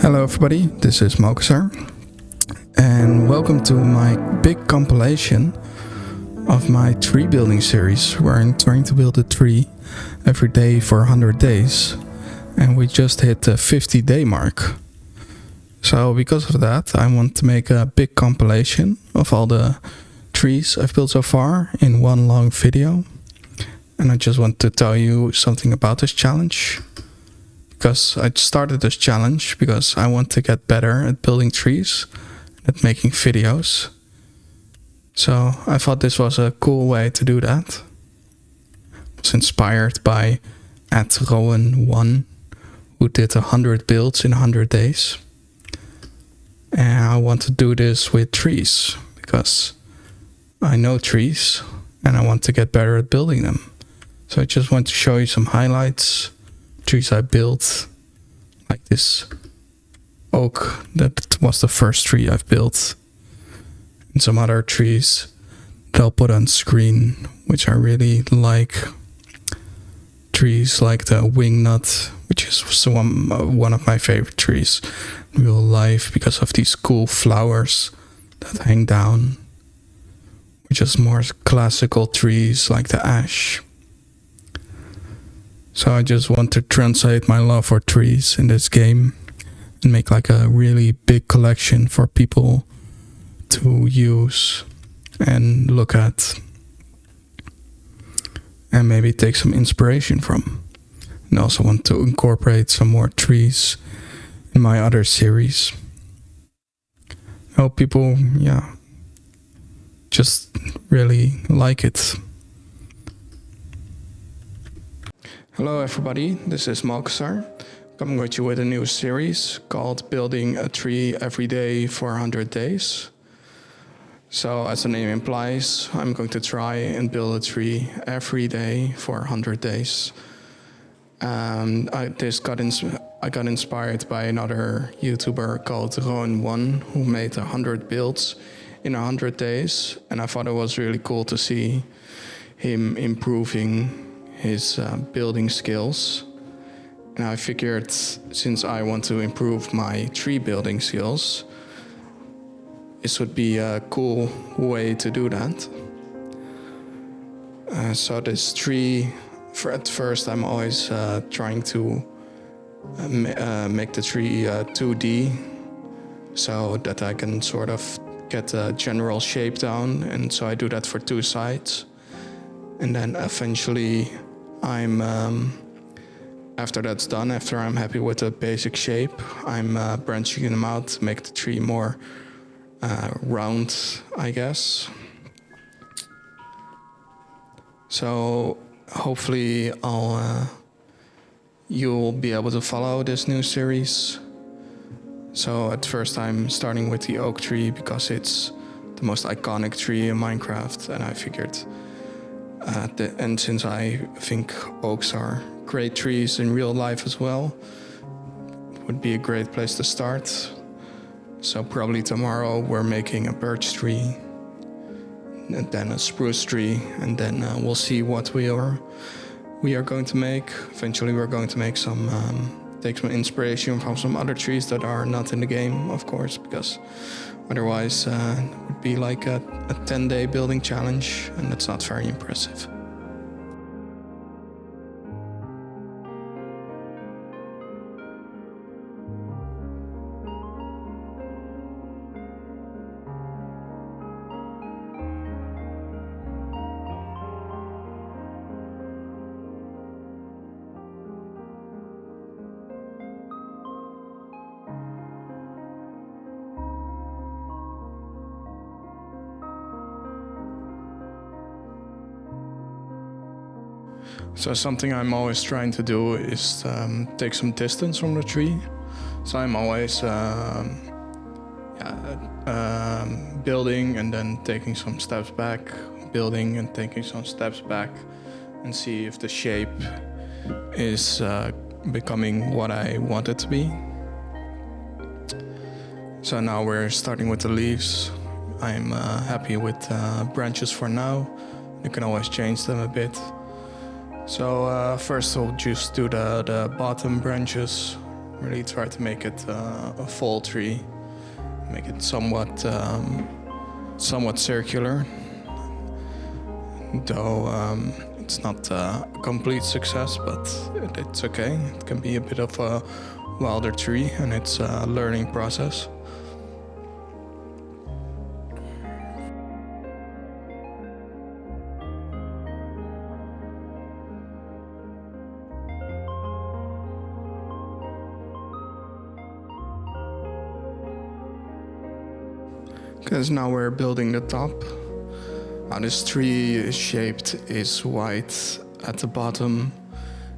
Hello everybody, this is Mokazar and welcome to my big compilation of my tree building series where I'm trying to build a tree every day for 100 days, and we just hit the 50-day mark. So because of that I want to make a big compilation of all the trees I've built so far in one long video, and I just want to tell you something about this challenge. Because I started this challenge because I want to get better at building trees, at making videos. So I thought this was a cool way to do that. I was inspired by @Rowan1, who did 100 builds in 100 days. And I want to do this with trees because I know trees and I want to get better at building them. So I just want to show you some highlights. Trees I built, like this oak, that was the first tree I've built, and some other trees that I'll put on screen, which I really like. Trees like the wingnut, which is one of my favorite trees in real life because of these cool flowers that hang down, which is more classical trees like the ash. So I just want to translate my love for trees in this game and make like a really big collection for people to use and look at and maybe take some inspiration from. And I also want to incorporate some more trees in my other series. I hope people, just really like it. Hello everybody, this is Mokazar, coming with you with a new series called Building a Tree Every Day for 100 Days. So as the name implies, I'm going to try and build a tree every day for 100 days. I got inspired by another YouTuber called Rowan1 who made 100 builds in 100 days, and I thought it was really cool to see him improving his building skills. And I figured, since I want to improve my tree building skills, this would be a cool way to do that. So this tree, at first I'm always trying to make the tree 2D so that I can sort of get a general shape down, and so I do that for two sides. And then eventually after that's done, after I'm happy with the basic shape, I'm branching them out to make the tree more round, I guess. So hopefully you'll be able to follow this new series. So at first I'm starting with the oak tree because it's the most iconic tree in Minecraft, and I figured and since I think oaks are great trees in real life as well, it would be a great place to start. So probably tomorrow we're making a birch tree, and then a spruce tree, and then we'll see what we are going to make. Eventually we're going to make take some inspiration from some other trees that are not in the game, of course, because otherwise it would be like a 10-day building challenge, and that's not very impressive. So something I'm always trying to do is take some distance from the tree. So I'm always building and then taking some steps back, building and taking some steps back, and see if the shape is becoming what I want it to be. So now we're starting with the leaves. I'm happy with branches for now. You can always change them a bit. So first we'll just do the bottom branches Really try to make it a fall tree, make it somewhat circular, though it's not a complete success, but it's okay. It can be a bit of a wilder tree, and it's a learning process. Because now we're building the top. How this tree is shaped is white at the bottom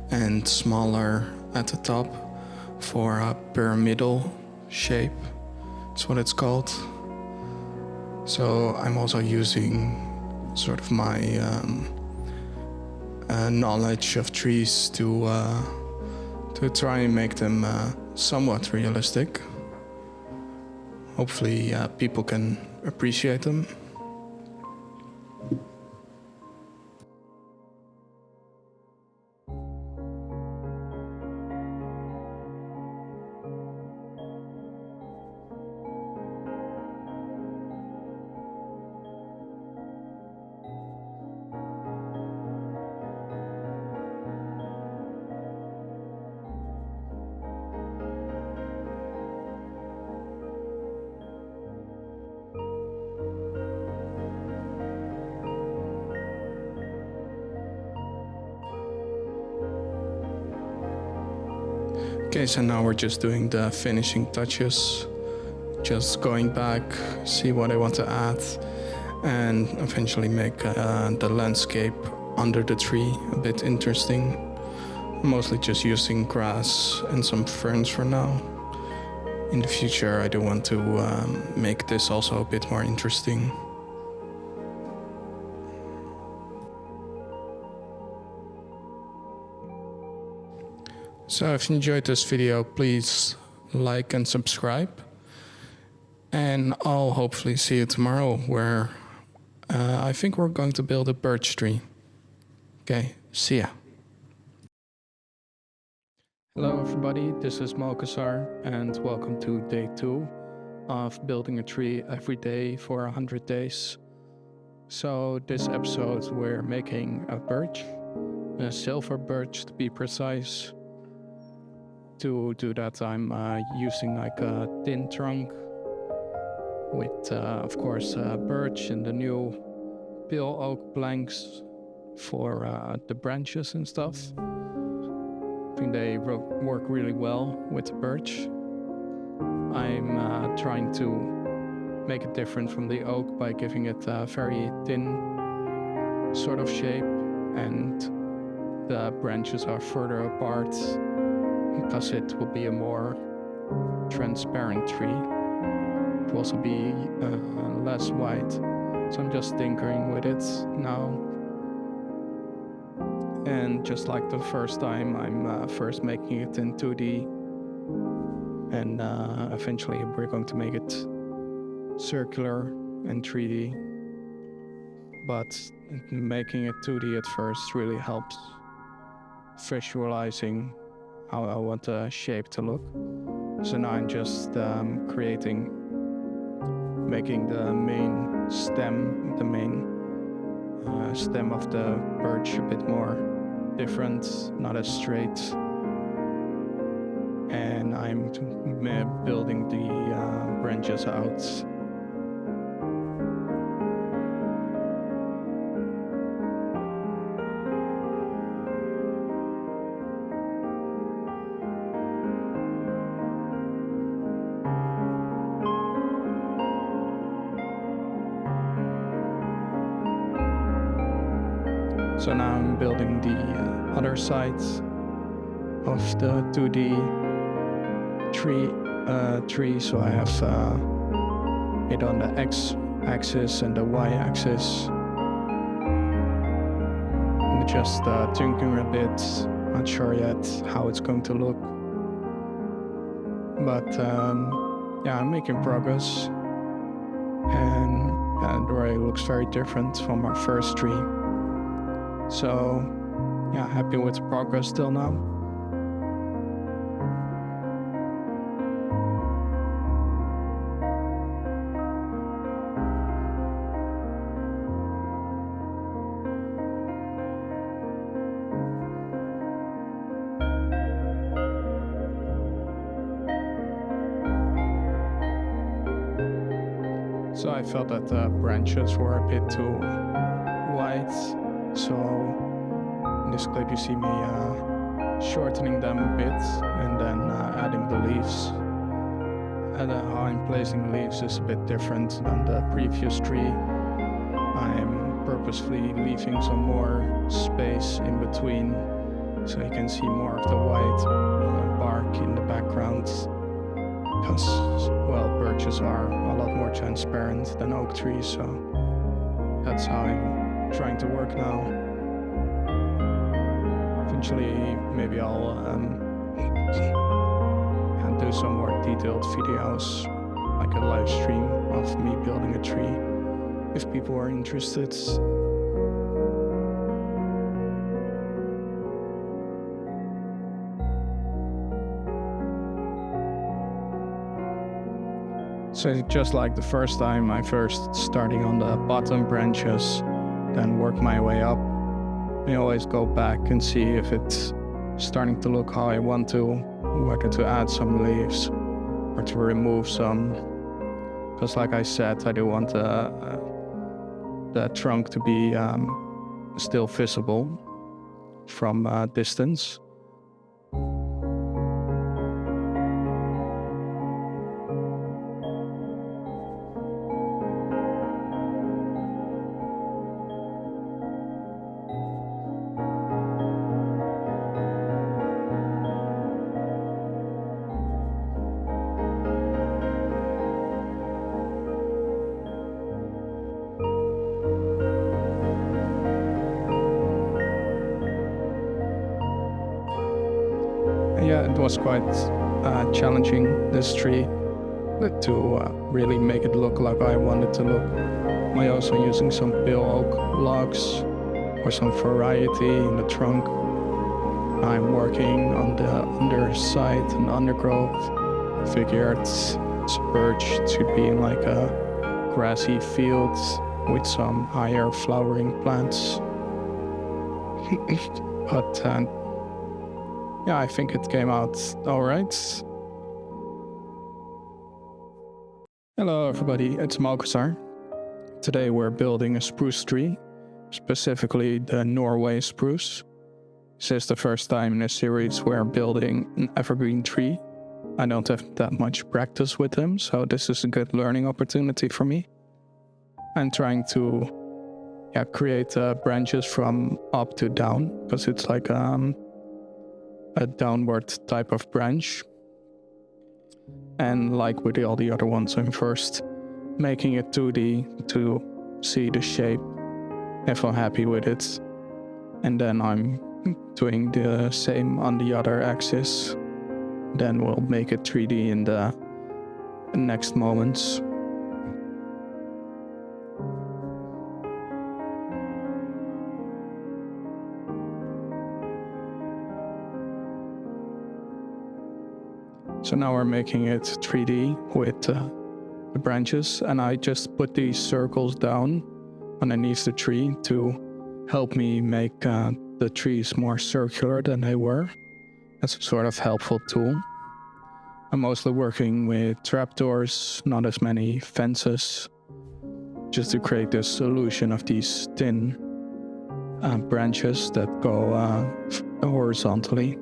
and smaller at the top for a pyramidal shape. That's what it's called. So I'm also using sort of my knowledge of trees to try and make them somewhat realistic. Hopefully people can appreciate them. Okay, so now we're just doing the finishing touches, just going back, see what I want to add, and eventually make the landscape under the tree a bit interesting. Mostly just using grass and some ferns for now. In the future I do want to make this also a bit more interesting. So if you enjoyed this video, please like and subscribe. And I'll hopefully see you tomorrow, where I think we're going to build a birch tree. Okay, see ya. Hello everybody, this is Malkazar, and welcome to day 2 of building a tree every day for 100 days. So this episode we're making a birch, a silver birch to be precise. To do that I'm using like a thin trunk with of course birch and the new pale oak planks for the branches and stuff. I think they work really well with the birch. I'm trying to make it different from the oak by giving it a very thin sort of shape, and the branches are further apart because it will be a more transparent tree. It will also be less white, so I'm just tinkering with it now. And just like the first time, I'm first making it in 2D, and eventually we're going to make it circular and 3D. But making it 2D at first really helps visualizing how I want the shape to look. So now I'm just making the main stem, stem of the birch a bit more different, not as straight. And I'm building the branches out. So now I'm building the other sides of the 2D tree. So I have it on the x-axis and the y-axis. I'm just tinkering a bit, not sure yet how it's going to look. But yeah, I'm making progress. And it already looks very different from our first tree. So yeah, happy with the progress till now. So I felt that the branches were a bit too wide, so in this clip you see me shortening them a bit and then adding the leaves. And how I'm placing the leaves is a bit different than the previous tree. I'm purposefully leaving some more space in between so you can see more of the white bark in the background. Because, well, birches are a lot more transparent than oak trees, so that's how I'm trying to work now. Eventually, maybe I'll do some more detailed videos, like a live stream of me building a tree, if people are interested. So just like the first time, I first starting on the bottom branches, then work my way up. I always go back and see if it's starting to look how I want to, whether to add some leaves or to remove some. Because like I said, I do want the trunk to be still visible from a distance. Yeah, it was quite challenging, this tree, to really make it look like I want it to look. I'm also using some pale oak logs or some variety in the trunk. I'm working on the underside and undergrowth. Figured birch to be in like a grassy field with some higher flowering plants. But yeah, I think it came out alright. Hello everybody, it's Malkazar. Today we're building a spruce tree, specifically the Norway Spruce. This is the first time in a series we're building an evergreen tree. I don't have that much practice with them, so this is a good learning opportunity for me. I'm trying to create branches from up to down, because it's like a downward type of branch. And like with all the other ones, I'm first making it 2D to see the shape, if I'm happy with it. And then I'm doing the same on the other axis. Then we'll make it 3D in the next moments. So now we're making it 3D with the branches, and I just put these circles down underneath the tree to help me make the trees more circular than they were. That's a sort of helpful tool. I'm mostly working with trapdoors, not as many fences, just to create this illusion of these thin branches that go horizontally.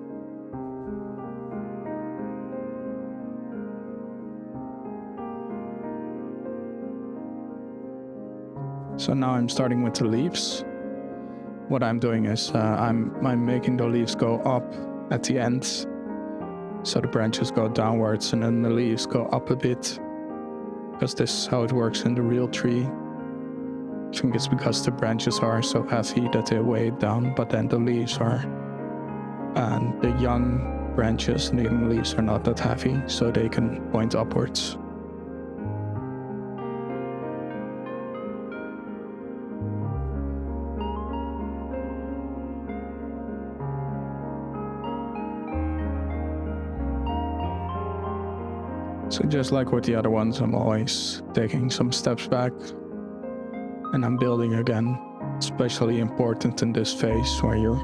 So now I'm starting with the leaves. What I'm doing is I'm making the leaves go up at the end. So the branches go downwards and then the leaves go up a bit. Because this is how it works in the real tree. I think it's because the branches are so heavy that they weigh it down, but then the leaves are, and the young branches and the young leaves are not that heavy, so they can point upwards. So just like with the other ones, I'm always taking some steps back and I'm building again. Especially important in this phase where you're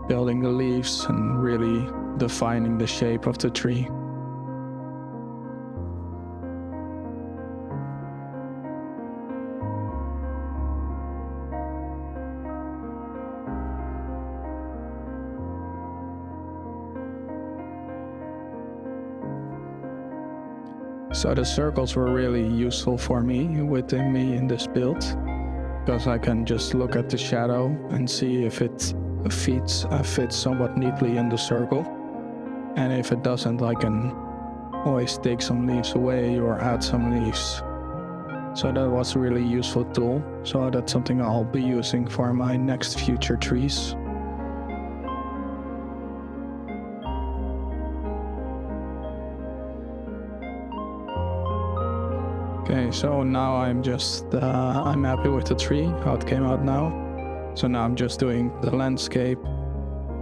building the leaves and really defining the shape of the tree. So the circles were really useful for me within me in this build, because I can just look at the shadow and see if it fits somewhat neatly in the circle. And if it doesn't, I can always take some leaves away or add some leaves. So that was a really useful tool. So that's something I'll be using for my next future trees. Okay, so now I'm happy with the tree, how it came out now. So now I'm just doing the landscape,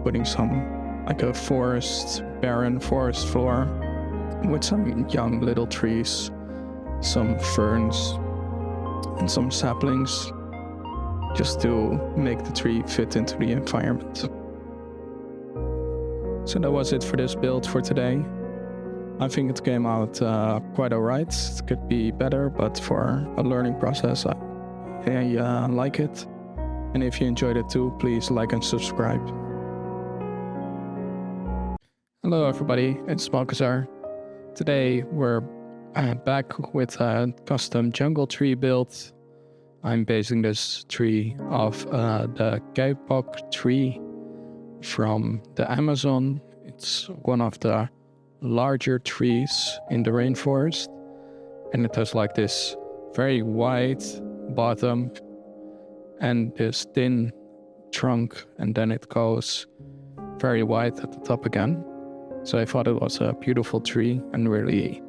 putting some, like a barren forest floor with some young little trees, some ferns and some saplings, just to make the tree fit into the environment. So that was it for this build for today. I think it came out quite alright. It could be better, but for a learning process, I like it. And if you enjoyed it too, please like and subscribe. Hello everybody, it's Balcazar. Today we're back with a custom jungle tree build. I'm basing this tree off the Kapok Tree from the Amazon. It's one of the larger trees in the rainforest, and it has like this very wide bottom and this thin trunk, and then it goes very wide at the top again. So I thought it was a beautiful tree and really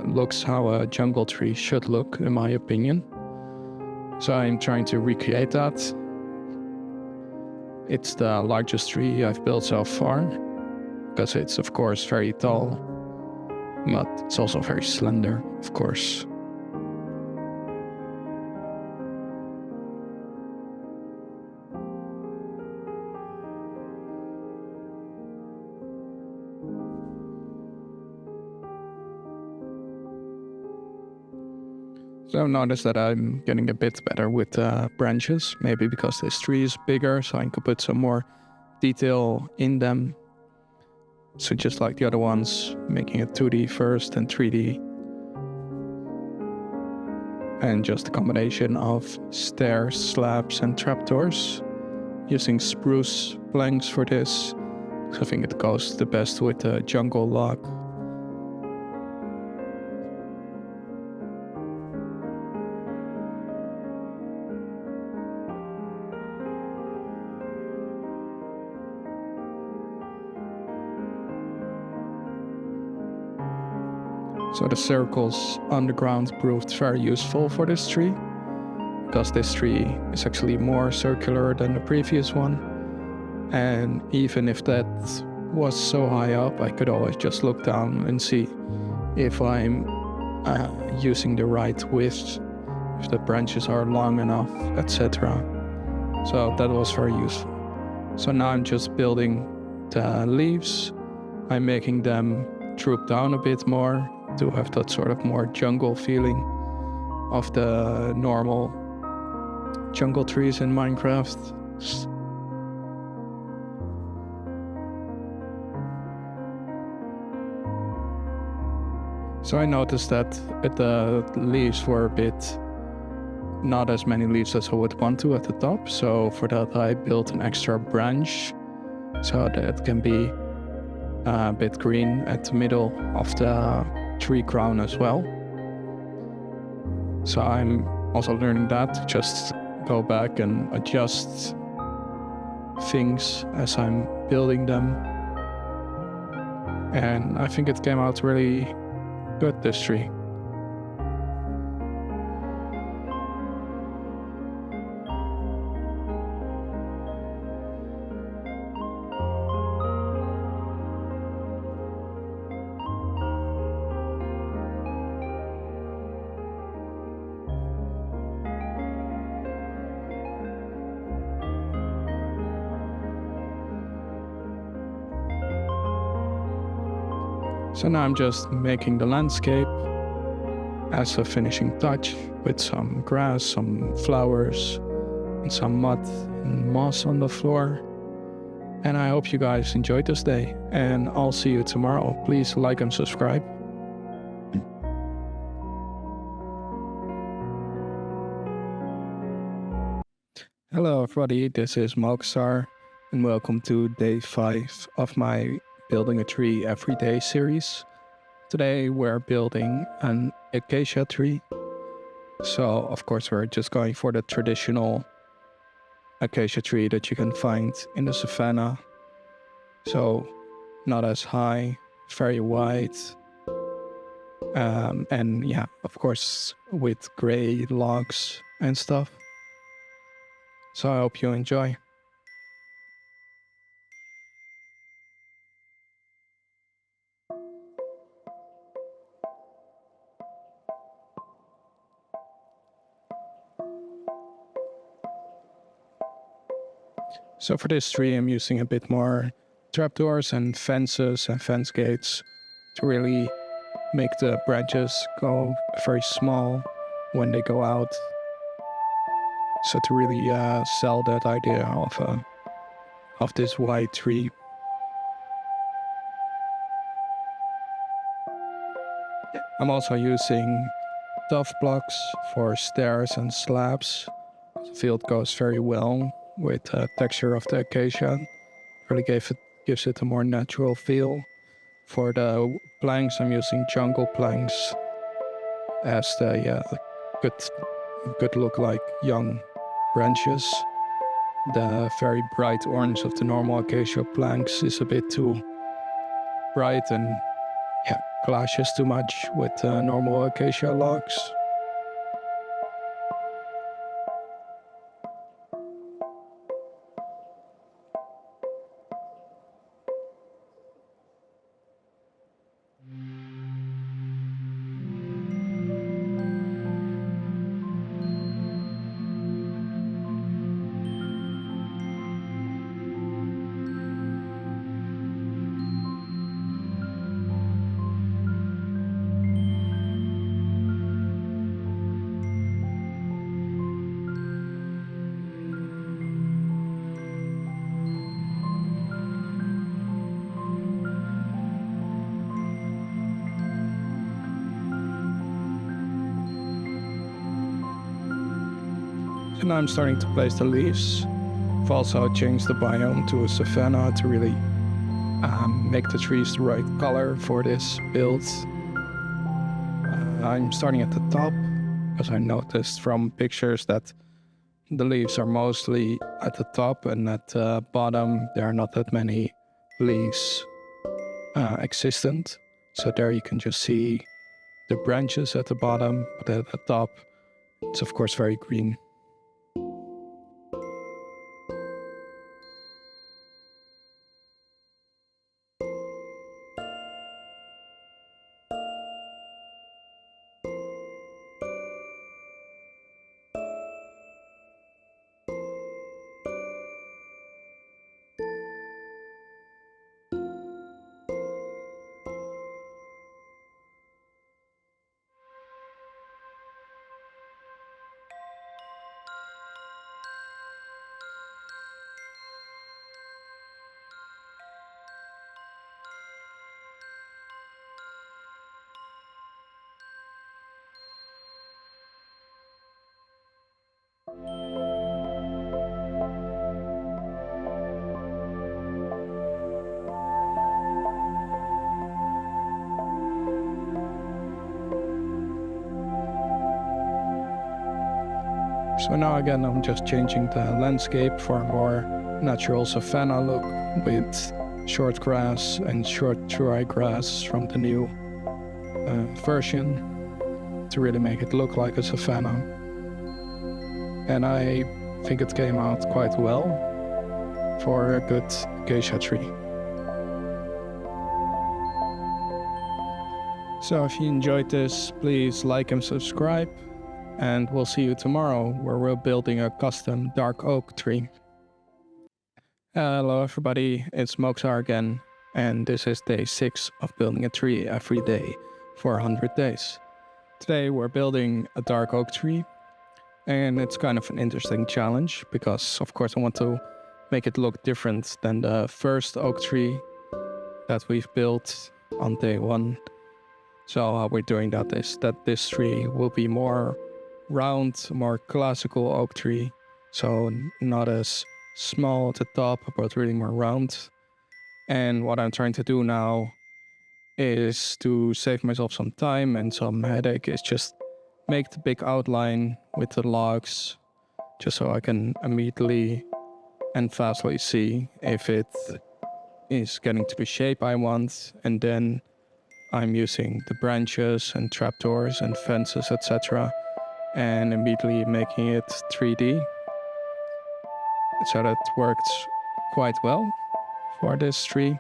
looks how a jungle tree should look, in my opinion. So I'm trying to recreate that. It's the largest tree I've built so far, because it's of course very tall, but it's also very slender, of course. So notice that I'm getting a bit better with branches, maybe because this tree is bigger, so I can put some more detail in them. So just like the other ones, making it 2D first and 3D. And just a combination of stairs, slabs and trapdoors. Using spruce planks for this. So I think it goes the best with the jungle log. So the circles on the ground proved very useful for this tree, because this tree is actually more circular than the previous one. And even if that was so high up, I could always just look down and see if I'm using the right width, if the branches are long enough, etc. So that was very useful. So now I'm just building the leaves. I'm making them droop down a bit more, to have that sort of more jungle feeling of the normal jungle trees in Minecraft. So I noticed that the leaves were a bit, not as many leaves as I would want to at the top. So for that I built an extra branch so that it can be a bit green at the middle of the tree crown as well. So I'm also learning that, to just go back and adjust things as I'm building them. And I think it came out really good, this tree. So now I'm just making the landscape as a finishing touch with some grass, some flowers, and some mud and moss on the floor. And I hope you guys enjoyed this day, and I'll see you tomorrow. Please like and subscribe. Hello everybody, this is Malksar and welcome to day 5 of my Building a Tree Everyday series. Today we're building an acacia tree. So of course we're just going for the traditional acacia tree that you can find in the savanna. So not as high, very wide, and yeah, of course with gray logs and stuff. So I hope you enjoy. So for this tree, I'm using a bit more trapdoors and fences and fence gates to really make the branches go very small when they go out. So to really sell that idea of this wide tree. I'm also using tough blocks for stairs and slabs. The field goes very well with the texture of the acacia. Really gives it a more natural feel. For the planks, I'm using jungle planks as the good look like young branches. The very bright orange of the normal acacia planks is a bit too bright and clashes too much with normal acacia logs. So now I'm starting to place the leaves. I've also changed the biome to a savanna to really make the trees the right color for this build. I'm starting at the top because I noticed from pictures that the leaves are mostly at the top, and at the bottom there are not that many leaves existent. So there you can just see the branches at the bottom, but at the top it's of course very green. So now again I'm just changing the landscape for a more natural savanna look with short grass and short dry grass from the new version to really make it look like a savanna. And I think it came out quite well for a good acacia tree. So if you enjoyed this, please like and subscribe. And we'll see you tomorrow where we're building a custom dark oak tree. Hello everybody, it's Moxar again, and this is day 6 of building a tree every day for 100 days. Today we're building a dark oak tree, and it's kind of an interesting challenge because of course I want to make it look different than the first oak tree that we've built on day 1. So how we're doing that is that this tree will be more round, more classical oak tree, So not as small at the top, but really more round. And what I'm trying to do now is to save myself some time and some headache is just make the big outline with the logs, just so I can immediately and fastly see if it is getting to the shape I want. And then I'm using the branches and trapdoors and fences, etc., and immediately making it 3D. So that worked quite well for this tree.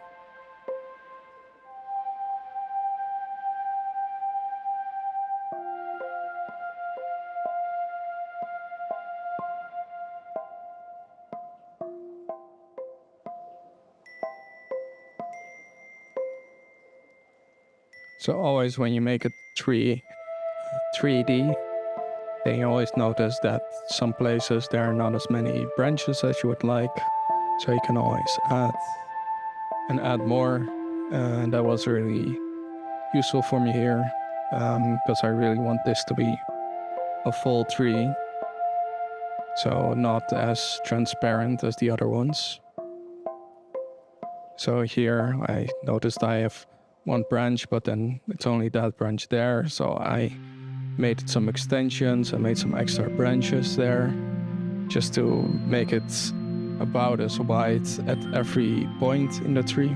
So always when you make a tree 3D, then you always notice that some places there are not as many branches as you would like. So you can always add and add more. And that was really useful for me here, because I really want this to be a full tree. So not as transparent as the other ones. So here I noticed I have one branch, but then it's only that branch there. So I made some extensions, I made some extra branches there just to make it about as wide at every point in the tree.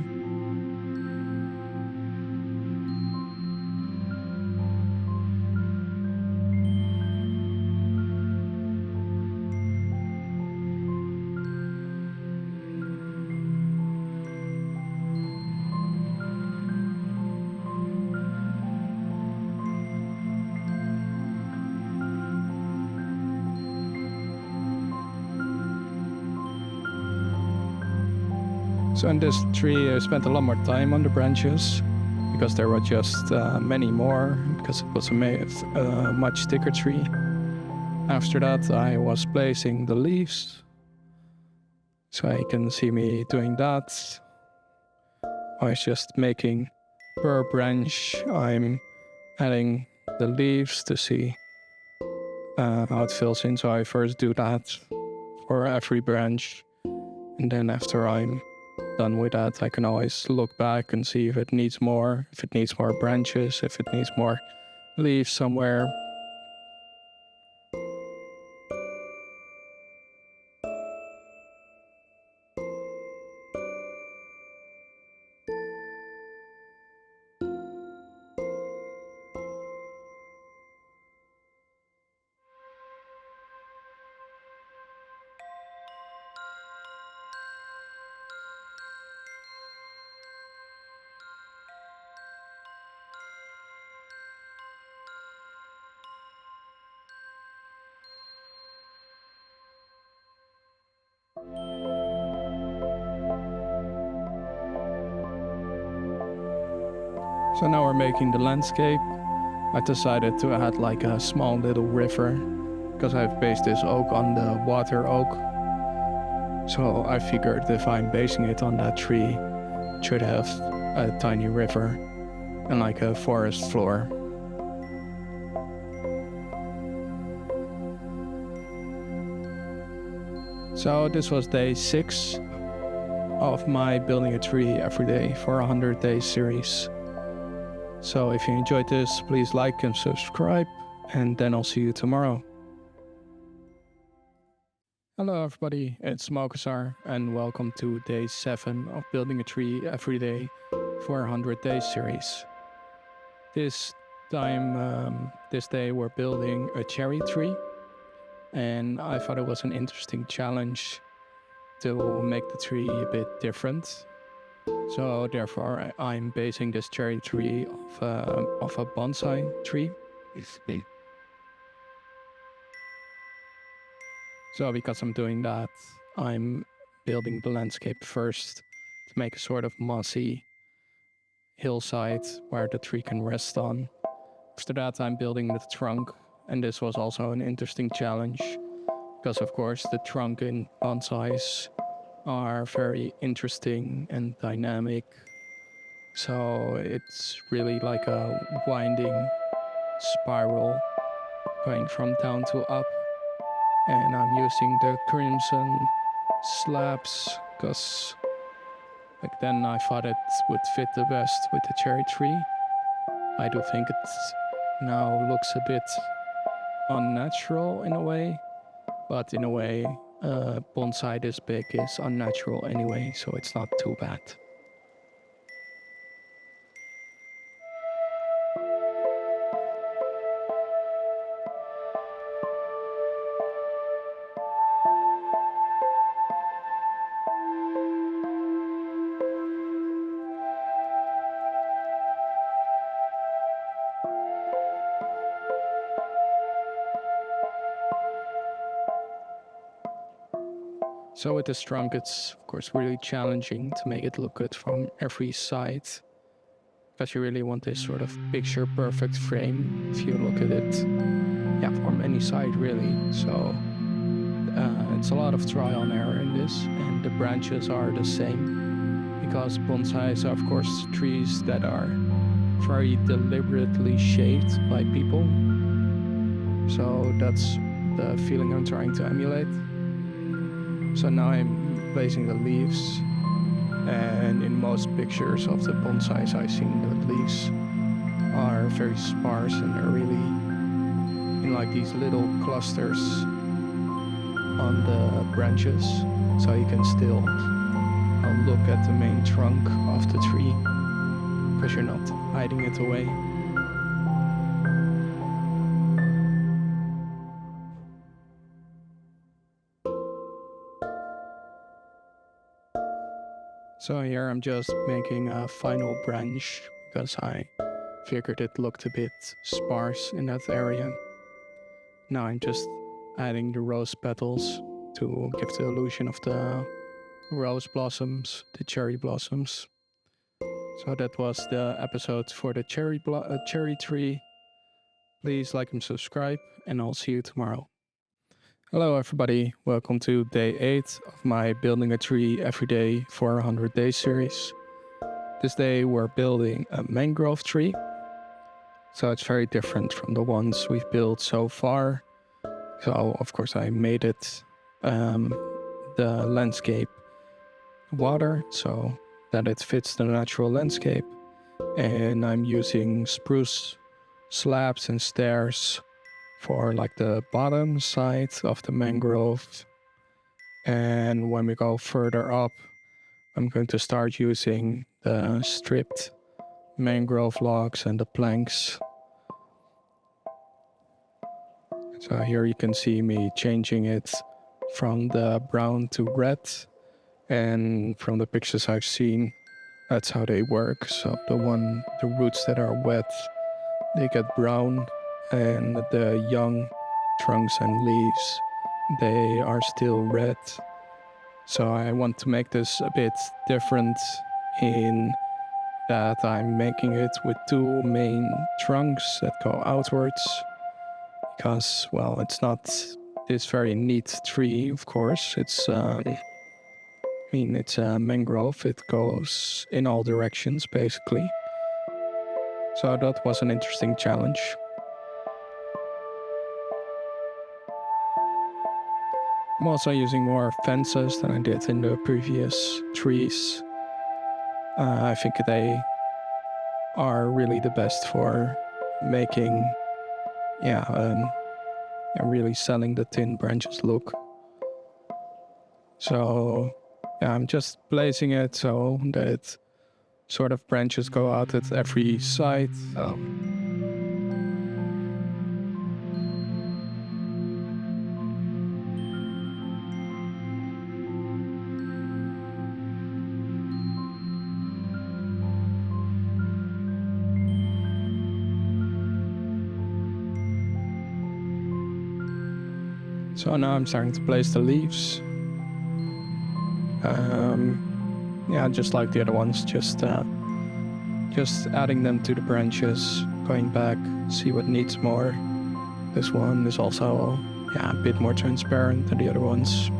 So in this tree I spent a lot more time on the branches because there were just many more, because it was a much thicker tree. After that I was placing the leaves, so you can see me doing that. I was just making per branch, I'm adding the leaves to see how it fills in. So I first do that for every branch, and then after I'm done with that, I can always look back and see if it needs more branches, if it needs more leaves somewhere. So now we're making the landscape. I decided to add like a small little river because I've based this oak on the water oak. So I figured if I'm basing it on that tree, it should have a tiny river and like a forest floor. So this was day 6 of my building a tree every day for a 100-day series. So if you enjoyed this, please like and subscribe, and then I'll see you tomorrow. Hello everybody, it's Malkazar, and welcome to day 7 of building a tree every day for a 100-day series. This day we're building a cherry tree, and I thought it was an interesting challenge to make the tree a bit different. So therefore I'm basing this cherry tree off a bonsai tree. So because I'm doing that, I'm building the landscape first to make a sort of mossy hillside where the tree can rest on. After that I'm building the trunk, and this was also an interesting challenge because of course the trunk in bonsais are very interesting and dynamic. So it's really like a winding spiral going from down to up. And I'm using the crimson slabs because back then I thought it would fit the best with the cherry tree. I do think it now looks a bit unnatural in a way, but in a way, bonsai this big is unnatural anyway, so it's not too bad. So with this trunk, it's of course really challenging to make it look good from every side, because you really want this sort of picture perfect frame if you look at it, from any side really. So it's a lot of trial and error in this, and the branches are the same, because bonsais are of course trees that are very deliberately shaped by people. So that's the feeling I'm trying to emulate. So now I'm placing the leaves, and in most pictures of the bonsais I've seen, the leaves are very sparse and they're really in like these little clusters on the branches, so you can still look at the main trunk of the tree because you're not hiding it away. So here I'm just making a final branch because I figured it looked a bit sparse in that area. Now I'm just adding the rose petals to give the illusion of the rose blossoms, the cherry blossoms. So that was the episode for the cherry tree. Please like and subscribe, and I'll see you tomorrow. Hello everybody, welcome to day 8 of my Building a Tree Every Day for 100 Days series. This day we're building a mangrove tree. So it's very different from the ones we've built so far. So of course I made it the landscape water so that it fits the natural landscape. And I'm using spruce slabs and stairs for like the bottom side of the mangrove. And when we go further up, I'm going to start using the stripped mangrove logs and the planks. So here you can see me changing it from the brown to red, and from the pictures I've seen, that's how they work. So the roots that are wet, they get brown, and the young trunks and leaves, they are still red. So I want to make this a bit different in that I'm making it with 2 main trunks that go outwards, because, well, it's not this very neat tree, of course. It's it's a mangrove. It goes in all directions, basically. So that was an interesting challenge. I'm also using more fences than I did in the previous trees. I think they are really the best for making, really selling the thin branches look. So I'm just placing it so that sort of branches go out at every side. So now I'm starting to place the leaves. Just like the other ones, just adding them to the branches, going back, see what needs more. This one is also a bit more transparent than the other ones.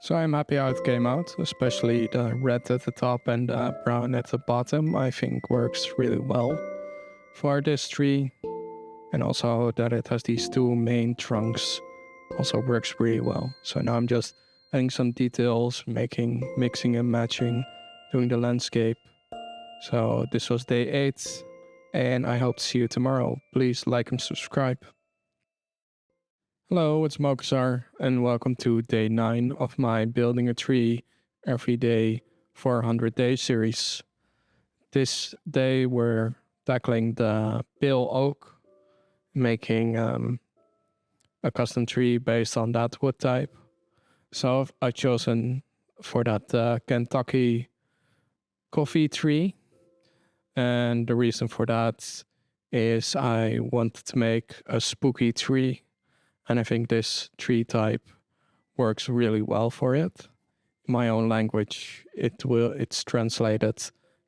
So I'm happy how it came out, especially the red at the top and the brown at the bottom. I think works really well for this tree. And also that it has these two main trunks also works really well. So now I'm just adding some details, mixing and matching, doing the landscape. So this was day 8, and I hope to see you tomorrow. Please like and subscribe. Hello, it's Mokuzar, and welcome to day 9 of my Building a Tree Every Day for 100 Days series. This day we're tackling the pale oak, making a custom tree based on that wood type. So I've chosen for that Kentucky coffee tree. And the reason for that is I wanted to make a spooky tree. And I think this tree type works really well for it. In my own language, it's translated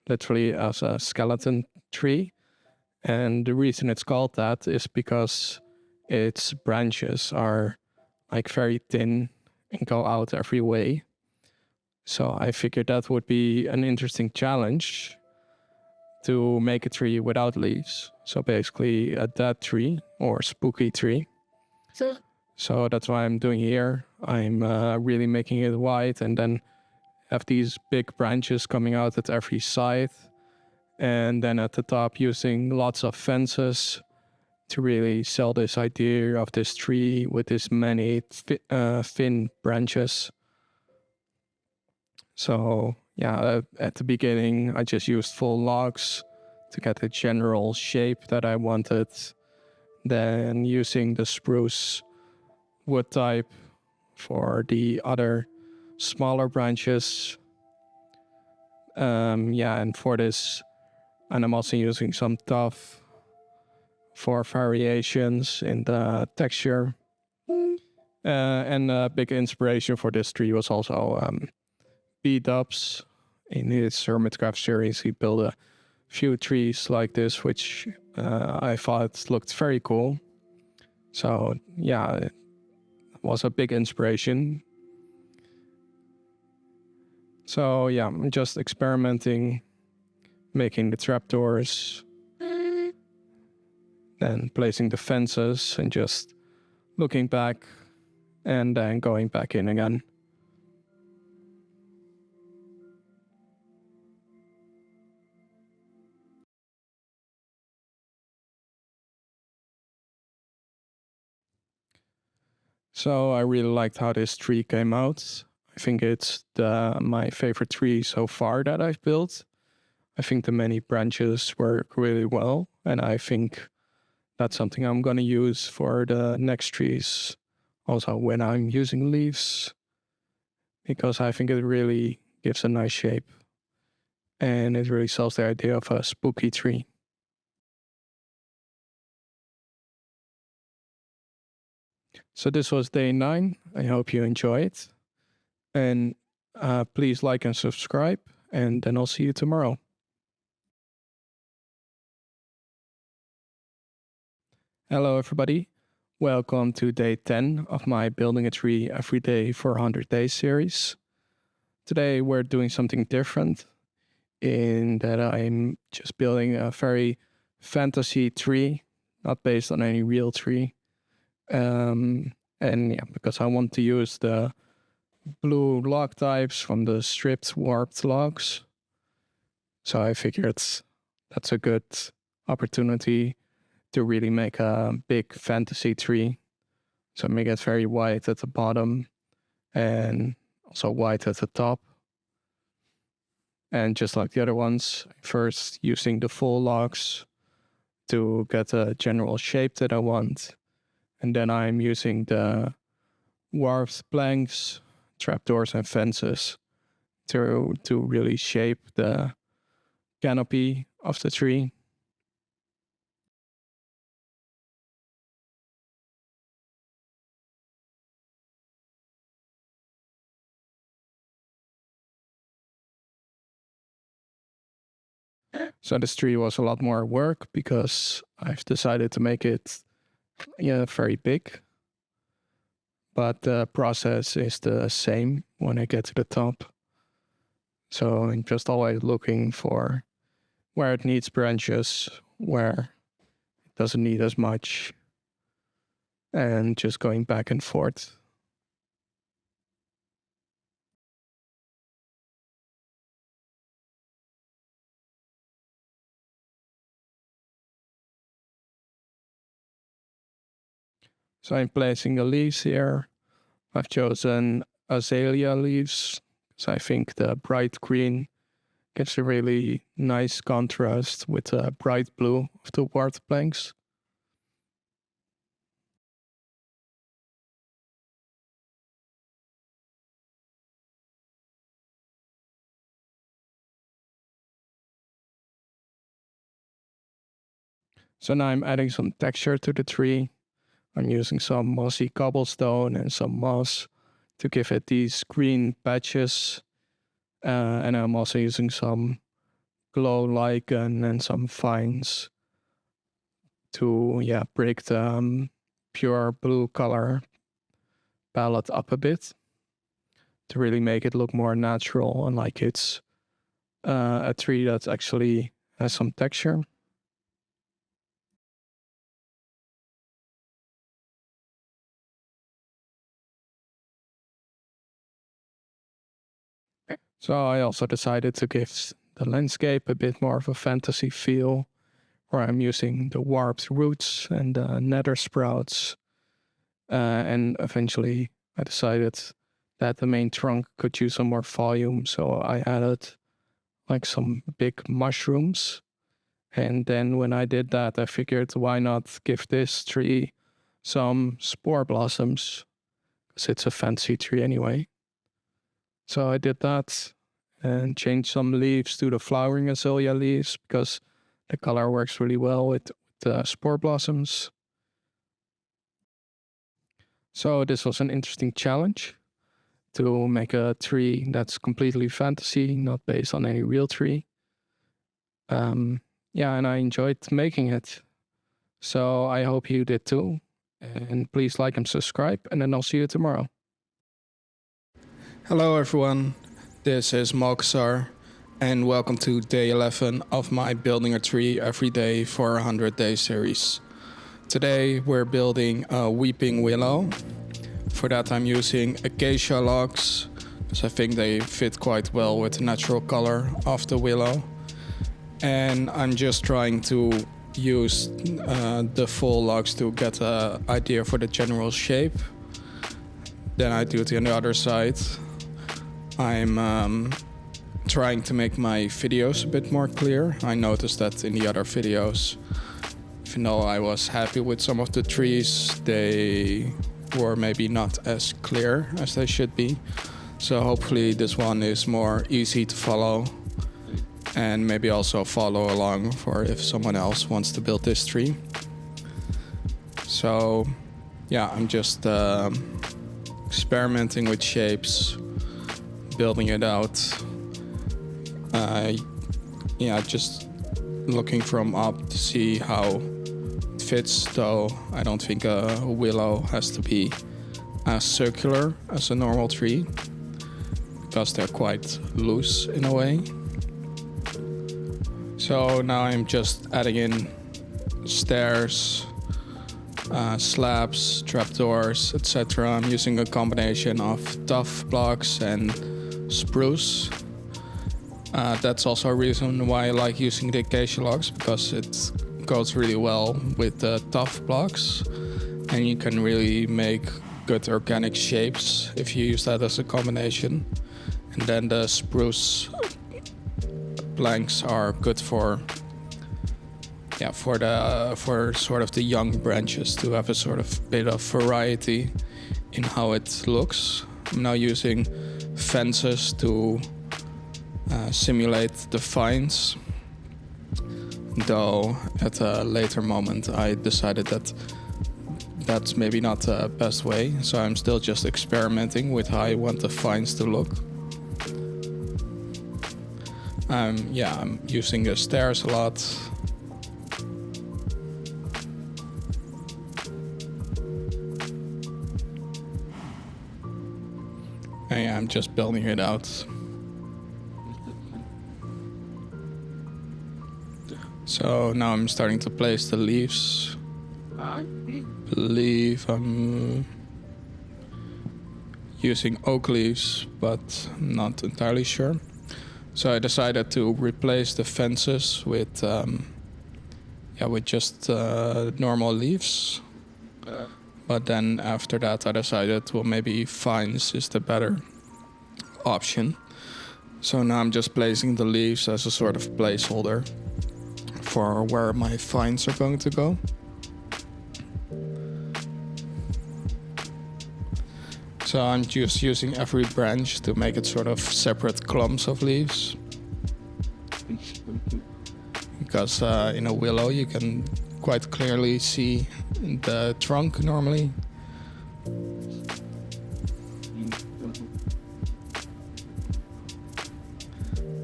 literally as a skeleton tree. And the reason it's called that is because its branches are like very thin and go out every way. So I figured that would be an interesting challenge to make a tree without leaves. So basically a dead tree or spooky tree. So that's what I'm doing here. I'm really making it white and then have these big branches coming out at every side. And then at the top using lots of fences to really sell this idea of this tree with this many thin branches. So yeah, at the beginning I just used full logs to get the general shape that I wanted. Then using the spruce wood type for the other smaller branches. And for this, and I'm also using some tuff for variations in the texture. And a big inspiration for this tree was also B-Dubs. In his Hermitcraft series, he built a few trees like this, which I thought looked very cool. So yeah, it was a big inspiration. So yeah, I'm just experimenting, making the trapdoors, then placing the fences and just looking back and then going back in again. So I really liked how this tree came out. I think it's my favorite tree so far that I've built. I think the many branches work really well, and I think that's something I'm going to use for the next trees. Also when I'm using leaves, because I think it really gives a nice shape and it really sells the idea of a spooky tree. So this was day 9. I hope you enjoy it. And please like and subscribe, and then I'll see you tomorrow. Hello, everybody. Welcome to day 10 of my Building a Tree Every Day for 100 Days series. Today we're doing something different in that I'm just building a very fantasy tree, not based on any real tree. And yeah, because I want to use the blue log types from the stripped warped logs. So I figured that's a good opportunity to really make a big fantasy tree. So make it very white at the bottom and also white at the top. And just like the other ones, first using the full logs to get a general shape that I want. And then I'm using the warped planks, trapdoors and fences to really shape the canopy of the tree. So this tree was a lot more work because I've decided to make it very big. but the process is the same when I get to the top. So I'm just always looking for where it needs branches, where it doesn't need as much, and just going back and forth. So I'm placing the leaves here. I've chosen azalea leaves because I think the bright green gives a really nice contrast with the bright blue of the wart planks. So now I'm adding some texture to the tree. I'm using some mossy cobblestone and some moss to give it these green patches. And I'm also using some glow lichen and some vines to break the pure blue color palette up a bit to really make it look more natural and like it's a tree that actually has some texture. So I also decided to give the landscape a bit more of a fantasy feel, where I'm using the warped roots and the nether sprouts. And eventually I decided that the main trunk could use some more volume, so I added like some big mushrooms. And then when I did that, I figured why not give this tree some spore blossoms, because it's a fancy tree anyway. So I did that and changed some leaves to the flowering azalea leaves because the color works really well with the spore blossoms. So this was an interesting challenge to make a tree that's completely fantasy, not based on any real tree. And I enjoyed making it. So I hope you did too. And please like and subscribe, and then I'll see you tomorrow. Hello everyone, this is Malkazar, and welcome to day 11 of my Building a Tree Every Day for 100 Day series. Today we're building a weeping willow. For that I'm using acacia logs, because I think they fit quite well with the natural color of the willow. And I'm just trying to use the full logs to get an idea for the general shape. Then I do it on the other side. I'm trying to make my videos a bit more clear. I noticed that in the other videos, even though I was happy with some of the trees, they were maybe not as clear as they should be. So hopefully this one is more easy to follow, and maybe also follow along for if someone else wants to build this tree. So yeah, I'm just experimenting with shapes, building it out. Just looking from up to see how it fits, though I don't think a willow has to be as circular as a normal tree, because they're quite loose in a way. So now I'm just adding in stairs, slabs, trapdoors, etc. I'm using a combination of tough blocks and spruce. That's also a reason why I like using the acacia logs, because it goes really well with the tough blocks, and you can really make good organic shapes if you use that as a combination. And then the spruce planks are good for sort of the young branches, to have a sort of bit of variety in how it looks. I'm now using fences to simulate the vines, though at a later moment I decided that that's maybe not the best way, so I'm still just experimenting with how I want the vines to look. I'm using the stairs a lot. And yeah, I'm just building it out. So now I'm starting to place the leaves. I believe I'm using oak leaves, but I'm not entirely sure. So I decided to replace the fences with just normal leaves. But then after that I decided, well, maybe vines is the better option. So now I'm just placing the leaves as a sort of placeholder for where my vines are going to go. So I'm just using every branch to make it sort of separate clumps of leaves. Because in a willow you can quite clearly see the trunk normally.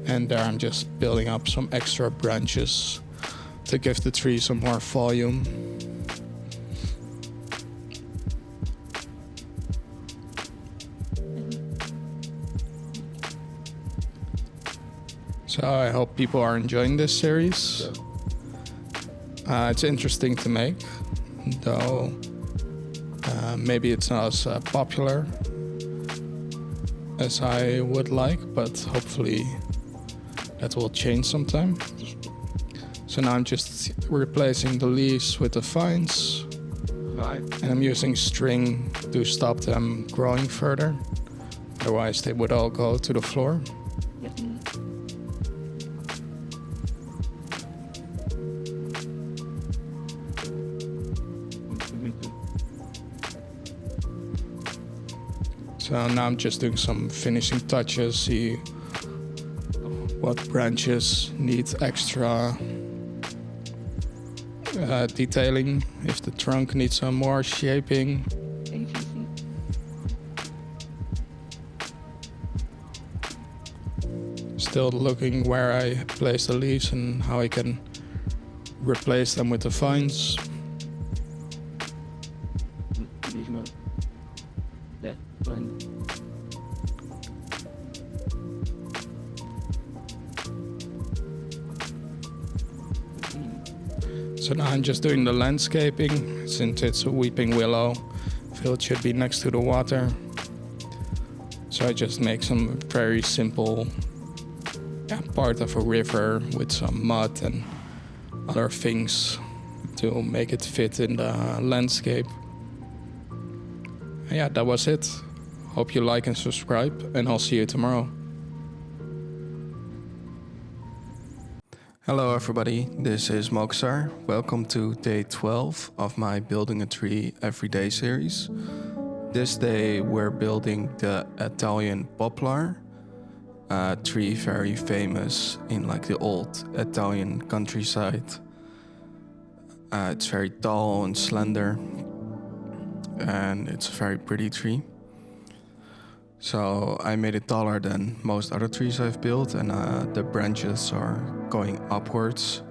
And there I'm just building up some extra branches to give the tree some more volume. So I hope people are enjoying this series. It's interesting to make, though maybe it's not as popular as I would like, but hopefully that will change sometime. So now I'm just replacing the leaves with the vines, and I'm using string to stop them growing further, otherwise they would all go to the floor. So now I'm just doing some finishing touches, see what branches need extra detailing, if the trunk needs some more shaping. Still looking where I place the leaves and how I can replace them with the vines. So now I'm just doing the landscaping. Since it's a weeping willow, I feel it should be next to the water. So I just make some very simple part of a river with some mud and other things to make it fit in the landscape. And yeah, that was it. Hope you like and subscribe, and I'll see you tomorrow. Hello everybody, this is Moksar. Welcome to day 12 of my Building a Tree Everyday series. This day we're building the Italian Poplar, a tree very famous in like the old Italian countryside. It's very tall and slender, and it's a very pretty tree. So I made it taller than most other trees I've built, and the branches are going upwards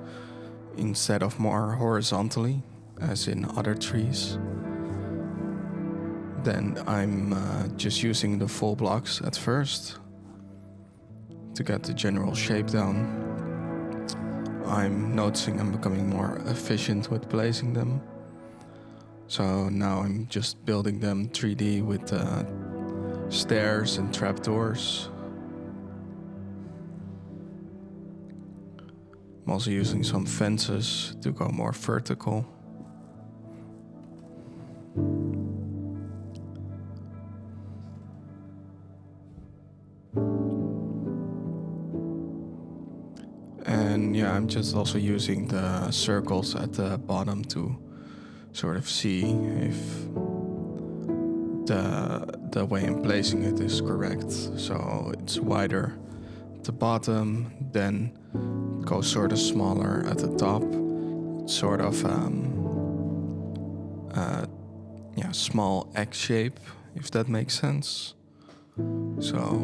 instead of more horizontally as in other trees. Then I'm just using the full blocks at first to get the general shape down. I'm noticing I'm becoming more efficient with placing them. So now I'm just building them 3D with stairs and trapdoors. I'm also using some fences to go more vertical. And yeah, I'm just also using the circles at the bottom to sort of see if the way I'm placing it is correct. So it's wider at the bottom, then it goes sort of smaller at the top. It's sort of small X shape, if that makes sense. So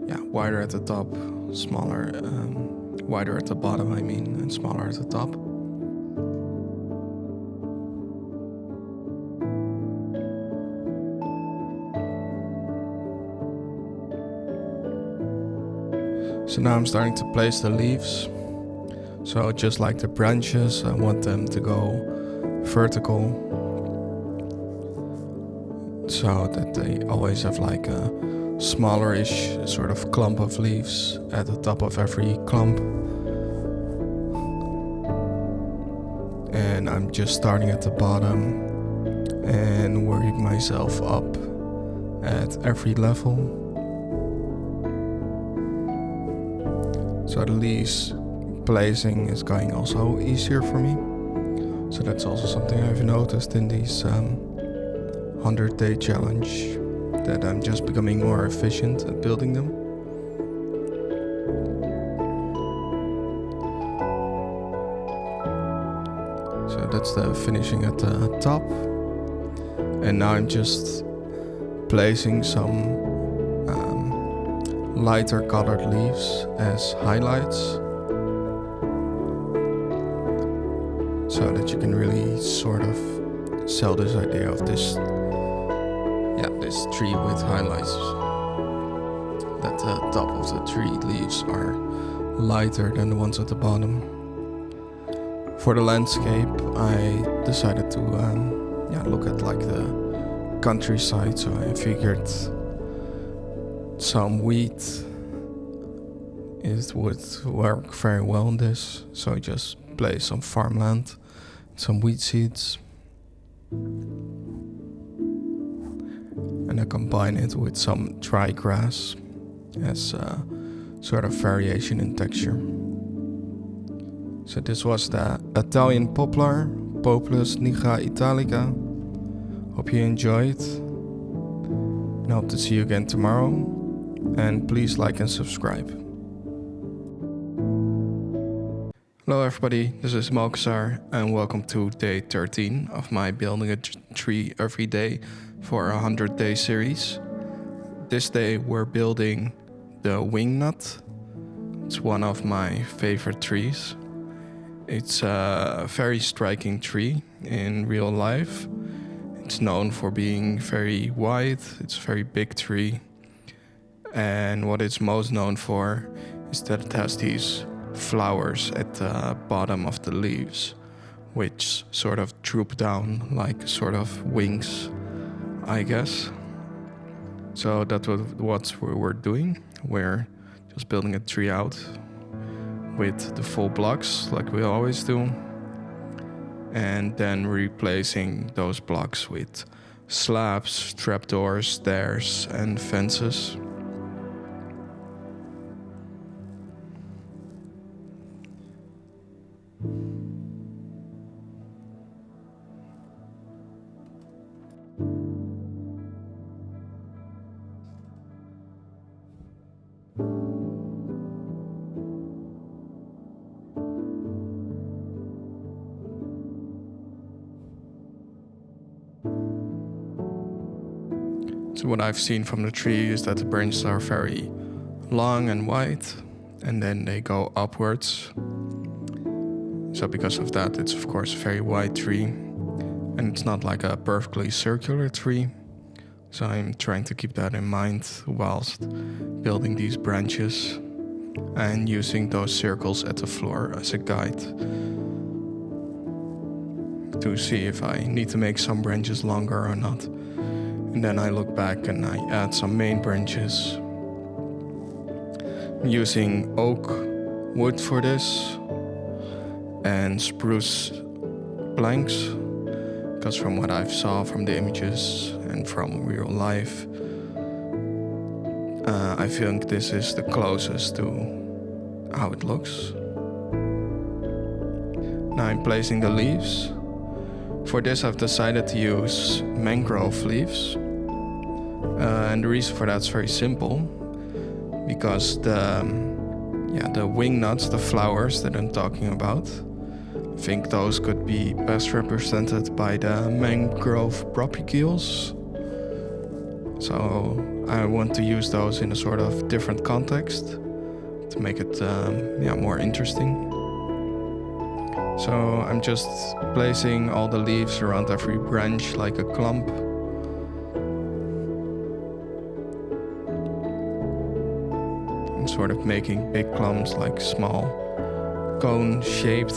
yeah, wider at the top, smaller, wider at the bottom, and smaller at the top. So now I'm starting to place the leaves. So just like the branches, I want them to go vertical, so that they always have like a smallerish sort of clump of leaves at the top of every clump. And I'm just starting at the bottom and working myself up at every level. So the leaves placing is going also easier for me. So that's also something I've noticed in these 100-day challenge, that I'm just becoming more efficient at building them. So that's the finishing at the top. And now I'm just placing some lighter colored leaves as highlights, so that you can really sort of sell this idea of this tree with highlights, that the top of the tree leaves are lighter than the ones at the bottom. For the landscape, I decided to look at like the countryside, so I figured some wheat would work very well in this. So I just place some farmland, some wheat seeds, and I combine it with some dry grass as a sort of variation in texture. So this was the Italian Poplar, Poplar nigra italica. Hope you enjoyed, and hope to see you again tomorrow. And please like and subscribe. Hello everybody, this is Malkazar and welcome to day 13 of my building a tree every day for a 100-day series. This day we're building the Wingnut. It's one of my favorite trees. It's a very striking tree in real life. It's known for being very wide, it's a very big tree. And what it's most known for is that it has these flowers at the bottom of the leaves, which sort of droop down like sort of wings, I guess. So that's what we're doing. We're just building a tree out with the full blocks like we always do, and then replacing those blocks with slabs, trapdoors, stairs, and fences. So what I've seen from the tree is that the branches are very long and wide, and then they go upwards. So because of that, it's of course a very wide tree, and it's not like a perfectly circular tree. So I'm trying to keep that in mind whilst building these branches and using those circles at the floor as a guide to see if I need to make some branches longer or not. And then I look back and I add some main branches. I'm using oak wood for this and spruce planks, because from what I've saw from the images and from real life, I think this is the closest to how it looks. Now I'm placing the leaves. For this I've decided to use mangrove leaves. And the reason for that is very simple, because the wingnuts, the flowers that I'm talking about, I think those could be best represented by the mangrove propagules. So I want to use those in a sort of different context to make it more interesting. So I'm just placing all the leaves around every branch like a clump. sort of making big clumps, like small cone-shaped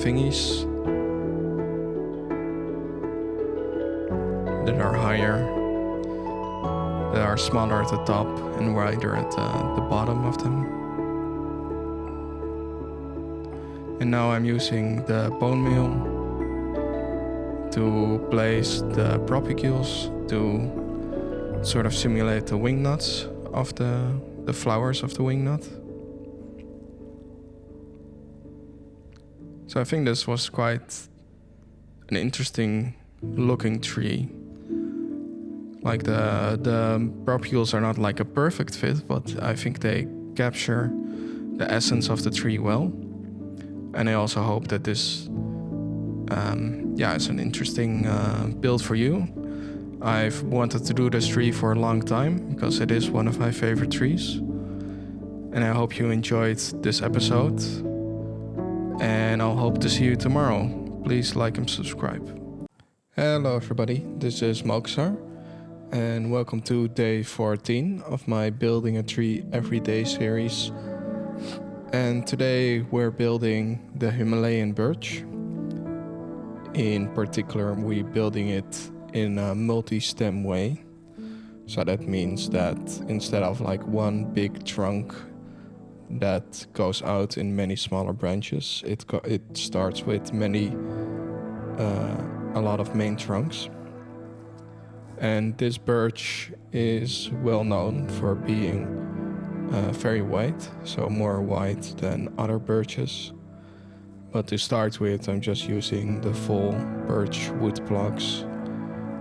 thingies that are higher, that are smaller at the top and wider at the bottom of them. And now I'm using the bone meal to place the propagules to sort of simulate the wingnuts of the flowers of the wingnut. So I think this was quite an interesting looking tree. Like the propagules are not like a perfect fit, but I think they capture the essence of the tree well. And I also hope that this is an interesting build for you. I've wanted to do this tree for a long time because it is one of my favorite trees. And I hope you enjoyed this episode. And I'll hope to see you tomorrow. Please like and subscribe. Hello everybody, this is Malksar. And welcome to day 14 of my Building a Tree Everyday series. And today we're building the Himalayan Birch. In particular, we're building it in a multi-stem way. So that means that instead of like one big trunk that goes out in many smaller branches, it starts with a lot of main trunks. And this birch is well known for being very white, so more white than other birches. But to start with, I'm just using the full birch wood blocks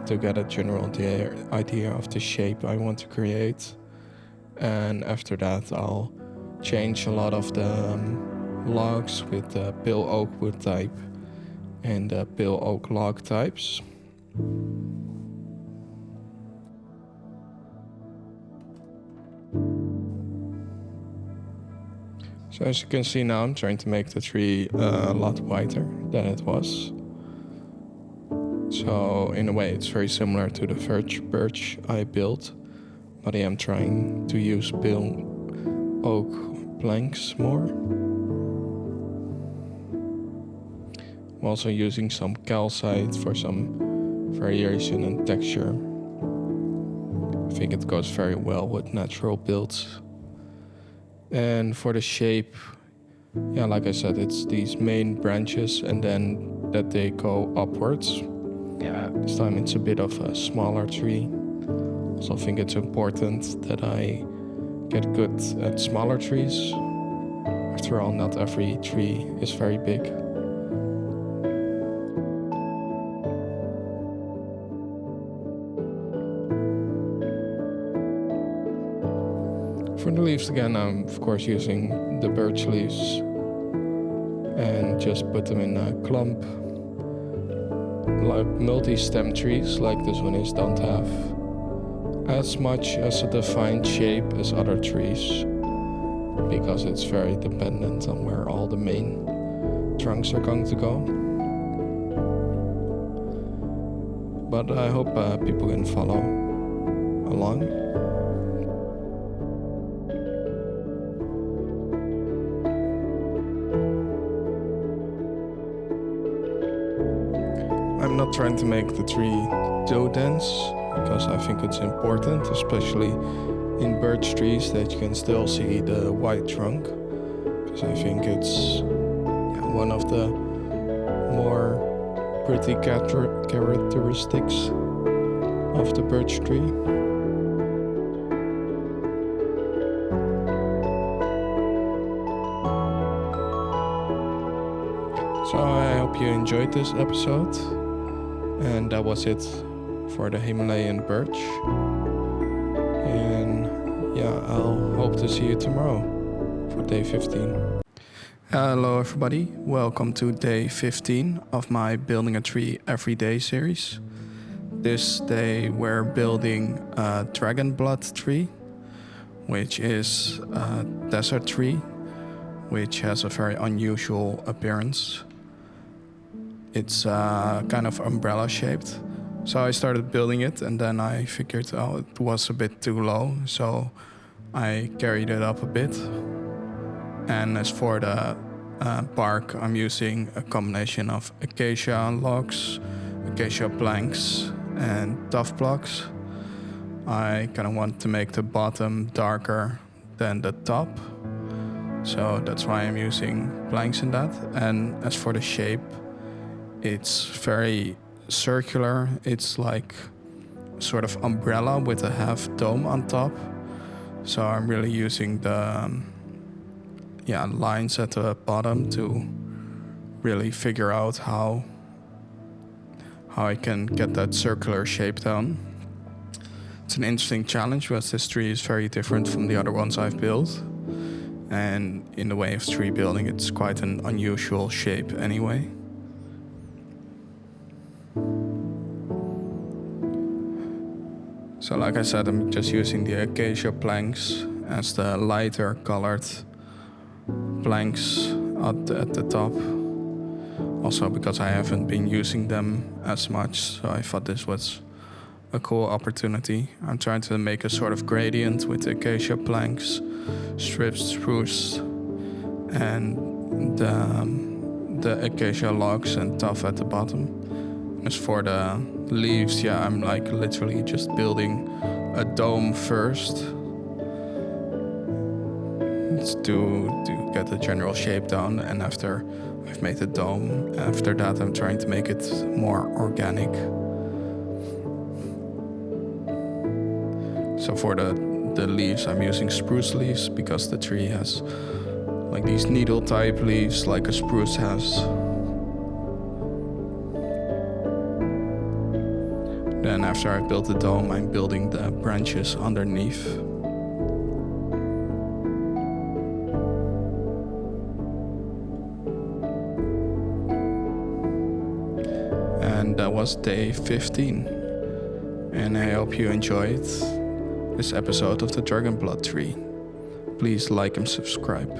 to get a general idea of the shape I want to create. And after that, I'll change a lot of the logs with the pale oak wood type and the pale oak log types. So as you can see now, I'm trying to make the tree a lot whiter than it was. So in a way it's very similar to the first birch I built, but I am trying to use pale oak planks more. I'm also using some calcite for some variation and texture. I think it goes very well with natural builds. And for the shape, like I said, it's these main branches and then that they go upwards. This time it's a bit of a smaller tree. So I think it's important that I get good at smaller trees. After all, not every tree is very big. For the leaves again, I'm of course using the birch leaves and just put them in a clump. Like multi-stem trees like this one is don't have as much as a defined shape as other trees because it's very dependent on where all the main trunks are going to go. But I hope people can follow along. I'm not trying to make the tree too dense because I think it's important, especially in birch trees, that you can still see the white trunk, because I think it's one of the more pretty characteristics of the birch tree. So I hope you enjoyed this episode. And that was it for the Himalayan Birch. And I'll hope to see you tomorrow for day 15. Hello everybody, welcome to day 15 of my Building a Tree Everyday series. This day we're building a Dragonblood Tree, which is a desert tree, which has a very unusual appearance. It's kind of umbrella shaped. So I started building it and then I figured it was a bit too low. So I carried it up a bit. And as for the bark, I'm using a combination of acacia logs, acacia planks, and tough blocks. I kind of want to make the bottom darker than the top, so that's why I'm using planks in that. And as for the shape, it's very circular. It's like sort of umbrella with a half dome on top. So I'm really using the lines at the bottom to really figure out how I can get that circular shape down. It's an interesting challenge because this tree is very different from the other ones I've built. And in the way of tree building, it's quite an unusual shape anyway. So like I said, I'm just using the acacia planks as the lighter colored planks at the top. Also because I haven't been using them as much, so I thought this was a cool opportunity. I'm trying to make a sort of gradient with acacia planks, stripped spruce, and the acacia logs and tuff at the bottom. As for the leaves, I'm like literally just building a dome first to get the general shape down, and after I've made the dome, after that I'm trying to make it more organic. So for the leaves, I'm using spruce leaves because the tree has like these needle type leaves like a spruce has. Then after I've built the dome, I'm building the branches underneath. And that was day 15. And I hope you enjoyed this episode of the Dragonblood Tree. Please like and subscribe.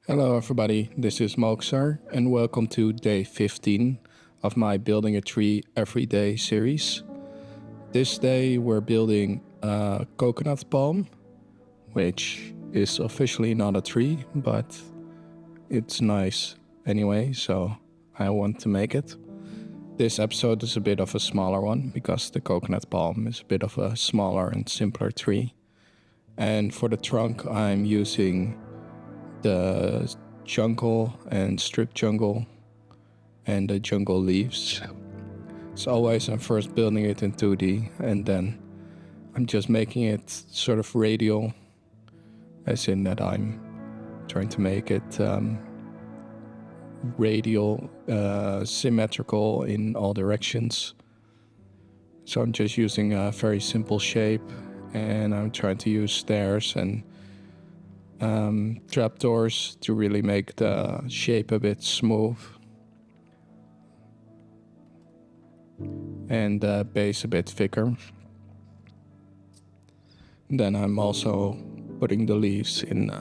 Hello everybody, this is Malksar and welcome to day 15 of my Building a Tree Every Day series. This day we're building a coconut palm, which is officially not a tree, but it's nice anyway, so I want to make it. This episode is a bit of a smaller one because the coconut palm is a bit of a smaller and simpler tree. And for the trunk I'm using the jungle and strip jungle and the jungle leaves. As always, I'm first building it in 2D and then I'm just making it sort of radial, as in that I'm trying to make it radial, symmetrical in all directions. So I'm just using a very simple shape, and I'm trying to use stairs and trapdoors to really make the shape a bit smooth and the base a bit thicker. Then I'm also putting the leaves in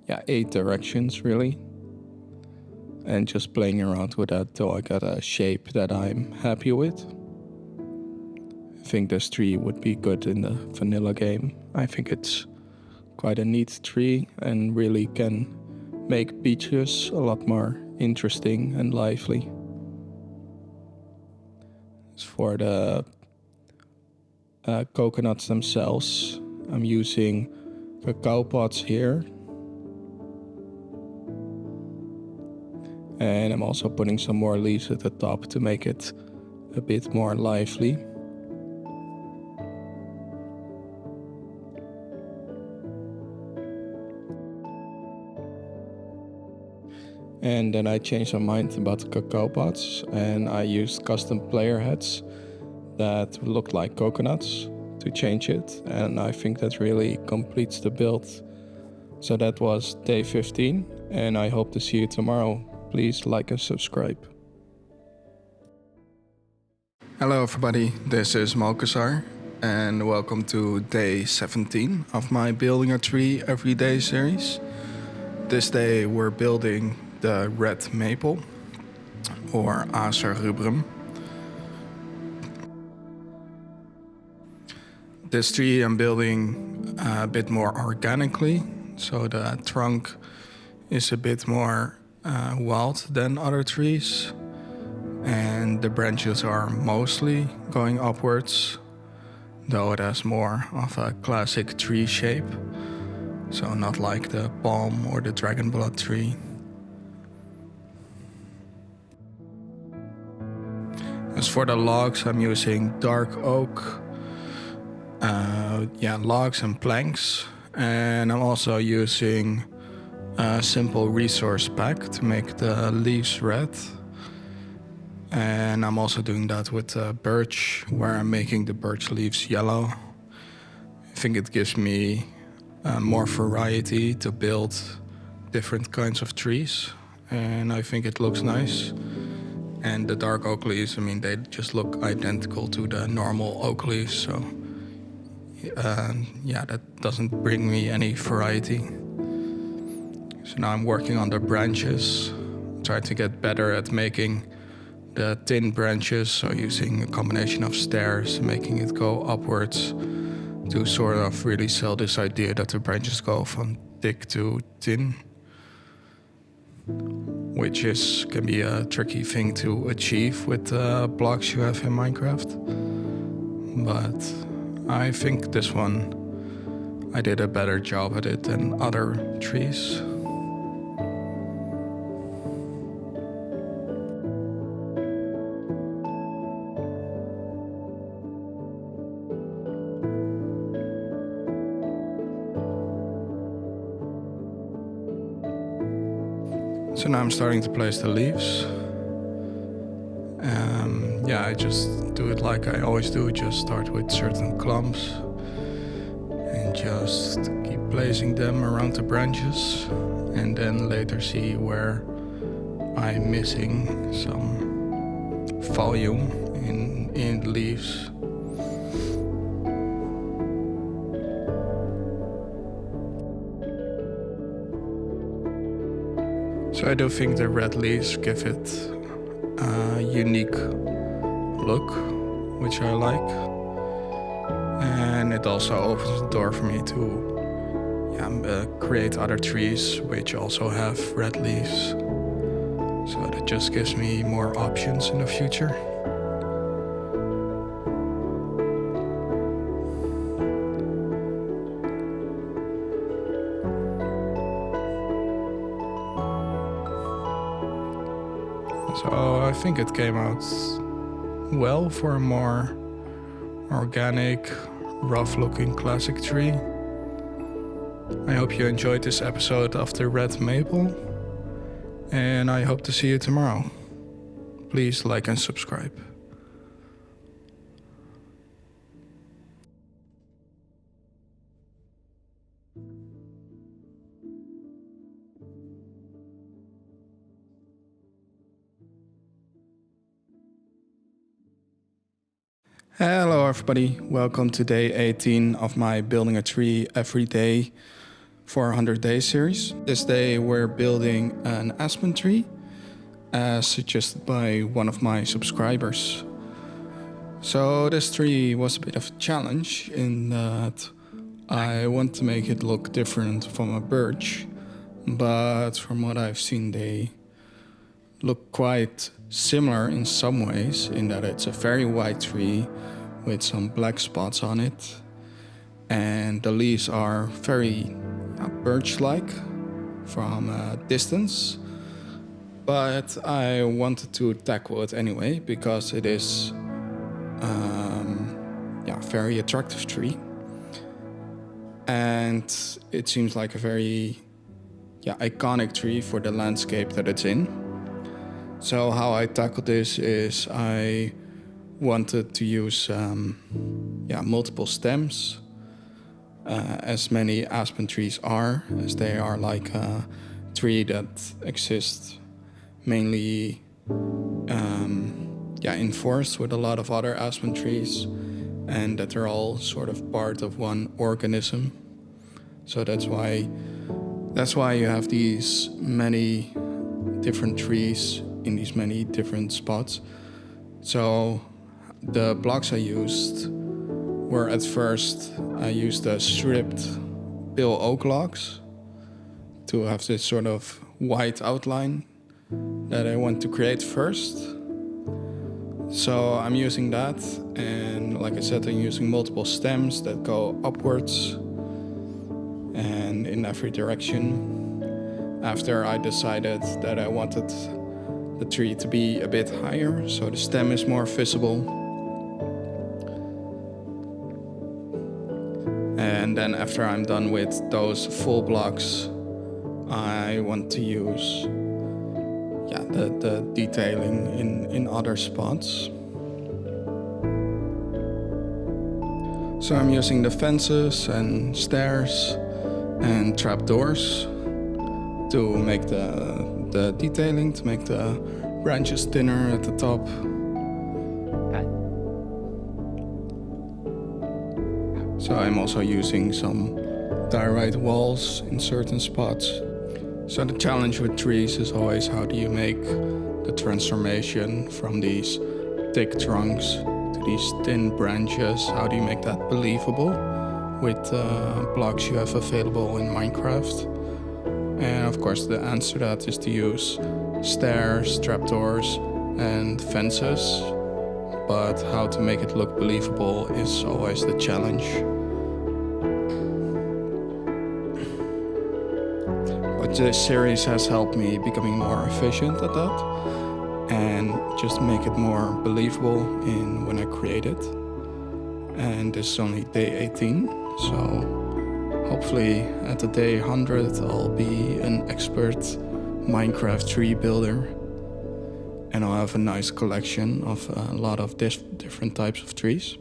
8 directions really, and just playing around with that till I got a shape that I'm happy with. I think this tree would be good in the vanilla game. I think it's quite a neat tree and really can make beaches a lot more interesting and lively. As for the coconuts themselves, I'm using cacao pods here. And I'm also putting some more leaves at the top to make it a bit more lively. And then I changed my mind about the cacao pods, and I used custom player heads that looked like coconuts to change it, and I think that really completes the build. So that was day 15, and I hope to see you tomorrow. Please like and subscribe. Hello everybody, this is Malkazar, and welcome to day 17 of my Building a Tree Every Day series. This day we're building the red maple, or Acer rubrum. This tree I'm building a bit more organically, so the trunk is a bit more wild than other trees, and the branches are mostly going upwards, though it has more of a classic tree shape, so not like the palm or the Dragonblood Tree. As for the logs, I'm using dark oak, logs and planks, and I'm also using a simple resource pack to make the leaves red. And I'm also doing that with birch, where I'm making the birch leaves yellow. I think it gives me more variety to build different kinds of trees, and I think it looks nice. And the dark oak leaves, they just look identical to the normal oak leaves, so that doesn't bring me any variety. So now I'm working on the branches, try to get better at making the thin branches, so using a combination of stairs, making it go upwards to sort of really sell this idea that the branches go from thick to thin, which can be a tricky thing to achieve with blocks you have in Minecraft. But I think this one, I did a better job at it than other trees. So now I'm starting to place the leaves. I just do it like I always do, just start with certain clumps and just keep placing them around the branches, and then later see where I'm missing some volume in the leaves. So I do think the red leaves give it a unique look, which I like. And it also opens the door for me to create other trees which also have red leaves. So that just gives me more options in the future. So I think it came out well for a more organic, rough-looking classic tree. I hope you enjoyed this episode of the Red Maple, and I hope to see you tomorrow. Please like and subscribe. Hello everybody, welcome to day 18 of my Building a Tree Every Day for 100 Days series. This day we're building an aspen tree as suggested by one of my subscribers. So this tree was a bit of a challenge in that I want to make it look different from a birch, but from what I've seen they look quite similar in some ways, in that it's a very white tree with some black spots on it, and the leaves are very birch-like from a distance, but I wanted to tackle it anyway because it is very attractive tree, and it seems like a very iconic tree for the landscape that it's in. So how I tackled this is I wanted to use multiple stems, as many aspen trees are, as they are like a tree that exists mainly in forests with a lot of other aspen trees, and that they're all sort of part of one organism. So that's why you have these many different trees in these many different spots. So the blocks I used where at first I used the stripped pale oak logs to have this sort of white outline that I want to create first. So I'm using that, and like I said, I'm using multiple stems that go upwards and in every direction. After I decided that I wanted the tree to be a bit higher, so the stem is more visible. And then after I'm done with those full blocks, I want to use the detailing in other spots. So I'm using the fences and stairs and trapdoors to make the detailing, to make the branches thinner at the top. So I'm also using some diorite walls in certain spots. So the challenge with trees is always, how do you make the transformation from these thick trunks to these thin branches? How do you make that believable with blocks you have available in Minecraft? And of course the answer to that is to use stairs, trapdoors and fences. But how to make it look believable is always the challenge. But this series has helped me becoming more efficient at that and just make it more believable in when I create it. And this is only day 18, so hopefully at the day 100 I'll be an expert Minecraft tree builder, and I'll have a nice collection of a lot of different types of trees.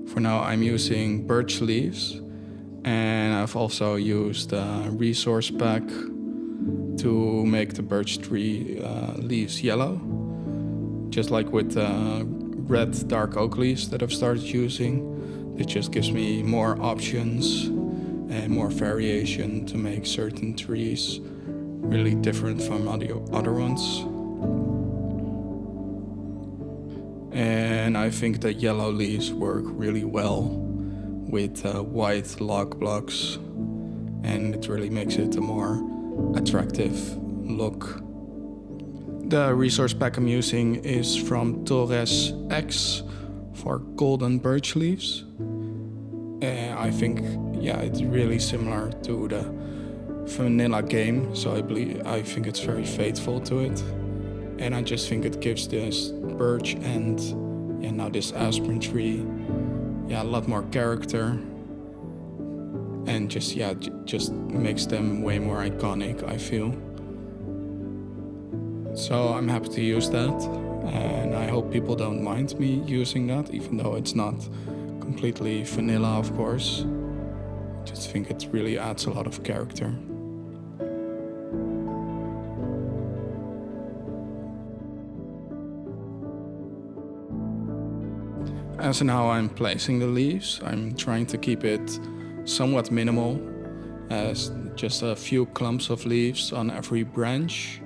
For now I'm using birch leaves, and I've also used a resource pack to make the birch tree leaves yellow. Just like with red dark oak leaves that I've started using. It just gives me more options and more variation to make certain trees really different from other ones. And I think the yellow leaves work really well with white log blocks, and it really makes it a more attractive look. The resource pack I'm using is from Torres X for golden birch leaves. I think, it's really similar to the vanilla game, so I think it's very faithful to it. And I just think it gives this birch and now this aspen tree a lot more character, and just makes them way more iconic, I feel. So I'm happy to use that, and I hope people don't mind me using that, even though it's not completely vanilla, of course. I just think it really adds a lot of character. As in how I'm placing the leaves, I'm trying to keep it somewhat minimal, as just a few clumps of leaves on every branch,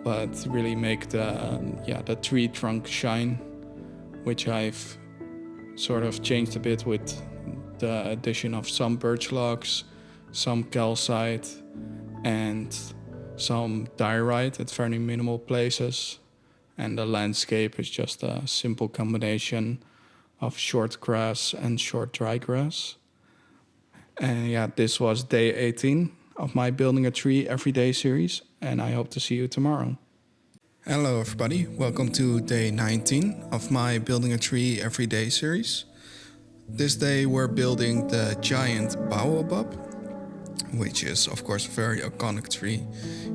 but really make the tree trunk shine, which I've sort of changed a bit with the addition of some birch logs, some calcite, and some diorite at very minimal places. And the landscape is just a simple combination of short grass and short dry grass. And this was day 18 of my Building a Tree Everyday series, and I hope to see you tomorrow. Hello everybody, welcome to day 19 of my Building a Tree Everyday series. This day we're building the giant Baobab, which is of course a very iconic tree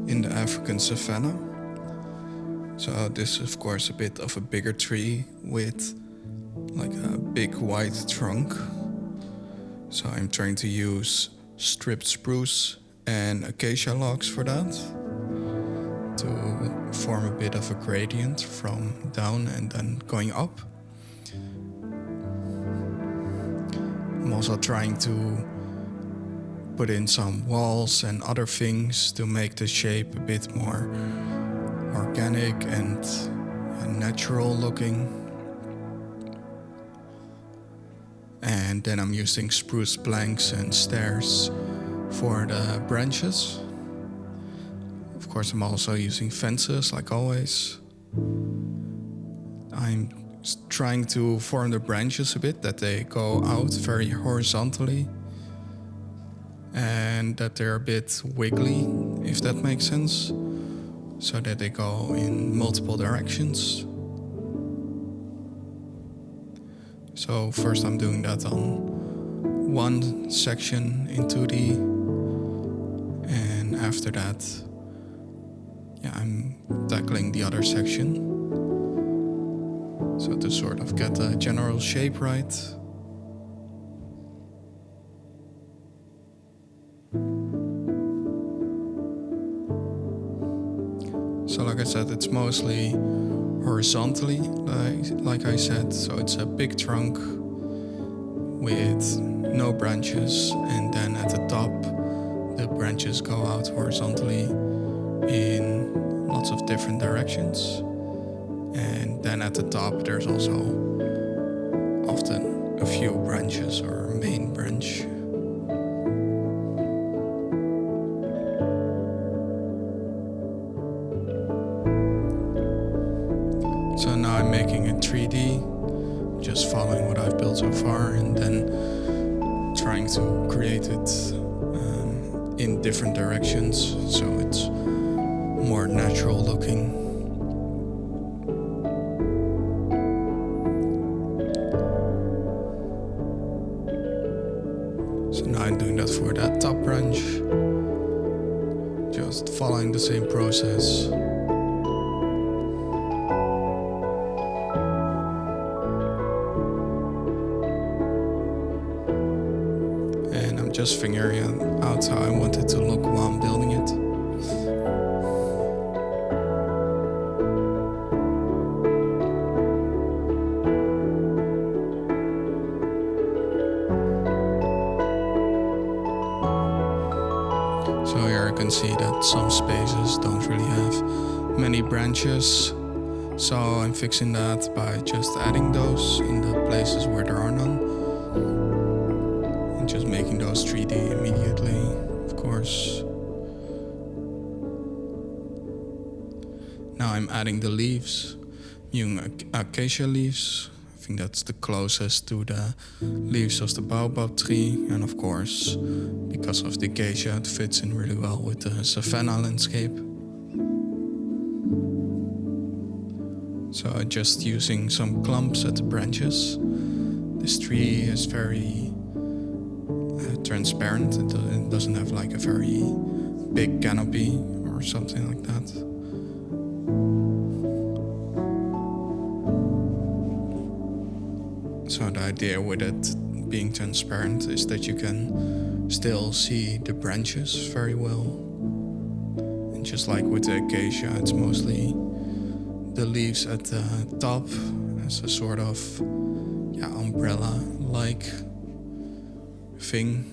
in the African savanna. So this is of course a bit of a bigger tree with like a big white trunk. So I'm trying to use stripped spruce and acacia logs for that, to form a bit of a gradient from down and then going up. I'm also trying to put in some walls and other things to make the shape a bit more organic and natural looking. And then I'm using spruce planks and stairs for the branches. Of course, I'm also using fences like always. I'm trying to form the branches a bit, that they go out very horizontally and that they're a bit wiggly, if that makes sense, so that they go in multiple directions. So first I'm doing that on one section in 2D, and after that, I'm tackling the other section. So to sort of get the general shape right. So like I said, it's mostly horizontally, like I said, so it's a big trunk with no branches, and then at the top the branches go out horizontally in lots of different directions, and then at the top there's also often a few branches or a main branch. So now I'm making it 3D, just following what I've built so far, and then trying to create it in different directions, so it's more natural looking. So now I'm doing that for that top branch, just following the same process. Just figuring out how I want it to look while I'm building it. So here you can see that some spaces don't really have many branches. So I'm fixing that by just adding those in the places where there are none. Just making those 3D immediately, of course. Now I'm adding the leaves, using acacia leaves. I think that's the closest to the leaves of the Baobab tree, and of course, because of the acacia, it fits in really well with the savanna landscape. So just using some clumps at the branches. This tree is very transparent. It doesn't have like a very big canopy or something like that. So the idea with it being transparent is that you can still see the branches very well. And just like with the acacia, it's mostly the leaves at the top as a sort of umbrella-like thing.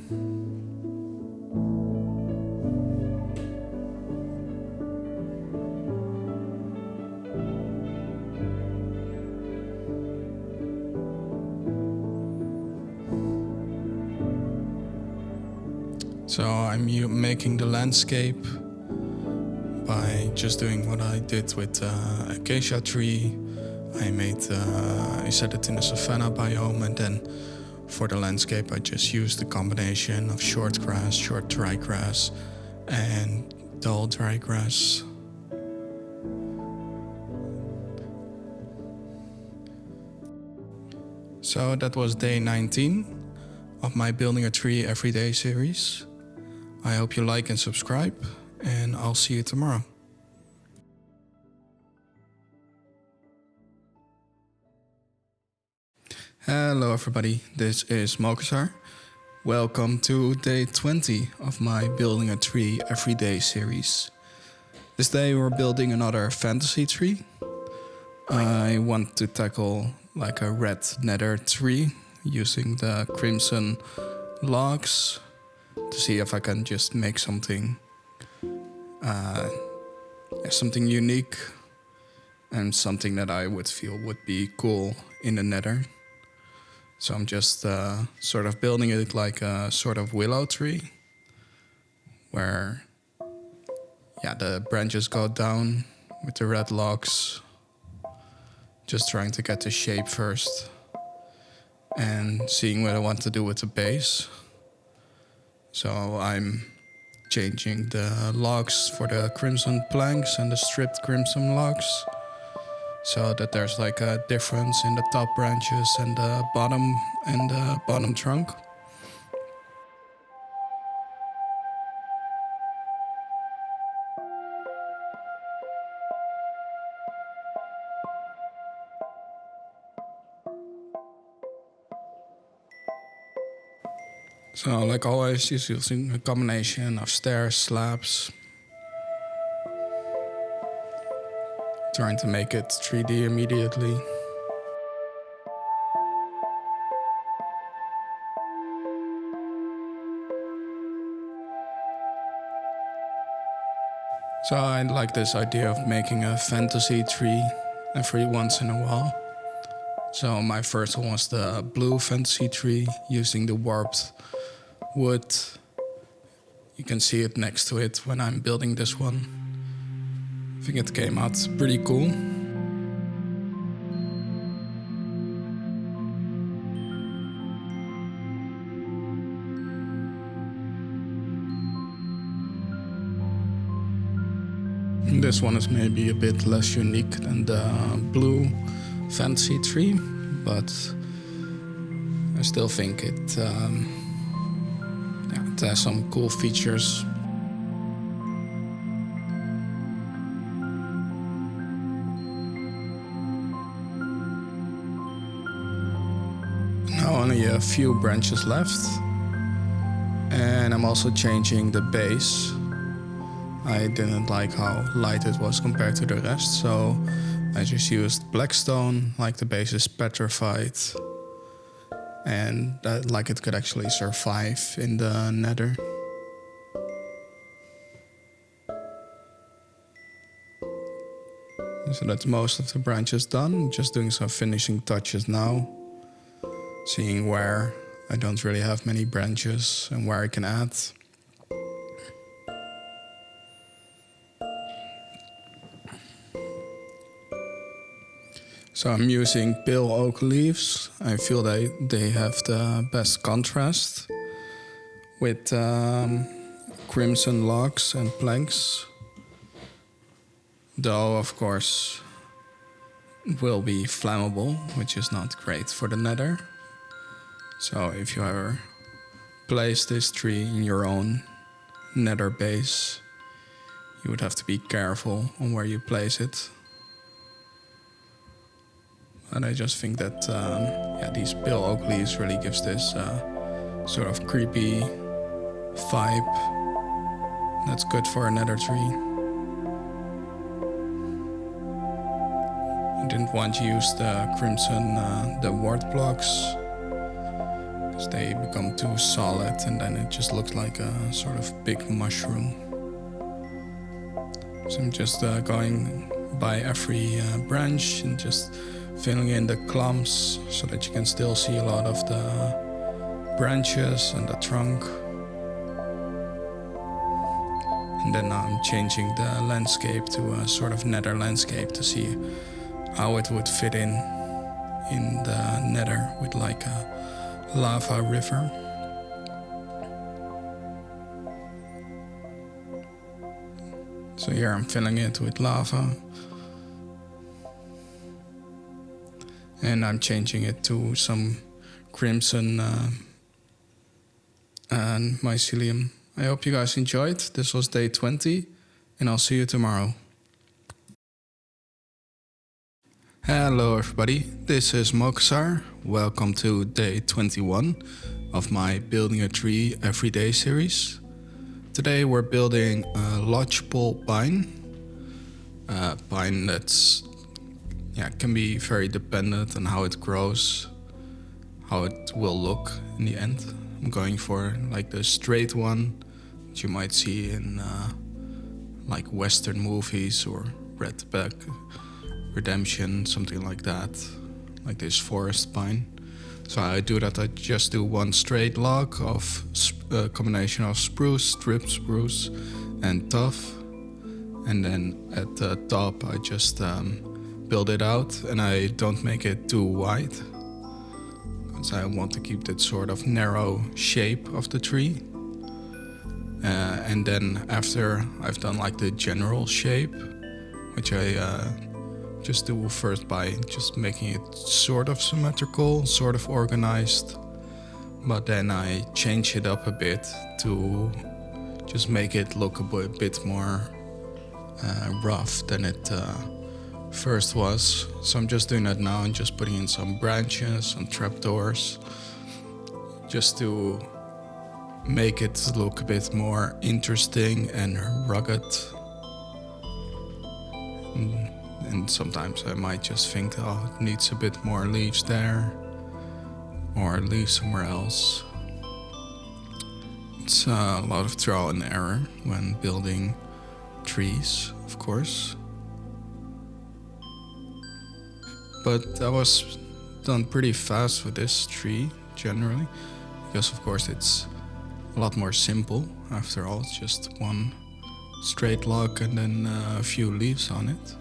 So I'm making the landscape by just doing what I did with Acacia Tree. I set it in a savanna biome, and then for the landscape I just used the combination of short grass, short dry grass, and tall dry grass. So that was day 19 of my Building a Tree Everyday series. I hope you like and subscribe, and I'll see you tomorrow. Hello everybody, this is Malkazar. Welcome to day 20 of my Building a Tree Everyday series. This day we're building another fantasy tree. I want to tackle like a red nether tree using the crimson logs to see if I can just make something something unique and something that I would feel would be cool in the Nether. So I'm just sort of building it like a sort of willow tree, where the branches go down with the red logs. Just trying to get the shape first and seeing what I want to do with the base. So I'm changing the logs for the crimson planks and the stripped crimson logs, so that there's like a difference in the top branches and the bottom trunk. So like always, just using a combination of stairs, slabs, trying to make it 3D immediately. So I like this idea of making a fantasy tree every once in a while. So my first one was the blue fantasy tree using the warped wood. You can see it next to it when I'm building this one. I think it came out pretty cool. This one is maybe a bit less unique than the blue fantasy tree, but I still think it has some cool features. Now only a few branches left, and I'm also changing the base. I didn't like how light it was compared to the rest, so I just used blackstone, like the base is petrified, and that like it could actually survive in the Nether. So that's most of the branches done. Just doing some finishing touches now, seeing where I don't really have many branches and where I can add. So I'm using pale oak leaves. I feel they have the best contrast with crimson logs and planks. Though, of course, it will be flammable, which is not great for the Nether. So if you ever place this tree in your own Nether base, you would have to be careful on where you place it. And I just think that these pale oak leaves really gives this sort of creepy vibe that's good for a Nether tree. I didn't want to use the crimson, the wart blocks, because they become too solid and then it just looks like a sort of big mushroom. So I'm just going by every branch and just filling in the clumps so that you can still see a lot of the branches and the trunk. And then I'm changing the landscape to a sort of Nether landscape to see how it would fit in the Nether with like a lava river. So here I'm filling it with lava. And I'm changing it to some crimson and mycelium. I hope you guys enjoyed. This was day 20, and I'll see you tomorrow. Hello everybody, this is Mokasar. Welcome to day 21 of my Building a Tree Everyday series. Today we're building a Lodgepole Pine. Pine that's can be very dependent on how it grows, how it will look in the end. I'm going for like the straight one that you might see in like Western movies or Red Back Redemption, something like that, like this forest pine. So I do that, I just do one straight log of a combination of spruce, strip spruce and tough, and then at the top I just build it out, and I don't make it too wide because I want to keep that sort of narrow shape of the tree. And then after I've done like the general shape, which I just do first by just making it sort of symmetrical, sort of organized, but then I change it up a bit to just make it look a bit more rough than it first was. So I'm just doing that now and just putting in some branches, some trapdoors, just to make it look a bit more interesting and rugged. And sometimes I might just think, oh, it needs a bit more leaves there, or leaves somewhere else. It's a lot of trial and error when building trees, of course. But that was done pretty fast with this tree, generally, because of course it's a lot more simple. After all, it's just one straight log and then a few leaves on it.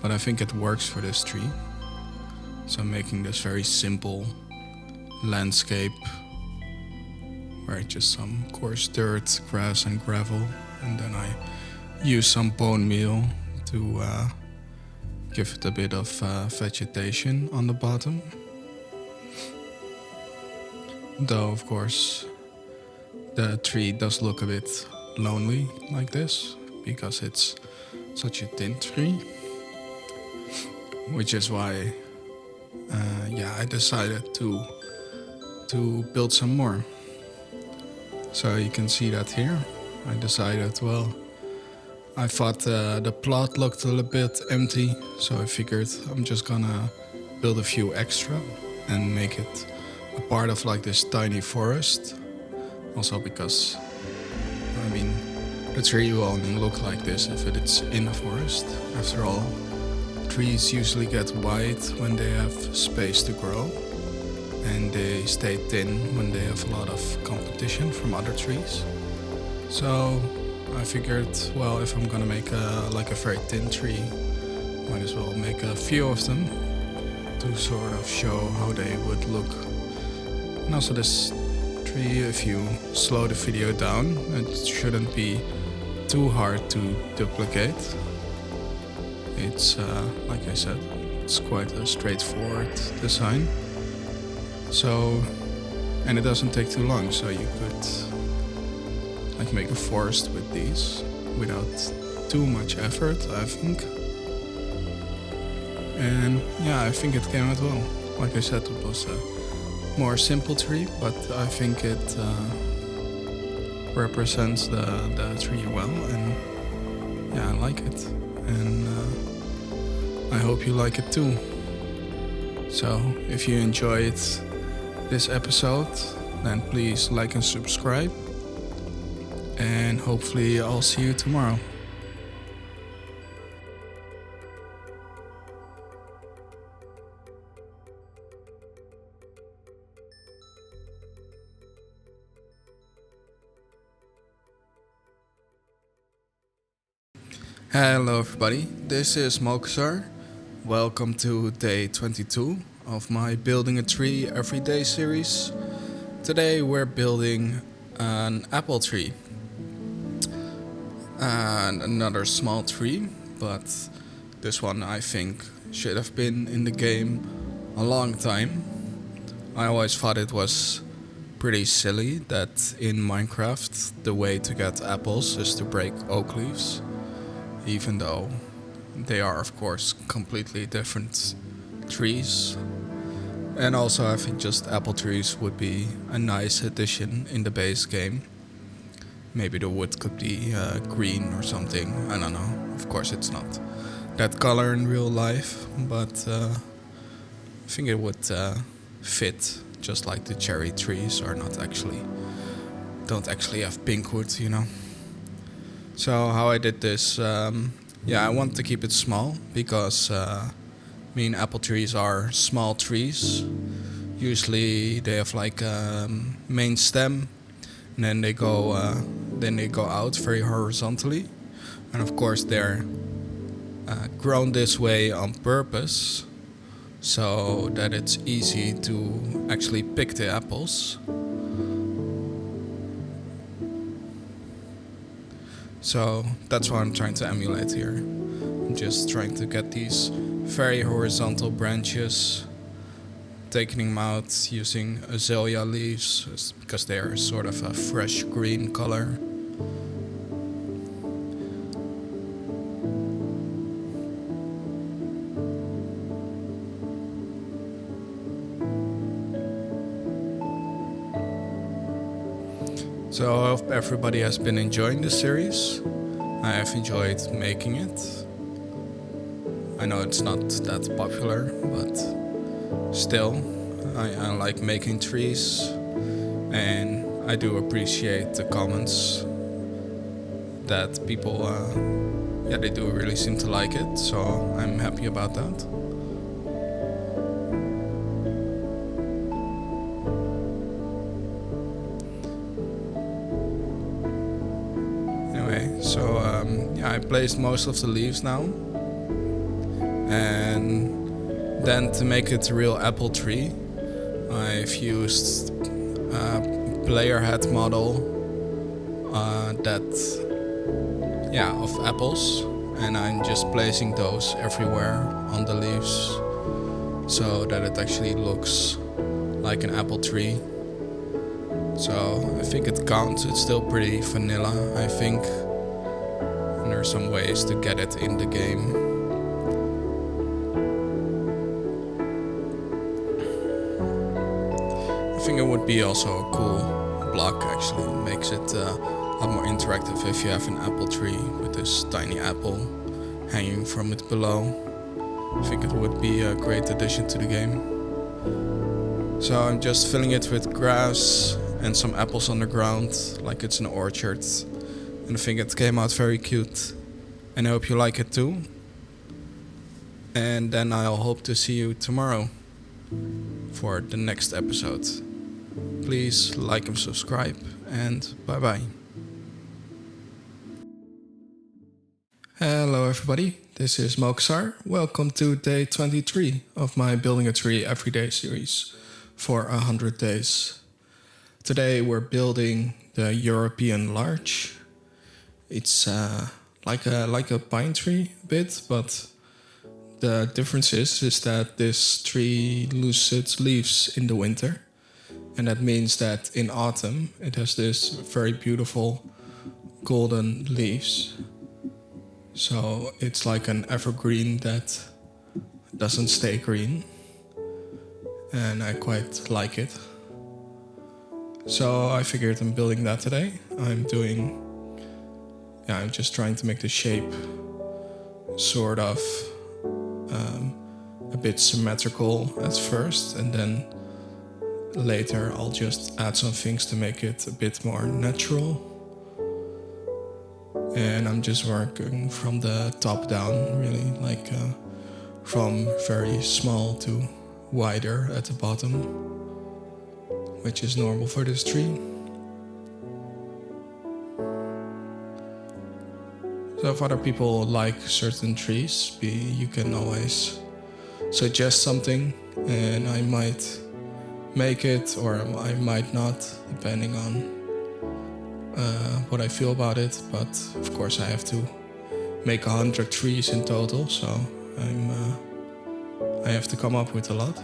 But I think it works for this tree. So I'm making this very simple landscape where it's just some coarse dirt, grass and gravel, and then I use some bone meal to give it a bit of vegetation on the bottom. Though of course the tree does look a bit lonely like this because it's such a thin tree, which is why I decided to build some more. So you can see that here. I decided, well, I thought the plot looked a little bit empty, so I figured I'm just gonna build a few extra and make it a part of like this tiny forest. Also because, I mean, the tree will only look like this if it's in a forest. After all, trees usually get wide when they have space to grow, and they stay thin when they have a lot of competition from other trees. So I figured, well, if I'm gonna make a very thin tree, might as well make a few of them to sort of show how they would look. And also this tree, if you slow the video down, it shouldn't be too hard to duplicate. It's, like I said, it's quite a straightforward design. So, and it doesn't take too long, so you could like make a forest with these without too much effort, I think. And yeah, I think it came out well. Like I said, it was a more simple tree, but I think it represents the tree well, and yeah, I like it. And I hope you like it too. So if you enjoyed this episode, then please like and subscribe, and hopefully I'll see you tomorrow. Hello everybody, this is Malkazar. Welcome to day 22 of my Building a Tree Everyday series. Today we're building an apple tree. And another small tree, but this one I think should have been in the game a long time. I always thought it was pretty silly that in Minecraft the way to get apples is to break oak leaves, even though they are of course completely different trees. And also I think just apple trees would be a nice addition in the base game. Maybe the wood could be green or something, I don't know. Of course it's not that color in real life, but I think it would fit, just like the cherry trees don't actually have pink wood, you know. So how I did this, I want to keep it small because apple trees are small trees. Usually they have like a main stem, and then they go out very horizontally, and of course they're grown this way on purpose, so that it's easy to actually pick the apples. So that's what I'm trying to emulate here. I'm just trying to get these very horizontal branches, taking them out using azalea leaves because they are sort of a fresh green color. So I hope everybody has been enjoying this series. I have enjoyed making it. I know it's not that popular, but still, I like making trees, and I do appreciate the comments that people, they do really seem to like it, so I'm happy about that. I placed most of the leaves now, and then to make it a real apple tree, I've used a player head model of apples, and I'm just placing those everywhere on the leaves so that it actually looks like an apple tree. So I think it counts. It's still pretty vanilla, I think. There are some ways to get it in the game. I think it would be also a cool block, actually. It makes it a lot more interactive if you have an apple tree with this tiny apple hanging from it below. I think it would be a great addition to the game. So I'm just filling it with grass and some apples on the ground, like it's an orchard. And I think it came out very cute, and I hope you like it too. And then I'll hope to see you tomorrow for the next episode. Please like and subscribe, and bye bye. Hello everybody, this is Moksar. Welcome to day 23 of my Building a Tree Everyday series for 100 days. Today we're building the European Larch. It's like a pine tree a bit, but the difference is that this tree loses its leaves in the winter, and that means that in autumn it has this very beautiful golden leaves. So it's like an evergreen that doesn't stay green, and I quite like it. So I figured I'm building that today. I'm just trying to make the shape sort of a bit symmetrical at first, and then later I'll just add some things to make it a bit more natural. And I'm just working from the top down, really, like from very small to wider at the bottom, which is normal for this tree. So if other people like certain trees, you can always suggest something, and I might make it or I might not, depending on what I feel about it. But of course I have to make 100 trees in total, so I have to come up with a lot.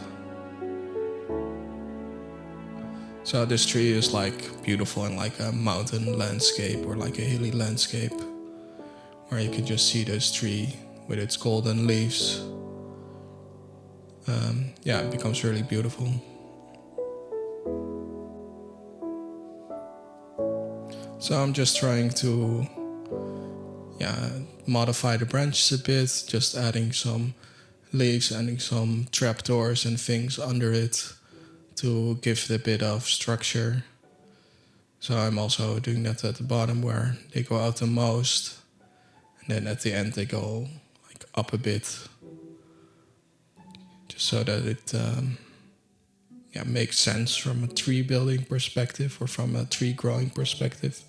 So this tree is like beautiful in like a mountain landscape or like a hilly landscape, where you can just see this tree with its golden leaves. It becomes really beautiful. So I'm just trying to modify the branches a bit, just adding some leaves, adding some trapdoors and things under it to give it a bit of structure. So I'm also doing that at the bottom where they go out the most. And then at the end they go like up a bit. Just so that it makes sense from a tree building perspective or from a tree growing perspective.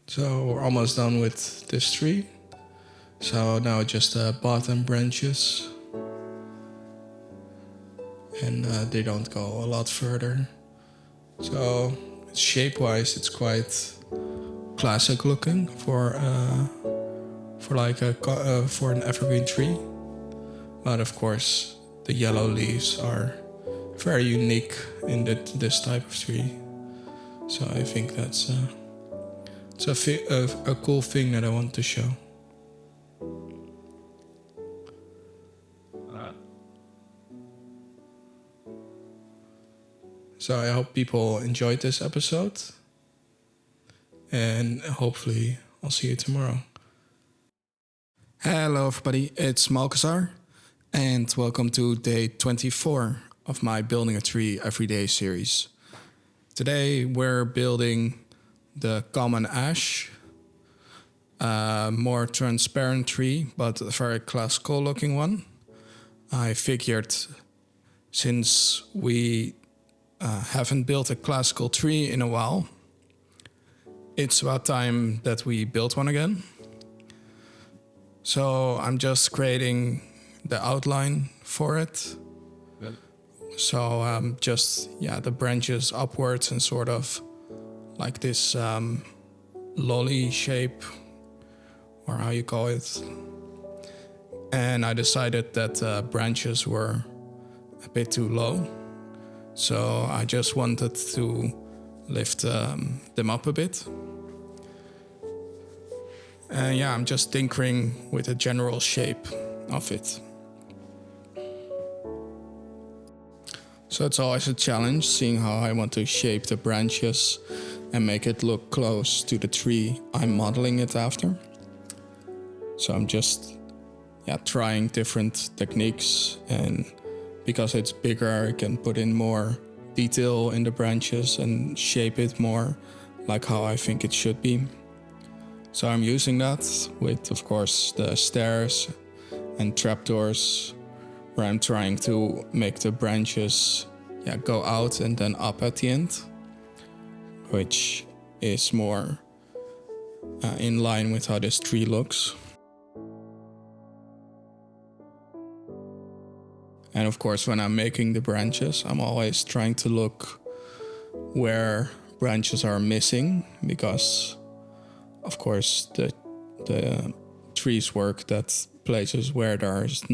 So we're almost done with this tree. So now just the bottom branches. And they don't go a lot further. So shape-wise, it's quite classic looking for an evergreen tree. But of course, the yellow leaves are very unique in this type of tree. So I think that's a cool thing that I want to show. So I hope people enjoyed this episode. And hopefully I'll see you tomorrow. Hello everybody, it's Malkazar. And welcome to day 24 of my Building a Tree Everyday series. Today we're building the common ash. More transparent tree, but a very classical looking one. I figured since we haven't built a classical tree in a while, it's about time that we build one again. So I'm just creating the outline for it. So the branches upwards and sort of like this lolly shape, or how you call it. And I decided that branches were a bit too low. So I just wanted to lift them up a bit. And I'm just tinkering with the general shape of it. So it's always a challenge seeing how I want to shape the branches and make it look close to the tree I'm modeling it after. So I'm just trying different techniques, and because it's bigger I can put in more detail in the branches and shape it more like how I think it should be. So I'm using that with, of course, the stairs and trapdoors, where I'm trying to make the branches go out and then up at the end, which is more in line with how this tree looks. And of course, when I'm making the branches, I'm always trying to look where branches are missing, because of course the trees work that places where there's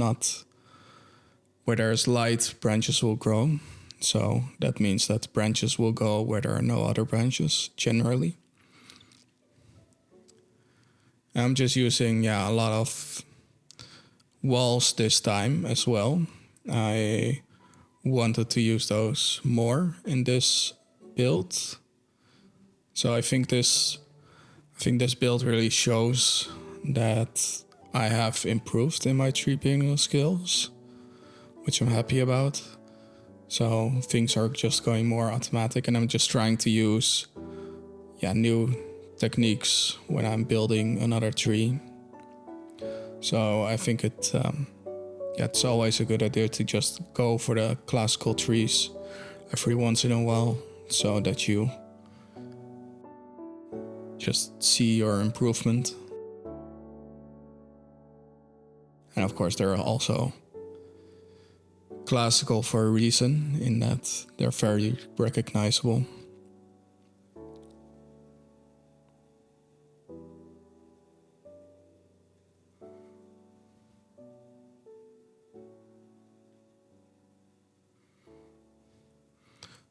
light, branches will grow. So that means that branches will go where there are no other branches generally. I'm just using a lot of walls this time as well. I wanted to use those more in this build. So I think this build really shows that I have improved in my tree building skills, which I'm happy about. So things are just going more automatic, and I'm just trying to use new techniques when I'm building another tree. So I think it's always a good idea to just go for the classical trees every once in a while, so that you just see your improvement. And of course, they're also classical for a reason, in that they're very recognizable.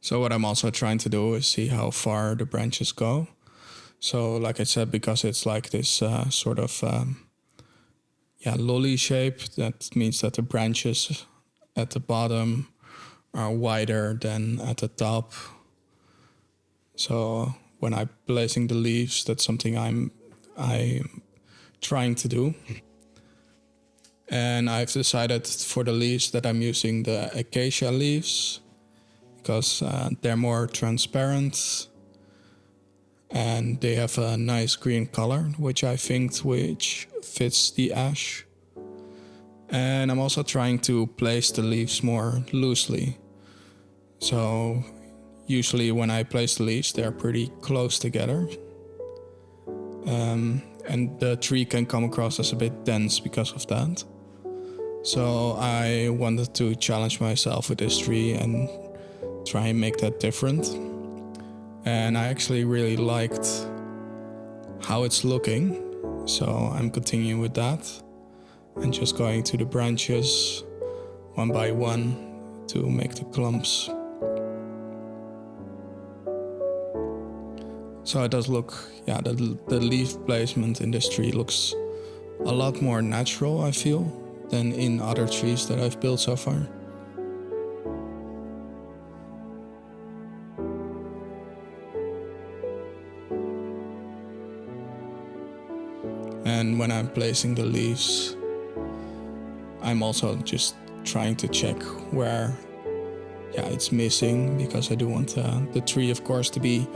So what I'm also trying to do is see how far the branches go. So like I said, because it's like this lolly shape, that means that the branches at the bottom are wider than at the top. So when I'm placing the leaves, that's something I'm trying to do. And I've decided for the leaves that I'm using the acacia leaves, because they're more transparent and they have a nice green color, which I think which fits the ash. And I'm also trying to place the leaves more loosely. So usually when I place the leaves, they're pretty close together. And the tree can come across as a bit dense because of that. So I wanted to challenge myself with this tree and try and make that different. And I actually really liked how it's looking. So I'm continuing with that and just going to the branches one by one to make the clumps. So it does look, the leaf placement in this tree looks a lot more natural, I feel, than in other trees that I've built so far. And when I'm placing the leaves, I'm also just trying to check where it's missing, because I do want the tree, of course, to be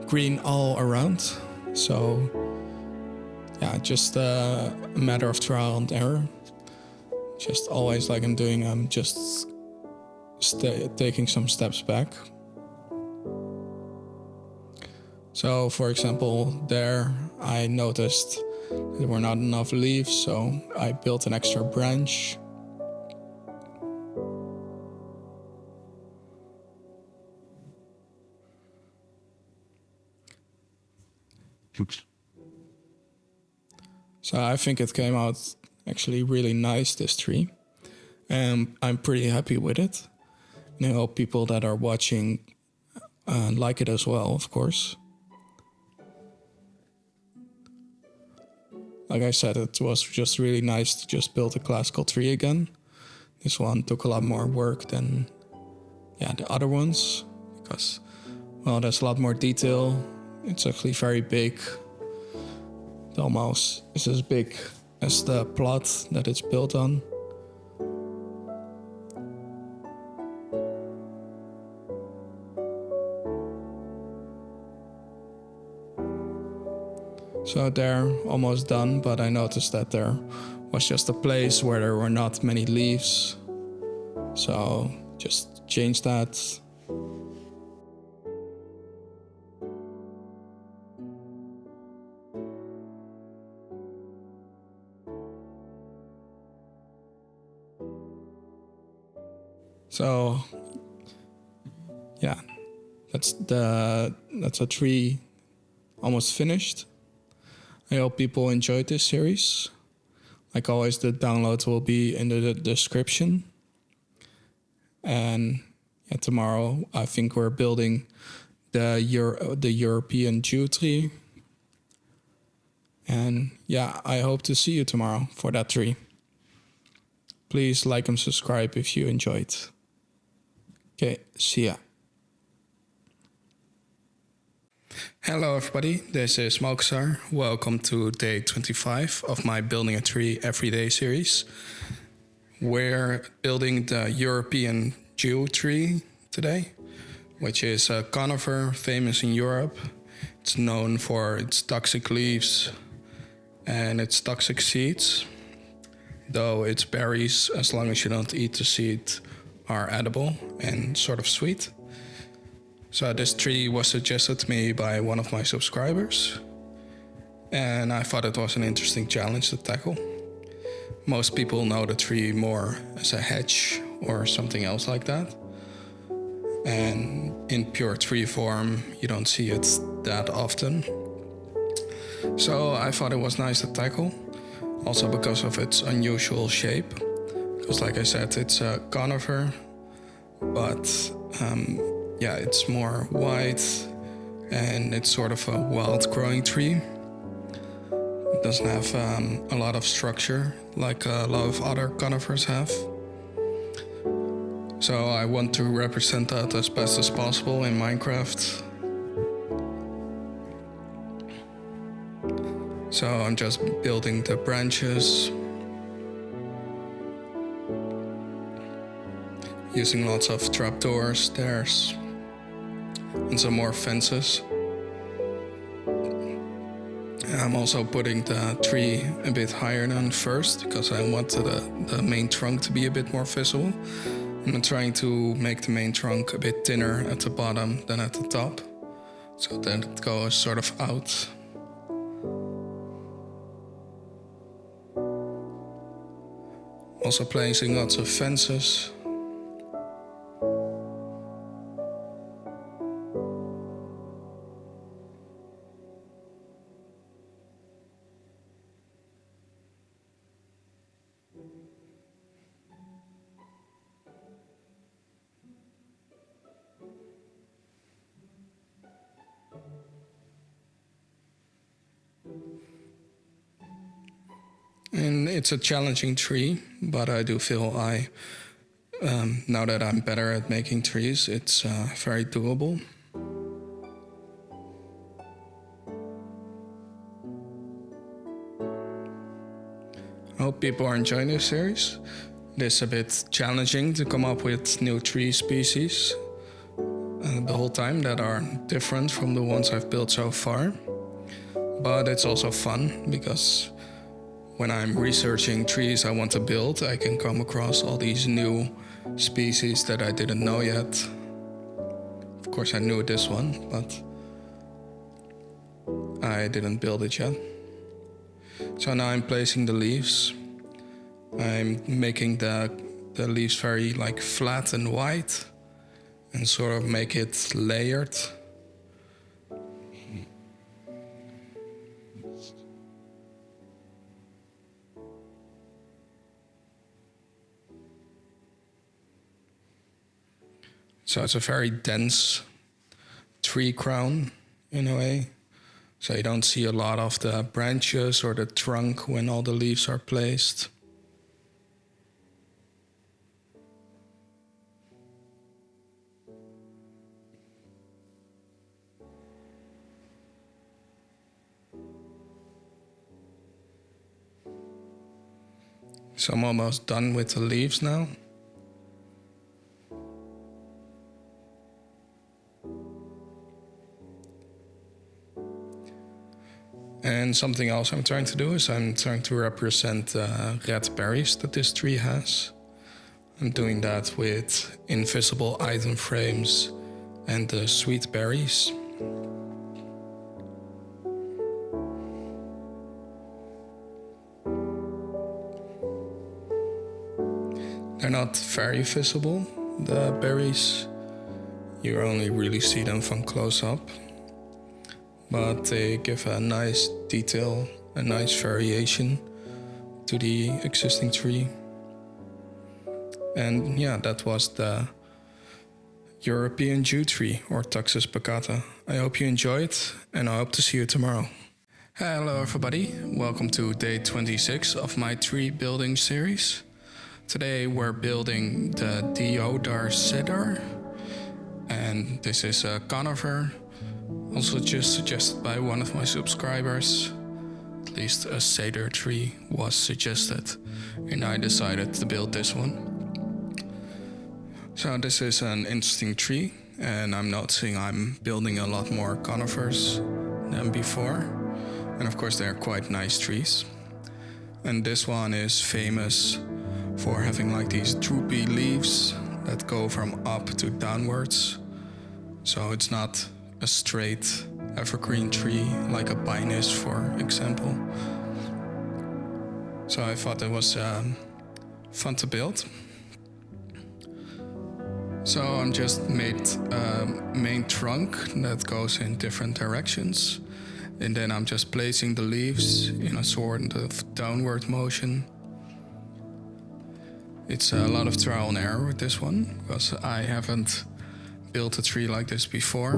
green all around. So just a matter of trial and error. Just always like I'm doing, I'm just taking some steps back. So for example, there I noticed there were not enough leaves, so I built an extra branch. Oops. So I think it came out actually really nice, this tree. And I'm pretty happy with it. And I hope people that are watching like it as well, of course. Like I said, it was just really nice to just build a classical tree again. This one took a lot more work than the other ones, because, well, there's a lot more detail. It's actually very big. It almost is as big as the plot that it's built on. So they're almost done, but I noticed that there was just a place where there were not many leaves. So just change that. So that's a tree almost finished. I hope people enjoyed this series. Like always, the download will be in the description. And tomorrow I think we're building the European Jew tree. And I hope to see you tomorrow for that tree. Please like and subscribe if you enjoyed. Okay, see ya. Hello everybody, this is Malkazar. Welcome to day 25 of my Building a Tree Everyday series. We're building the European Jew tree today, which is a conifer famous in Europe. It's known for its toxic leaves and its toxic seeds, though its berries, as long as you don't eat the seed, are edible and sort of sweet. So this tree was suggested to me by one of my subscribers, and I thought it was an interesting challenge to tackle. Most people know the tree more as a hedge or something else like that, and in pure tree form you don't see it that often. So I thought it was nice to tackle, also because of its unusual shape, because like I said, it's a conifer, but it's more wide and it's sort of a wild growing tree. It doesn't have a lot of structure like a lot of other conifers have. So I want to represent that as best as possible in Minecraft. So I'm just building the branches, using lots of trapdoors, stairs, and some more fences. I'm also putting the tree a bit higher than first because I wanted the main trunk to be a bit more visible. And I'm trying to make the main trunk a bit thinner at the bottom than at the top, so that it goes sort of out. Also placing lots of fences. And it's a challenging tree, but I do feel now that I'm better at making trees, it's very doable. I hope people are enjoying this series. It is a bit challenging to come up with new tree species the whole time that are different from the ones I've built so far. But it's also fun because when I'm researching trees I want to build, I can come across all these new species that I didn't know yet. Of course I knew this one, but I didn't build it yet. So now I'm placing the leaves. I'm making the leaves very like flat and white and sort of make it layered. So it's a very dense tree crown in a way. So you don't see a lot of the branches or the trunk when all the leaves are placed. So I'm almost done with the leaves now. And something else I'm trying to do is I'm trying to represent red berries that this tree has. I'm doing that with invisible item frames and the sweet berries. They're not very visible, the berries. You only really see them from close up. But they give a nice detail, a nice variation to the existing tree. And yeah, that was the European Yew tree, or Taxus baccata. I hope you enjoyed, and I hope to see you tomorrow. Hello everybody, welcome to day 26 of my tree building series. Today we're building the Deodar Cedar, and this is a conifer. Also just suggested by one of my subscribers. At least a cedar tree was suggested, and I decided to build this one. So this is an interesting tree, and I'm noticing I'm building a lot more conifers than before. And of course they're quite nice trees. And this one is famous for having like these droopy leaves that go from up to downwards. So it's not a straight evergreen tree like a pine is, for example. So I thought it was fun to build. So I'm just made a main trunk that goes in different directions, and then I'm just placing the leaves in a sort of downward motion. It's a lot of trial and error with this one because I haven't built a tree like this before,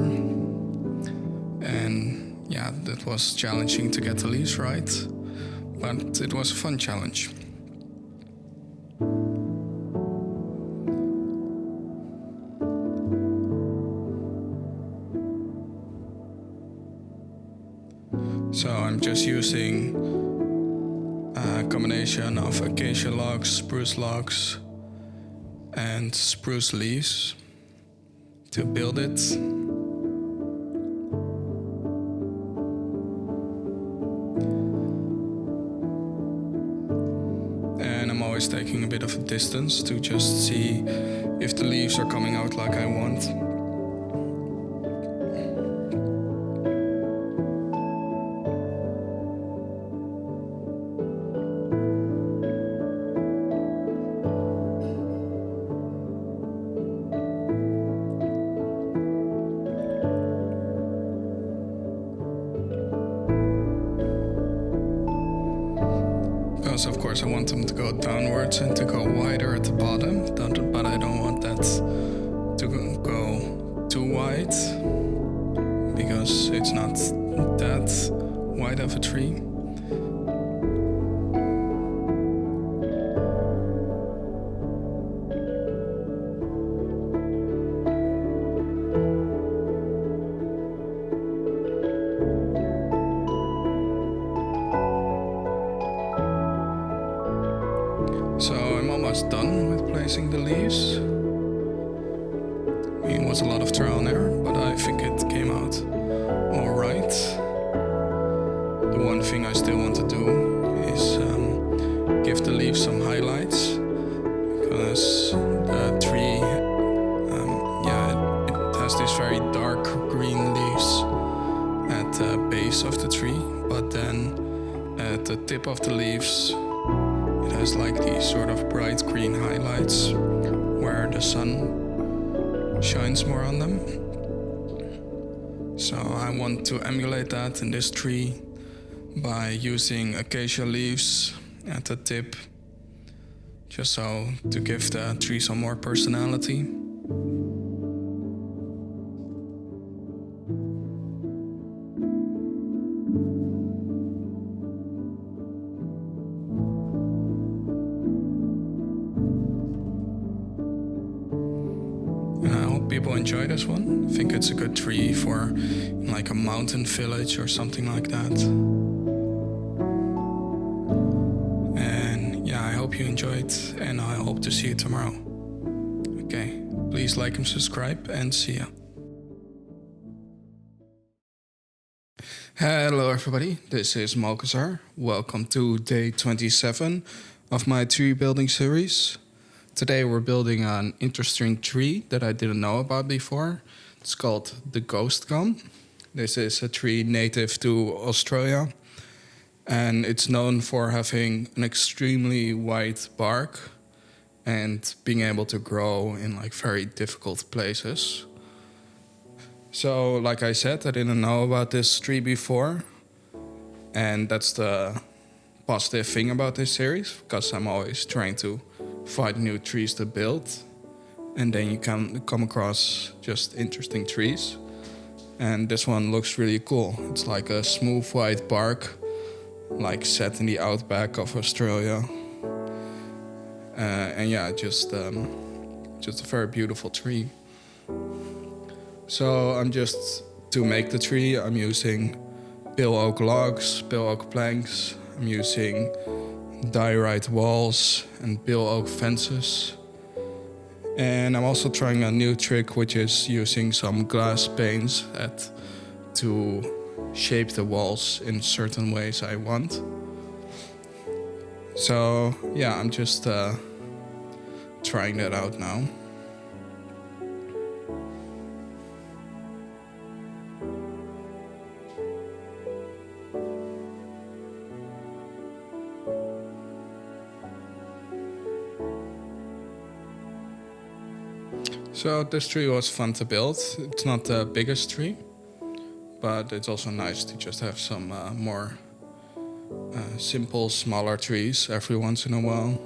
and yeah, that was challenging to get the leaves right, but it was a fun challenge. So I'm just using a combination of acacia logs, spruce logs, and spruce leaves to build it. always taking a bit of a distance to just see if the leaves are coming out like I want. Of course I want them to go downwards and to go wider at the bottom, but I don't want that to go too wide because it's not that wide of a tree. So I'm almost done with placing the leaves. I mean, it was a lot of trial and error, but I think it came out alright. The one thing I still want to do is give the leaves some highlights, because the tree, it has these very dark green leaves at the base of the tree, but then at the tip of the leaves it has like these sort of bright green highlights where the sun shines more on them. So I want to emulate that in this tree by using acacia leaves at the tip, just so to give the tree some more personality. People enjoy this one. I think it's a good tree for like a mountain village or something like that. And yeah, I hope you enjoyed, and I hope to see you tomorrow. Okay, please like and subscribe, and see ya. Hello everybody, this is Malkazar. Welcome to day 27 of my tree building series. Today we're building an interesting tree that I didn't know about before. It's called the ghost gum. This is a tree native to Australia, and it's known for having an extremely white bark and being able to grow in like very difficult places. So like I said, I didn't know about this tree before, and that's the positive thing about this series, because I'm always trying to find new trees to build, and then you can come across just interesting trees. And this one looks really cool. It's like a smooth white bark, like set in the outback of Australia. And yeah, just a very beautiful tree. So to make the tree, I'm using bill oak logs, bill oak planks. I'm using diorite walls and bill oak fences. And I'm also trying a new trick, which is using some glass panes to shape the walls in certain ways I want. So yeah, I'm just trying that out now. So this tree was fun to build. It's not the biggest tree, but it's also nice to just have some more simple, smaller trees every once in a while.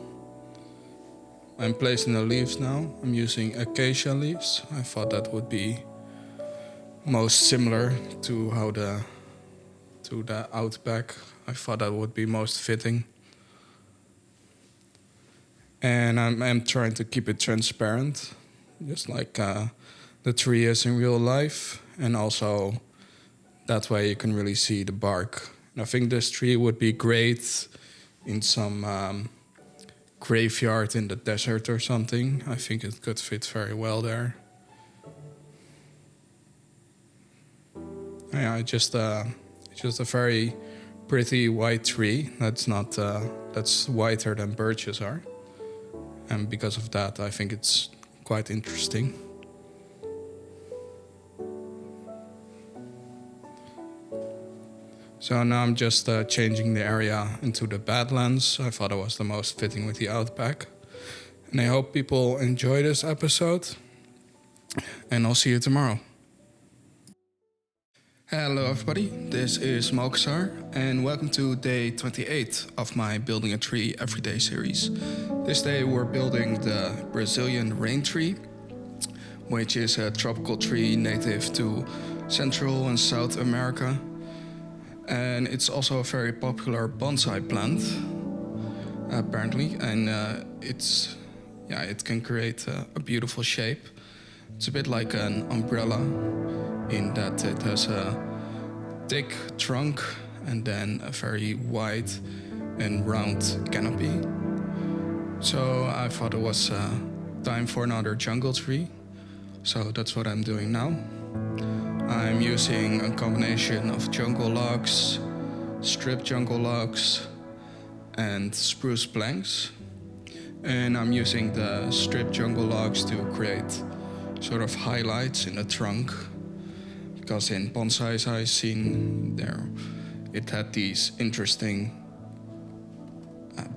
I'm placing the leaves now. I'm using acacia leaves. I thought that would be most similar to the outback. I thought that would be most fitting. And I'm trying to keep it transparent, just like the tree is in real life, and also that way you can really see the bark. And I think this tree would be great in some graveyard in the desert or something. I think it could fit very well there. Yeah, it's just a very pretty white tree. That's whiter than birches are. and because of that I think it's quite interesting. So now I'm just changing the area into the Badlands. I thought it was the most fitting with the Outback. And I hope people enjoy this episode. And I'll see you tomorrow. Hello everybody, this is Malkazar and welcome to day 28 of my Building a Tree Everyday series. This day we're building the Brazilian rain tree, which is a tropical tree native to Central and South America. And it's also a very popular bonsai plant, apparently, and it can create a beautiful shape. It's a bit like an umbrella in that it has a thick trunk and then a very wide and round canopy. So I thought it was time for another jungle tree, so that's what I'm doing now. I'm using a combination of jungle logs, strip jungle logs, and spruce planks. And I'm using the strip jungle logs to create sort of highlights in the trunk, because in bonsais I've seen there it had these interesting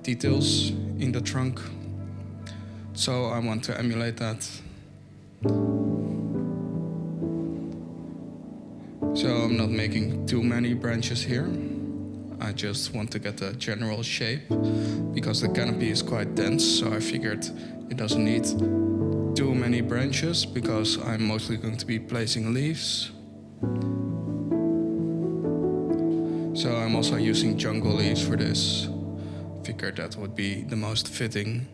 details in the trunk. So I want to emulate that. So I'm not making too many branches here. I just want to get a general shape because the canopy is quite dense, so I figured it doesn't need too many branches because I'm mostly going to be placing leaves. So I'm also using jungle leaves for this. Figured that would be the most fitting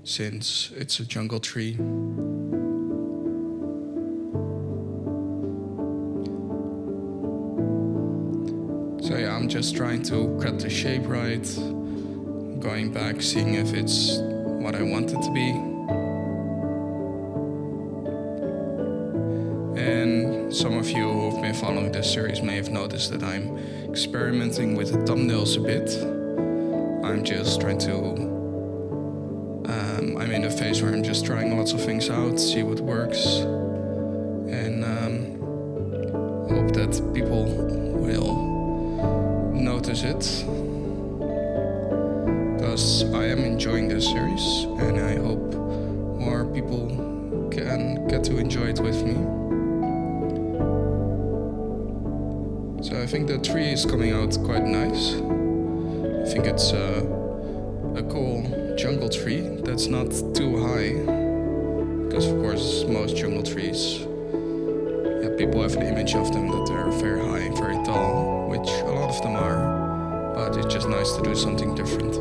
since it's a jungle tree. So yeah, I'm just trying to cut the shape right, going back, seeing if it's what I want it to be. And some of you who've been following this series may have noticed that I'm experimenting with the thumbnails a bit. I'm just trying to... I'm in a phase where I'm just trying lots of things out, see what works, and hope that people will notice it, because I am enjoying this series and I hope more people can get to enjoy it with me. So I think the tree is coming out quite nice. I think it's a cool jungle tree that's not too high, because of course most jungle trees, people have an image of them that they're very high and very tall, which a lot of them are, but it's just nice to do something different.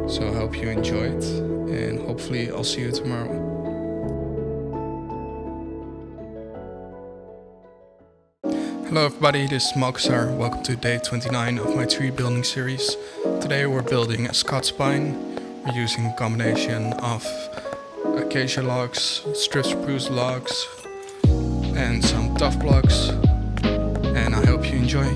So I hope you enjoy it, and hopefully I'll see you tomorrow. Hello everybody, this is Malkazar. Welcome to day 29 of my tree building series. Today we're building a Scots Pine. We're using a combination of acacia logs, strip spruce logs, and some tough blocks, and I hope you enjoy.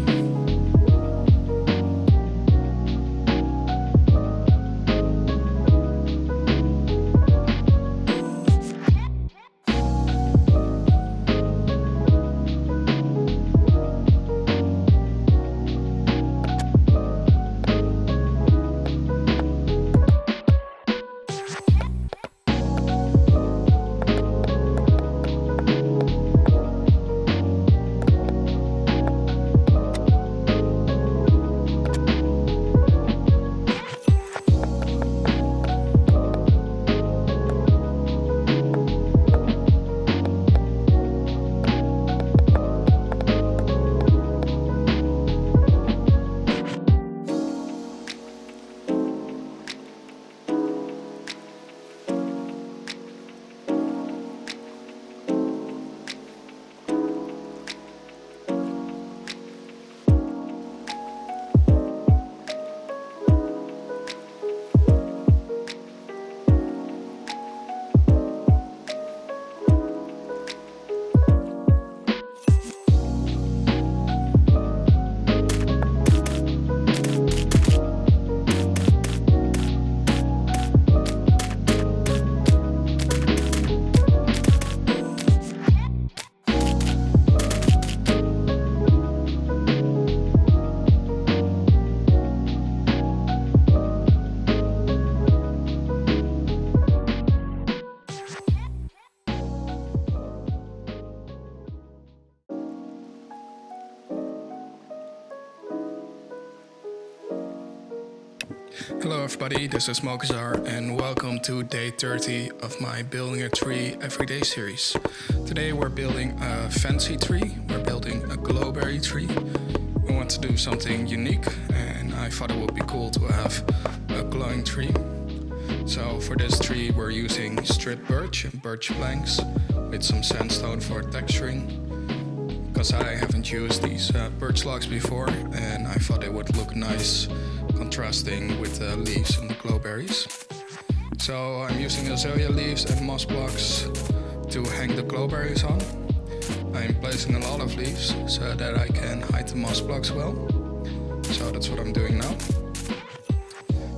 Hello everybody, this is Mokazar and welcome to day 30 of my Building a Tree Everyday series. Today we're building a fancy tree, we're building a Glowberry Tree. We want to do something unique and I thought it would be cool to have a glowing tree. So for this tree we're using strip birch and birch planks with some sandstone for texturing. Because I haven't used these birch logs before and I thought it would look nice contrasting with the leaves and the glowberries. So I'm using azalea leaves and moss blocks to hang the glowberries on. I'm placing a lot of leaves so that I can hide the moss blocks well. So that's what I'm doing now.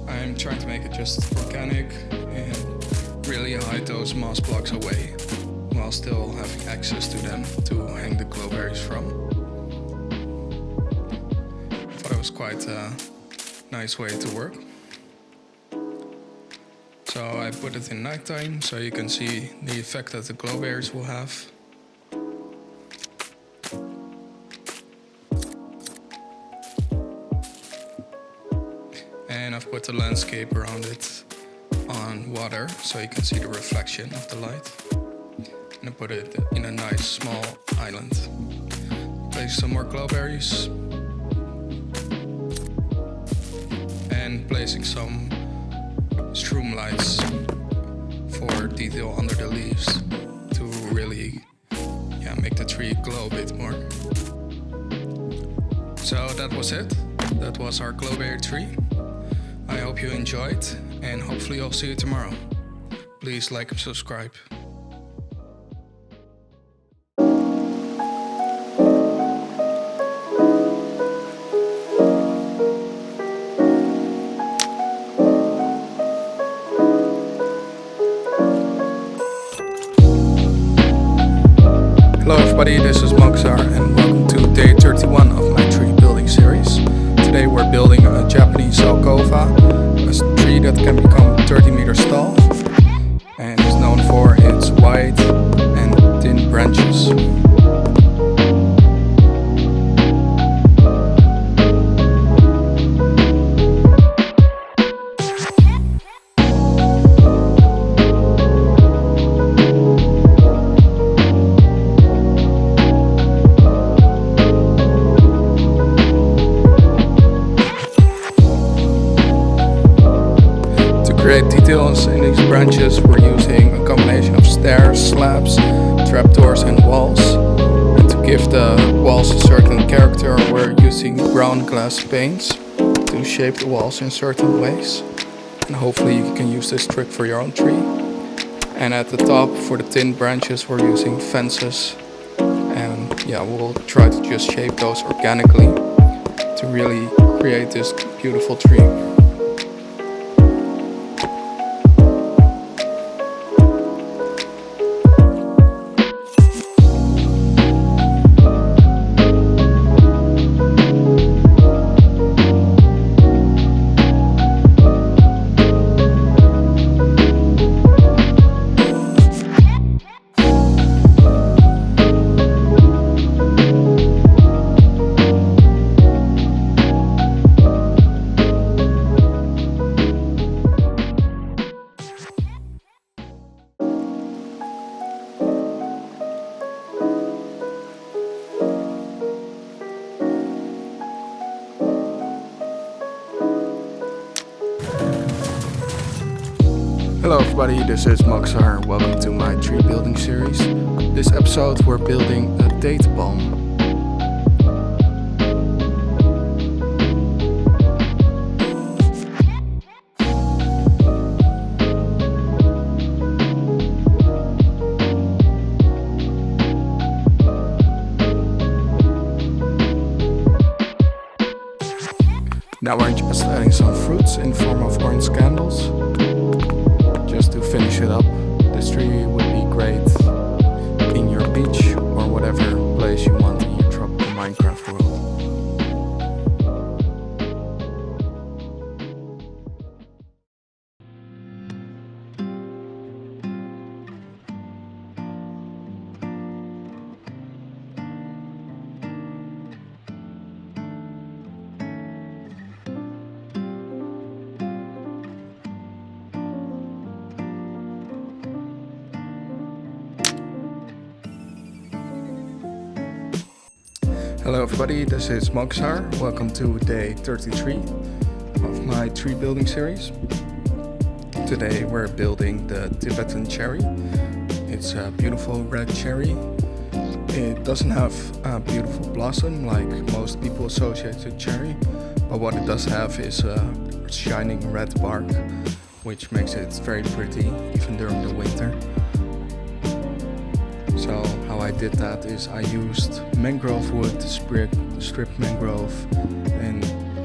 I'm trying to make it just organic and really hide those moss blocks away while still having access to them to hang the glowberries from. Thought it was quite a nice way to work. So I put it in nighttime so you can see the effect that the glowberries will have. And I've put the landscape around it on water so you can see the reflection of the light. And I put it in a nice small island. Place some more glowberries. And placing some shroom lights for detail under the leaves to really make the tree glow a bit more. So that was it. That was our Glowberry tree. I hope you enjoyed and hopefully I'll see you tomorrow. Please like and subscribe. Hello everybody, this is Mokazar and welcome to day 31 of my tree building series. Today we're building a Japanese alcova, a tree that can become 30 meters tall and is known for its wide and thin branches. To create details in these branches, we're using a combination of stairs, slabs, trapdoors and walls. And to give the walls a certain character, we're using ground glass paints to shape the walls in certain ways. And hopefully you can use this trick for your own tree. And at the top, for the thin branches, we're using fences. And we'll try to just shape those organically to really create this beautiful tree. Hello everybody, this is Mokazar. Welcome to my tree building series. This episode we're building a date palm. Now we're just adding some fruits in form of orange candles. Just to finish it up. This tree would be great in your beach or whatever place you want in your tropical Minecraft world. Hello everybody, this is Moksar. Welcome to day 33 of my tree building series. Today we're building the Tibetan Cherry. It's a beautiful red cherry. It doesn't have a beautiful blossom like most people associate with cherry, but what it does have is a shining red bark, which makes it very pretty even during the winter. So how I did that is I used mangrove wood to strip mangrove and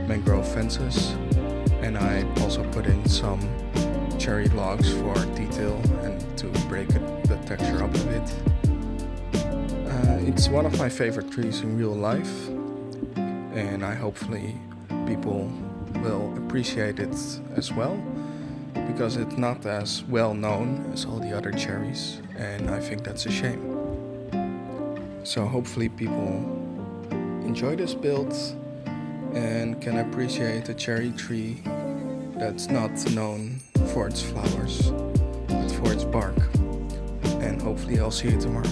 mangrove fences, and I also put in some cherry logs for detail and to break the texture up a bit. It's one of my favorite trees in real life, and hopefully people will appreciate it as well, because it's not as well known as all the other cherries, and I think that's a shame. So hopefully people enjoy this build and can appreciate a cherry tree that's not known for its flowers, but for its bark. And hopefully I'll see you tomorrow.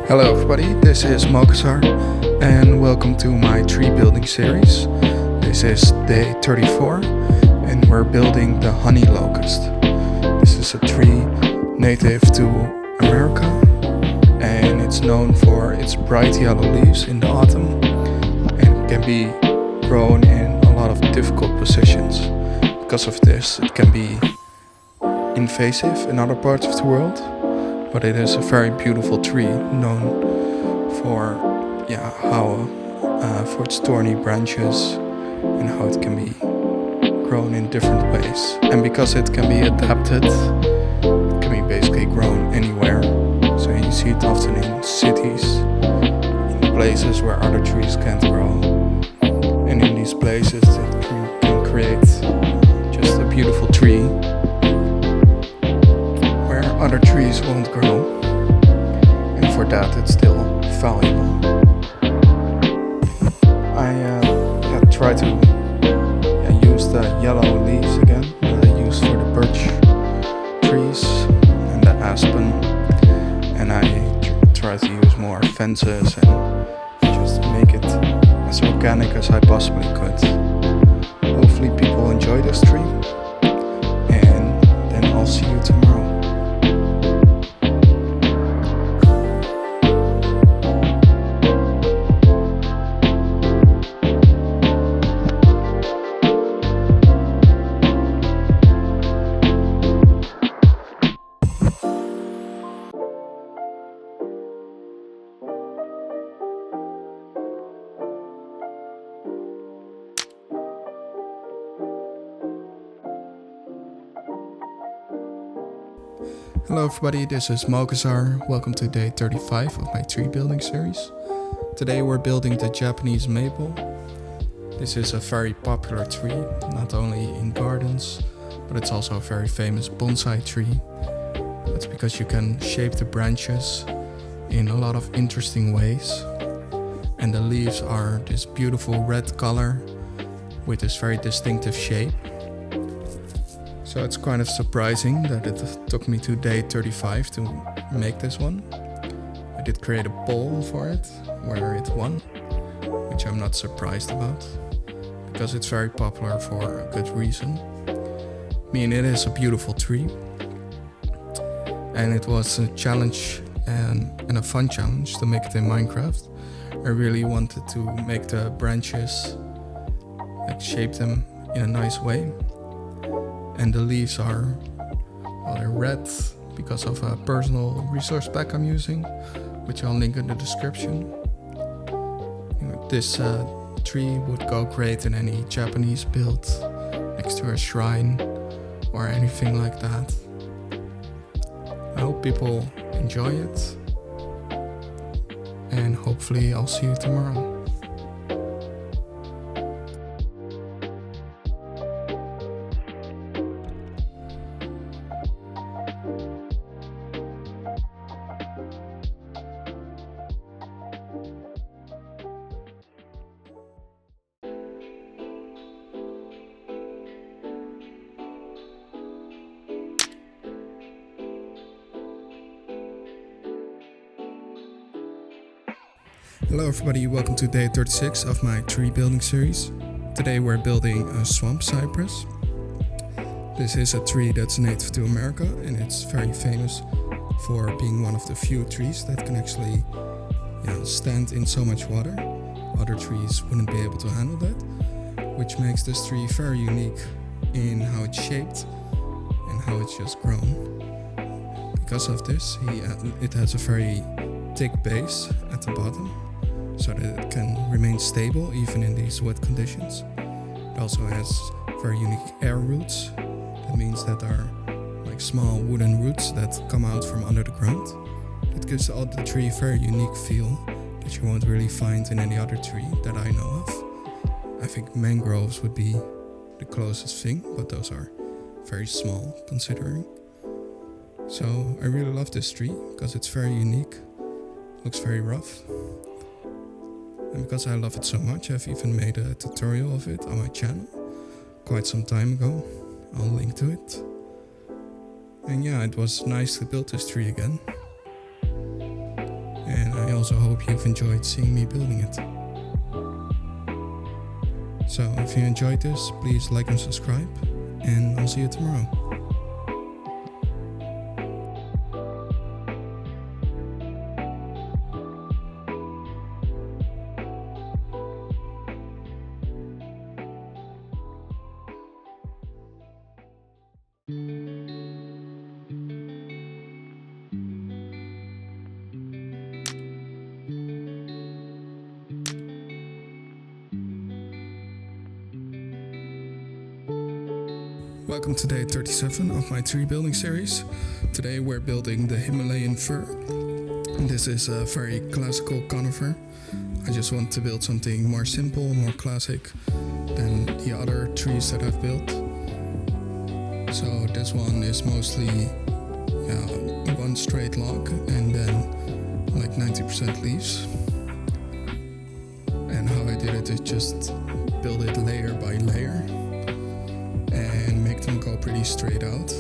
Hello everybody, this is Moksar and welcome to my tree building series. This is day 34 and we're building the honey locust. This is a tree native to America and it's known for its bright yellow leaves in the autumn and can be grown in a lot of difficult positions. Because of this, it can be invasive in other parts of the world. But it is a very beautiful tree, known for for its thorny branches and how it can be grown in different ways. And because it can be adapted, it can be basically grown anywhere. So you see it often in cities, in places where other trees can't grow. And in these places it can create just a beautiful tree other trees won't grow, and for that it's still valuable. I try to use the yellow leaves again that I used for the birch trees and the aspen, and I try to use more fences and just make it as organic as I possibly could. Hopefully people enjoy this tree, and then I'll see you tomorrow. Hello everybody, this is Moksar. Welcome to day 35 of my tree building series. Today we're building the Japanese maple. This is a very popular tree, not only in gardens, but it's also a very famous bonsai tree. That's because you can shape the branches in a lot of interesting ways. And the leaves are this beautiful red color with this very distinctive shape. So it's kind of surprising that it took me to day 35 to make this one. I did create a poll for it, where it won, which I'm not surprised about, because it's very popular for a good reason. I mean, it is a beautiful tree, and it was a challenge and a fun challenge to make it in Minecraft. I really wanted to make the branches, shape them in a nice way. And the leaves are, they're red because of a personal resource pack I'm using, which I'll link in the description. This tree would go great in any Japanese build, next to a shrine or anything like that. I hope people enjoy it, and hopefully I'll see you tomorrow. Hello everybody, welcome to day 36 of my tree building series. Today we're building a swamp cypress. This is a tree that's native to America and it's very famous for being one of the few trees that can actually stand in so much water. Other trees wouldn't be able to handle that, which makes this tree very unique in how it's shaped and how it's just grown. Because of this, it has a very thick base at the bottom, so that it can remain stable even in these wet conditions. It also has very unique air roots. That means that there are like small wooden roots that come out from under the ground. It gives all the tree a very unique feel that you won't really find in any other tree that I know of. I think mangroves would be the closest thing, but those are very small considering. So I really love this tree because it's very unique, looks very rough. And because I love it so much, I've even made a tutorial of it on my channel quite some time ago. I'll link to it. And yeah, it was nice to build this tree again. And I also hope you've enjoyed seeing me building it. So if you enjoyed this, please like and subscribe, and I'll see you tomorrow. Welcome to day 37 of my tree building series. Today we're building the Himalayan fir. This is a very classical conifer. I just want to build something more simple, more classic than the other trees that I've built. So this one is mostly one straight log and then like 90% leaves. And how I did it is just build it layer by layer and make them go pretty straight out.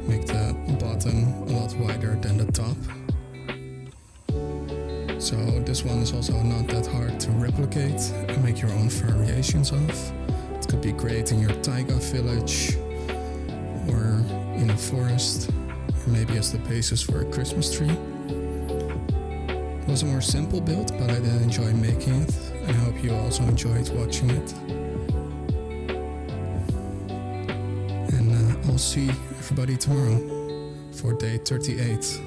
Make the bottom a lot wider than the top. So this one is also not that hard to replicate and make your own variations of. It could be great in your taiga village or in a forest, or maybe as the basis for a Christmas tree. It was a more simple build, but I did enjoy making it, and I hope you also enjoyed watching it. I'll see everybody tomorrow for day 38.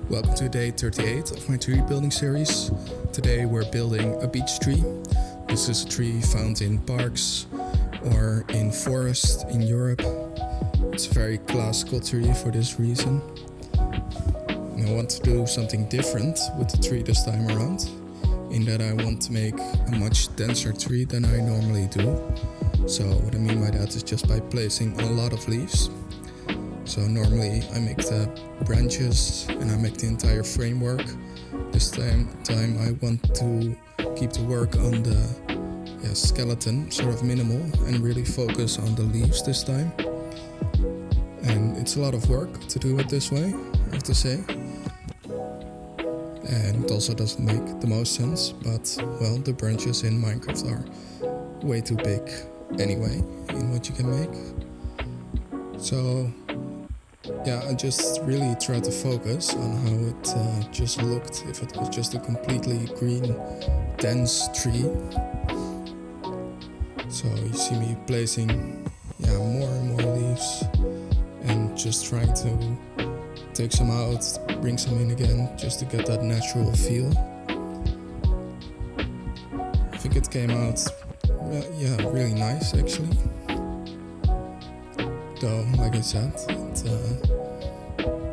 Welcome to day 38 of my tree building series. Today we're building a beech tree. This is a tree found in parks or in forests in Europe. It's a very classical tree for this reason. And I want to do something different with the tree this time around, in that I want to make a much denser tree than I normally do. So what I mean by that is just by placing a lot of leaves. So normally I make the branches and I make the entire framework. This time I want to keep the work on the skeleton sort of minimal and really focus on the leaves this time. And it's a lot of work to do it this way, I have to say. And it also doesn't make the most sense, but well, the branches in Minecraft are way too big anyway in what you can make. So yeah, I just really tried to focus on how it just looked if it was just a completely green, dense tree. So you see me placing more and more leaves and just trying to take some out, bring some in again, just to get that natural feel. I think it came out really nice actually. Though, like I said, it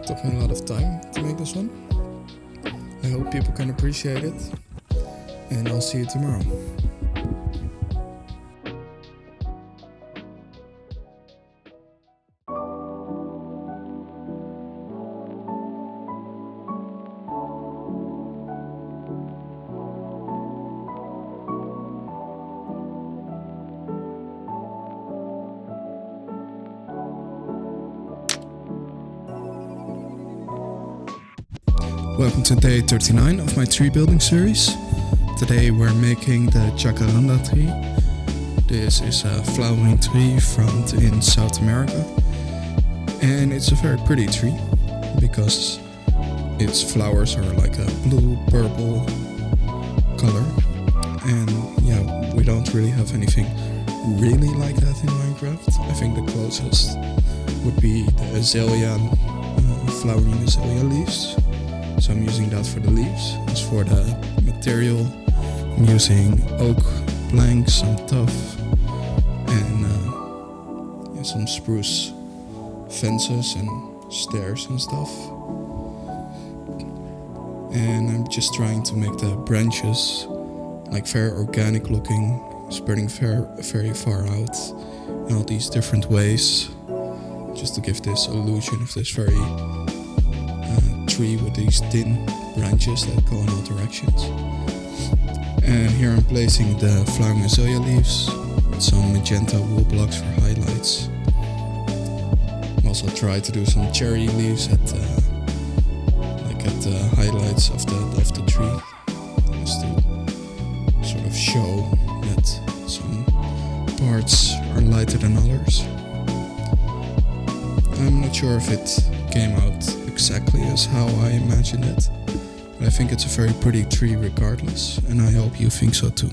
took me a lot of time to make this one. I hope people can appreciate it, and I'll see you tomorrow. Welcome to day 39 of my tree building series. Today we're making the Jacaranda tree. This is a flowering tree found in South America. And it's a very pretty tree because its flowers are like a blue-purple color. And yeah, we don't really have anything really like that in Minecraft. I think the closest would be the azalea, flowering azalea leaves. So I'm using that for the leaves. As for the material, I'm using oak planks, some tuff, and some spruce fences and stairs and stuff. And I'm just trying to make the branches like very organic looking, spreading very far out in all these different ways, just to give this illusion of this very tree with these thin branches that go in all directions. And here I'm placing the flowering azalea leaves with some magenta wool blocks for highlights. I also tried to do some cherry leaves at the highlights of the tree, just to sort of show that some parts are lighter than others. I'm not sure if it came out exactly as how I imagined it, but I think it's a very pretty tree regardless, and I hope you think so too.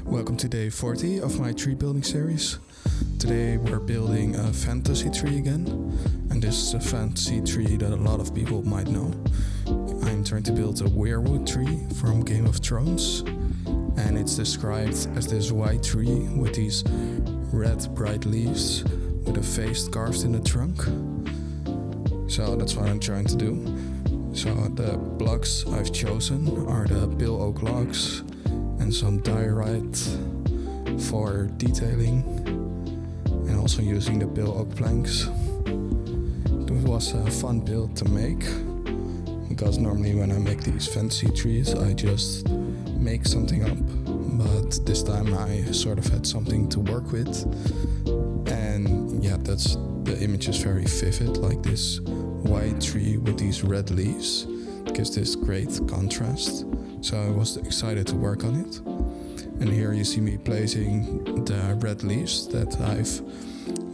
Welcome to day 40 of my tree building series. Today we're building a fantasy tree again, and this is a fantasy tree that a lot of people might know. I'm trying to build a Weirwood tree from Game of Thrones, and it's described as this white tree with these red bright leaves with a face carved in the trunk. So that's what I'm trying to do. So the blocks I've chosen are the bill oak logs and some diorite for detailing, and also using the bill oak planks. It was a fun build to make, because normally when I make these fancy trees I just make something up, but this time I sort of had something to work with. And yeah, the image is very vivid, like this white tree with these red leaves. It gives this great contrast, so I was excited to work on it. And here you see me placing the red leaves that I've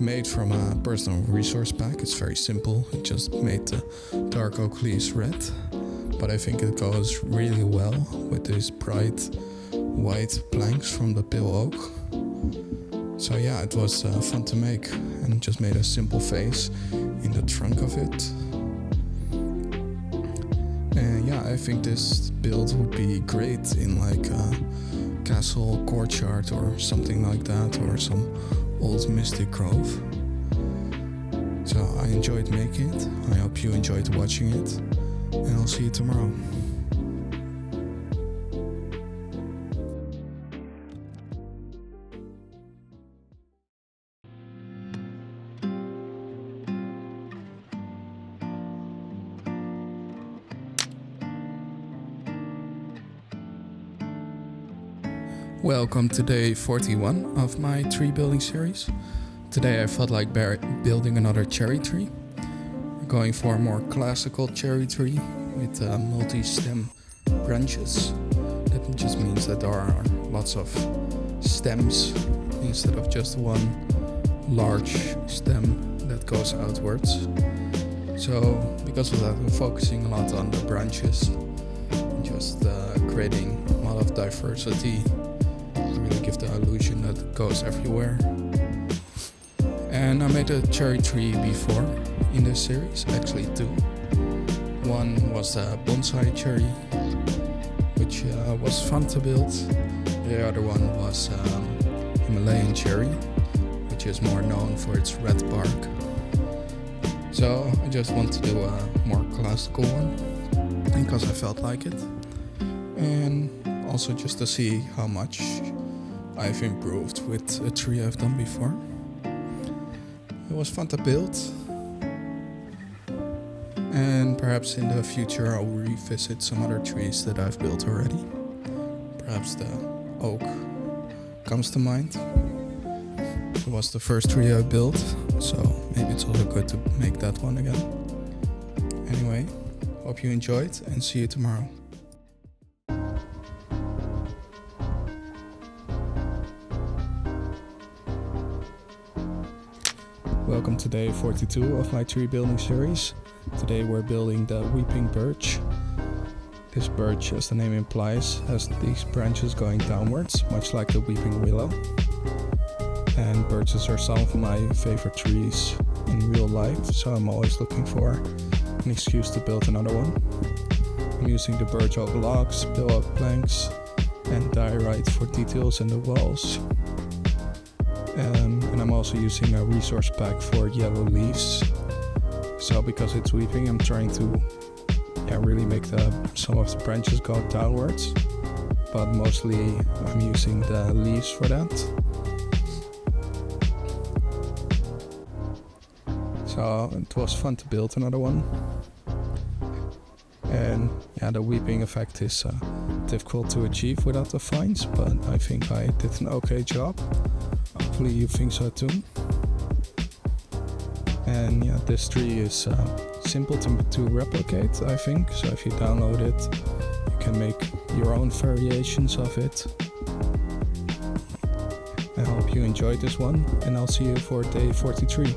made from a personal resource pack. It's very simple. I just made the dark oak leaves red, but I think it goes really well with these bright white planks from the bill oak. So yeah, it was fun to make, and just made a simple face in the trunk of it. And yeah, I think this build would be great in like a castle courtyard or something like that, or some old mystic grove. So I enjoyed making it. I hope you enjoyed watching it, and I'll see you tomorrow. Welcome to day 41 of my tree building series. Today I felt like building another cherry tree. We're going for a more classical cherry tree with multi-stem branches. That just means that there are lots of stems instead of just one large stem that goes outwards. So because of that, we're focusing a lot on the branches and just creating a lot of diversity. Really give the illusion that it goes everywhere. And I made a cherry tree before in this series, actually two. One was the Bonsai cherry, which was fun to build. The other one was Himalayan cherry, which is more known for its red bark. So I just want to do a more classical one, because I felt like it. And also just to see how much I've improved with a tree I've done before. It was fun to build, and perhaps in the future I'll revisit some other trees that I've built already. perhaps the oak comes to mind. It was the first tree I built, so maybe it's also good to make that one again. Anyway, hope you enjoyed and see you tomorrow. Welcome to day 42 of my tree building series. Today we're building the weeping birch. This birch, as the name implies, has these branches going downwards, much like the weeping willow. And birches are some of my favorite trees in real life, so I'm always looking for an excuse to build another one. I'm using the birch oak logs, build-up planks, and diorite for details in the walls. And I'm also using a resource pack for yellow leaves. So because it's weeping, I'm trying to really make some of the branches go downwards. But mostly I'm using the leaves for that. So it was fun to build another one. And the weeping effect is difficult to achieve without the vines, but I think I did an okay job. Hopefully you think so too. And this tree is simple to replicate, I think. So if you download it, you can make your own variations of it. I hope you enjoyed this one, and I'll see you for day 43.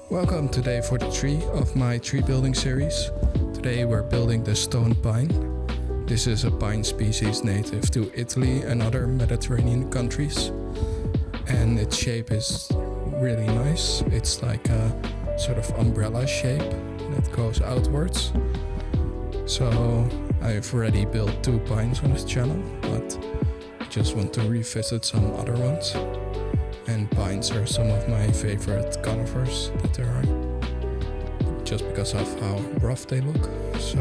Welcome to day 43 of my tree building series. Today we're building the stone pine. This is a pine species native to Italy and other Mediterranean countries. And its shape is really nice. It's like a sort of umbrella shape that goes outwards. So I've already built 2 pines on this channel, but I just want to revisit some other ones. And pines are some of my favorite conifers that there are, just because of how rough they look. So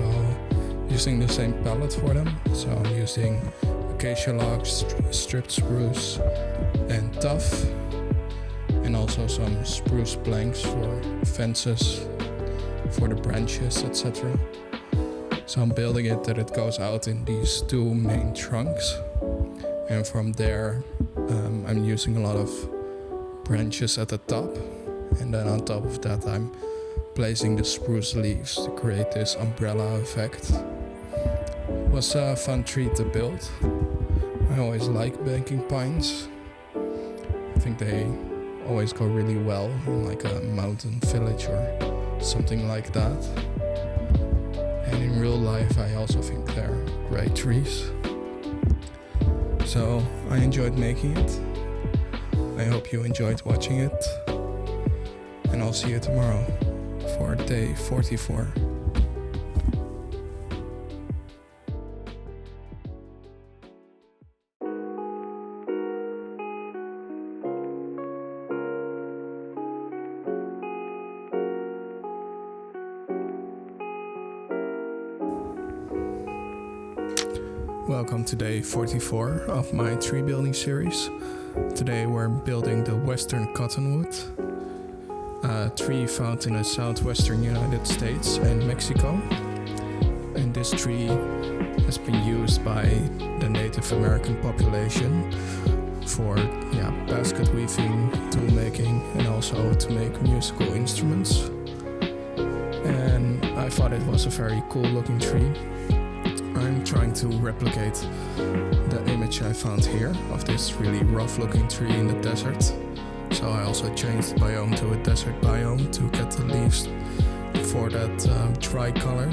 using the same palette for them. So I'm using acacia logs, stripped spruce and tuff, and also some spruce planks for fences, for the branches, etc. So I'm building it that it goes out in these 2 main trunks, and from there I'm using a lot of branches at the top, and then on top of that I'm placing the spruce leaves to create this umbrella effect. It was a fun tree to build. I always like making pines. I think they always go really well in like a mountain village or something like that. And in real life I also think they're great trees. So I enjoyed making it. I hope you enjoyed watching it, and I'll see you tomorrow for day 44. Welcome to day 44 of my tree building series. Today we're building the western cottonwood, a tree found in the southwestern United States and Mexico. And this tree has been used by the Native American population for basket weaving, tool making, and also to make musical instruments. And I thought it was a very cool looking tree. I'm trying to replicate the image I found here of this really rough looking tree in the desert. So I also changed the biome to a desert biome to get the leaves for that dry color.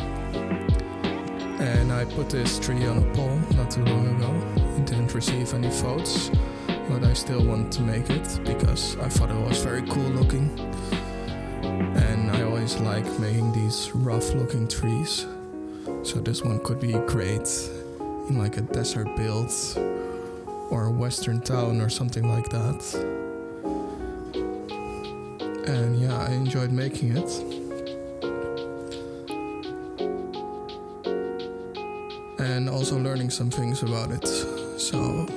And I put this tree on a pole not too long ago. It didn't receive any votes, but I still want to make it because I thought it was very cool looking. And I always like making these rough looking trees. So this one could be great in like a desert build or a western town or something like that. And I enjoyed making it. And also learning some things about it. So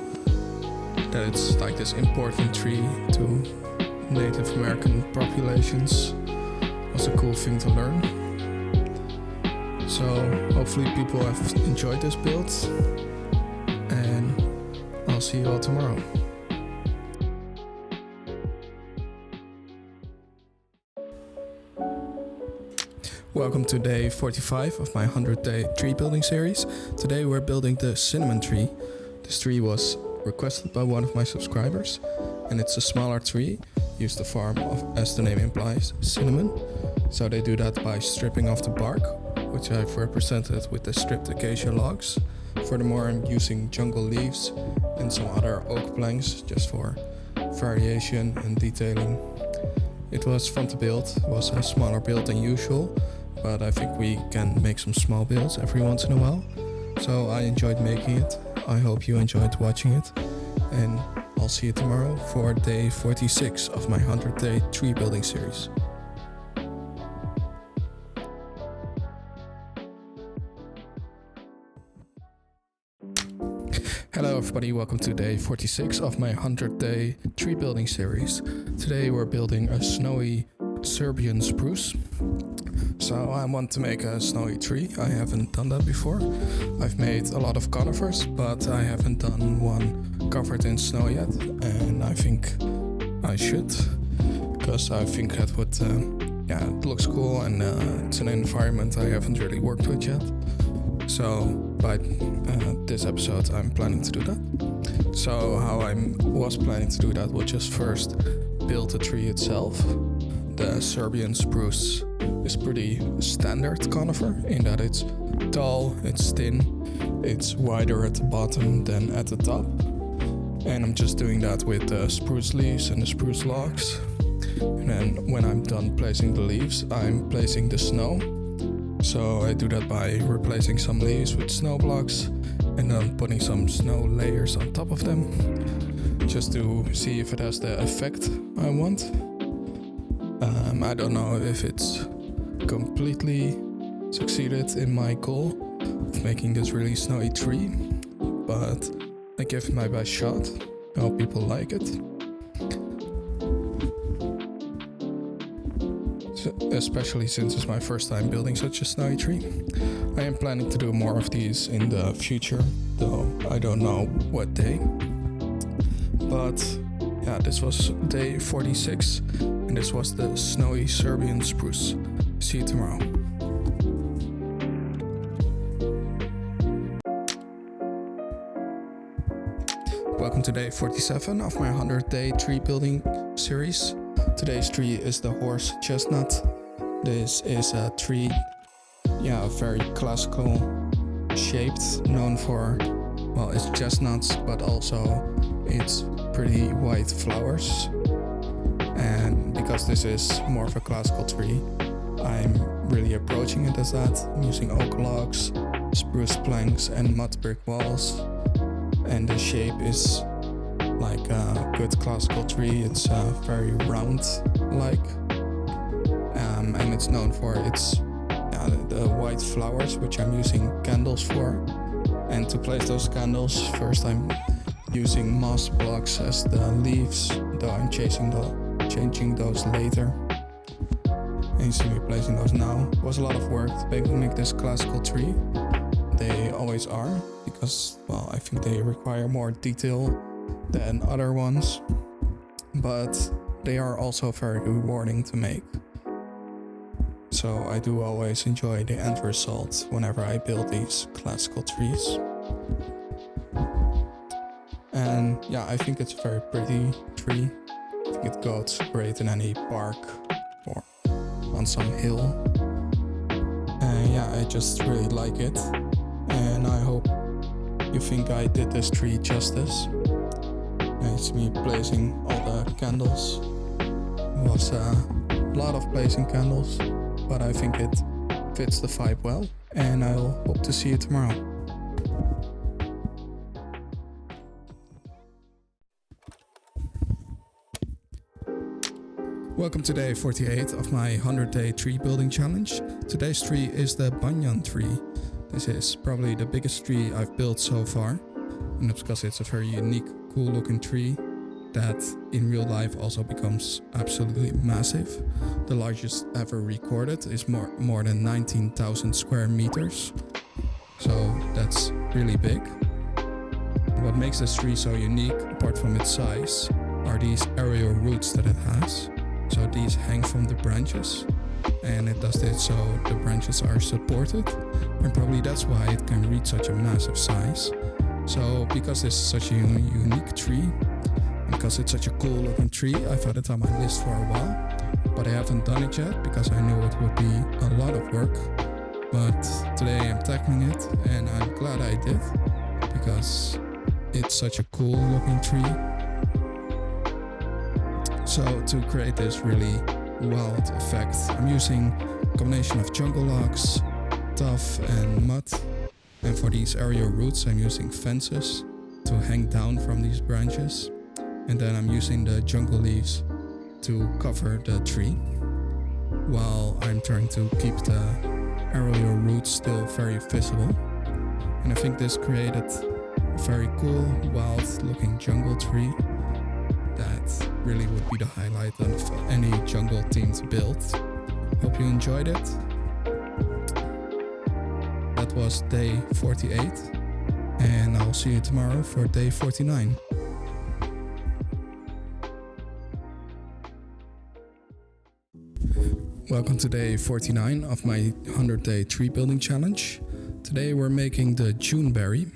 that it's like this important tree to Native American populations was a cool thing to learn. So hopefully people have enjoyed this build, and I'll see you all tomorrow. Welcome to day 45 of my 100-day tree building series. Today we're building the cinnamon tree. This tree was requested by one of my subscribers, and it's a smaller tree used to farm of, as the name implies, cinnamon. So they do that by stripping off the bark, which I've represented with the stripped acacia logs. Furthermore, I'm using jungle leaves and some other oak planks just for variation and detailing. It was fun to build. It was a smaller build than usual, but I think we can make some small builds every once in a while. So I enjoyed making it. I hope you enjoyed watching it, and I'll see you tomorrow for day 46 of my 100-day tree building series. Hello everybody, welcome to day 46 of my 100-day tree building series. Today we're building a snowy Serbian spruce. So I want to make a snowy tree. I haven't done that before. I've made a lot of conifers, but I haven't done one covered in snow yet, and I think I should, because I think that would, it looks cool, and it's an environment I haven't really worked with yet. So by this episode I'm planning to do that. So how I was planning to do that was just first build the tree itself. The Serbian spruce is pretty standard conifer in that it's tall, it's thin, it's wider at the bottom than at the top. And I'm just doing that with the spruce leaves and the spruce logs. And then when I'm done placing the leaves, I'm placing the snow. So I do that by replacing some leaves with snow blocks and then putting some snow layers on top of them, just to see if it has the effect I want. I don't know if it's completely succeeded in my goal of making this really snowy tree, but I give it my best shot. I hope people like it. Especially since it's my first time building such a snowy tree. I am planning to do more of these in the future, though I don't know what day. But yeah, this was day 46, and this was the snowy Serbian spruce. See you tomorrow. Welcome to day 47 of my 100-day tree building series. Today's tree is the horse chestnut. This is a tree, very classical shaped, known for, well, it's chestnuts, but also it's pretty white flowers. And because this is more of a classical tree, I'm really approaching it as that. I'm using oak logs, spruce planks, and mud brick walls. And the shape is like a good classical tree. It's very round-like, and it's known for its the white flowers, which I'm using candles for. And to place those candles, first I'm using moss blocks as the leaves, though I'm changing those later. And you see me placing those now. It was a lot of work to make this classical tree. They always are, because, well, I think they require more detail than other ones, but they are also very rewarding to make. So I do always enjoy the end result whenever I build these classical trees. And yeah, I think it's a very pretty tree. I think it goes great in any park or on some hill. And yeah, I just really like it. And I hope you think I did this tree justice. It's me placing all the candles. It was a lot of placing candles, but I think it fits the vibe well, and I'll hope to see you tomorrow. Welcome to day 48 of my 100-day tree building challenge. Today's tree is the Banyan Tree. This is probably the biggest tree I've built so far. and it's because it's a very unique, cool looking tree that in real life also becomes absolutely massive. The largest ever recorded is more than 19,000 square meters, so that's really big. What makes this tree so unique, apart from its size, are these aerial roots that it has. So these hang from the branches, and it does this so the branches are supported, and probably that's why it can reach such a massive size. So because this is such a unique tree, because it's such a cool looking tree, I've had it on my list for a while, but I haven't done it yet because I knew it would be a lot of work. But today I'm tackling it, and I'm glad I did, because it's such a cool looking tree. So to create this really wild effect, I'm using a combination of jungle logs, tuff and mud. And for these aerial roots, I'm using fences to hang down from these branches. And then I'm using the jungle leaves to cover the tree, while I'm trying to keep the aerial roots still very visible. And I think this created a very cool, wild looking jungle tree that really would be the highlight of any jungle themed build. Hope you enjoyed it. That was day 48, and I'll see you tomorrow for day 49. Welcome to day 49 of my 100-day tree building challenge. Today we're making the Juneberry.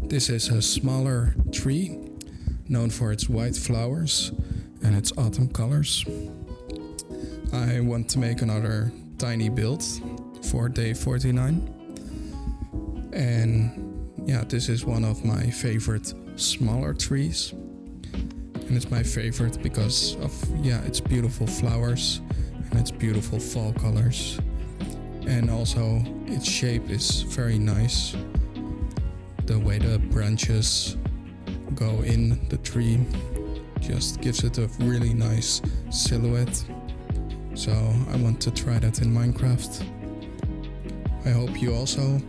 This is a smaller tree known for its white flowers and its autumn colors. I want to make another tiny build for day 49. And yeah, this is one of my favorite smaller trees. And it's my favorite because of its beautiful flowers and its beautiful fall colors. And also its shape is very nice. The way the branches go in the tree just gives it a really nice silhouette. So I want to try that in Minecraft. I hope you also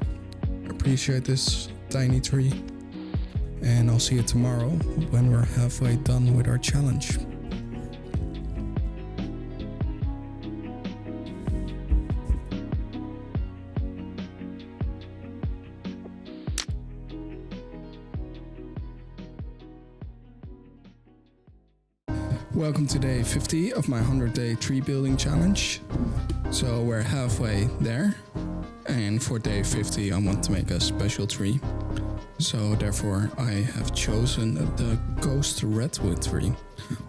appreciate this tiny tree. And I'll see you tomorrow when we're halfway done with our challenge. Welcome to day 50 of my 100-day tree building challenge. So we're halfway there, and for day 50 I want to make a special tree. So therefore I have chosen the ghost redwood tree,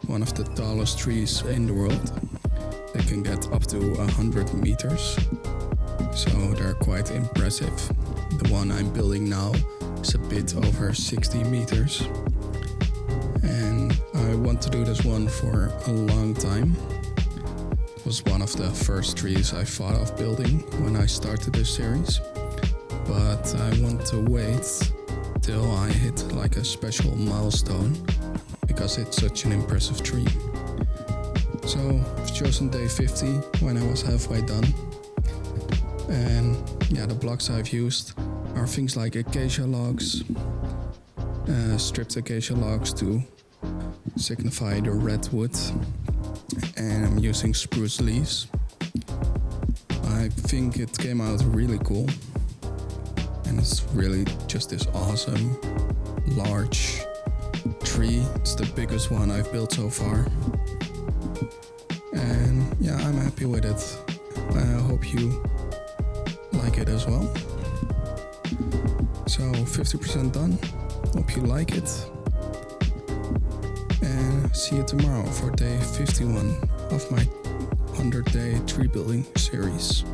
one of the tallest trees in the world. They can get up to 100 meters, so they're quite impressive. The one I'm building now is a bit over 60 meters. And I want to do this one for a long time. It was one of the first trees I thought of building when I started this series. But I want to wait till I hit like a special milestone, because it's such an impressive tree. So I've chosen day 50 when I was halfway done. And yeah, the blocks I've used are things like acacia logs, stripped acacia logs to signify the redwood, and I'm using spruce leaves. I think it came out really cool, and it's really just this awesome large tree. It's the biggest one I've built so far, and yeah, I'm happy with it. I hope you like it as well. So 50% done. Hope you like it. And see you tomorrow for day 51 of my 100-day tree building series.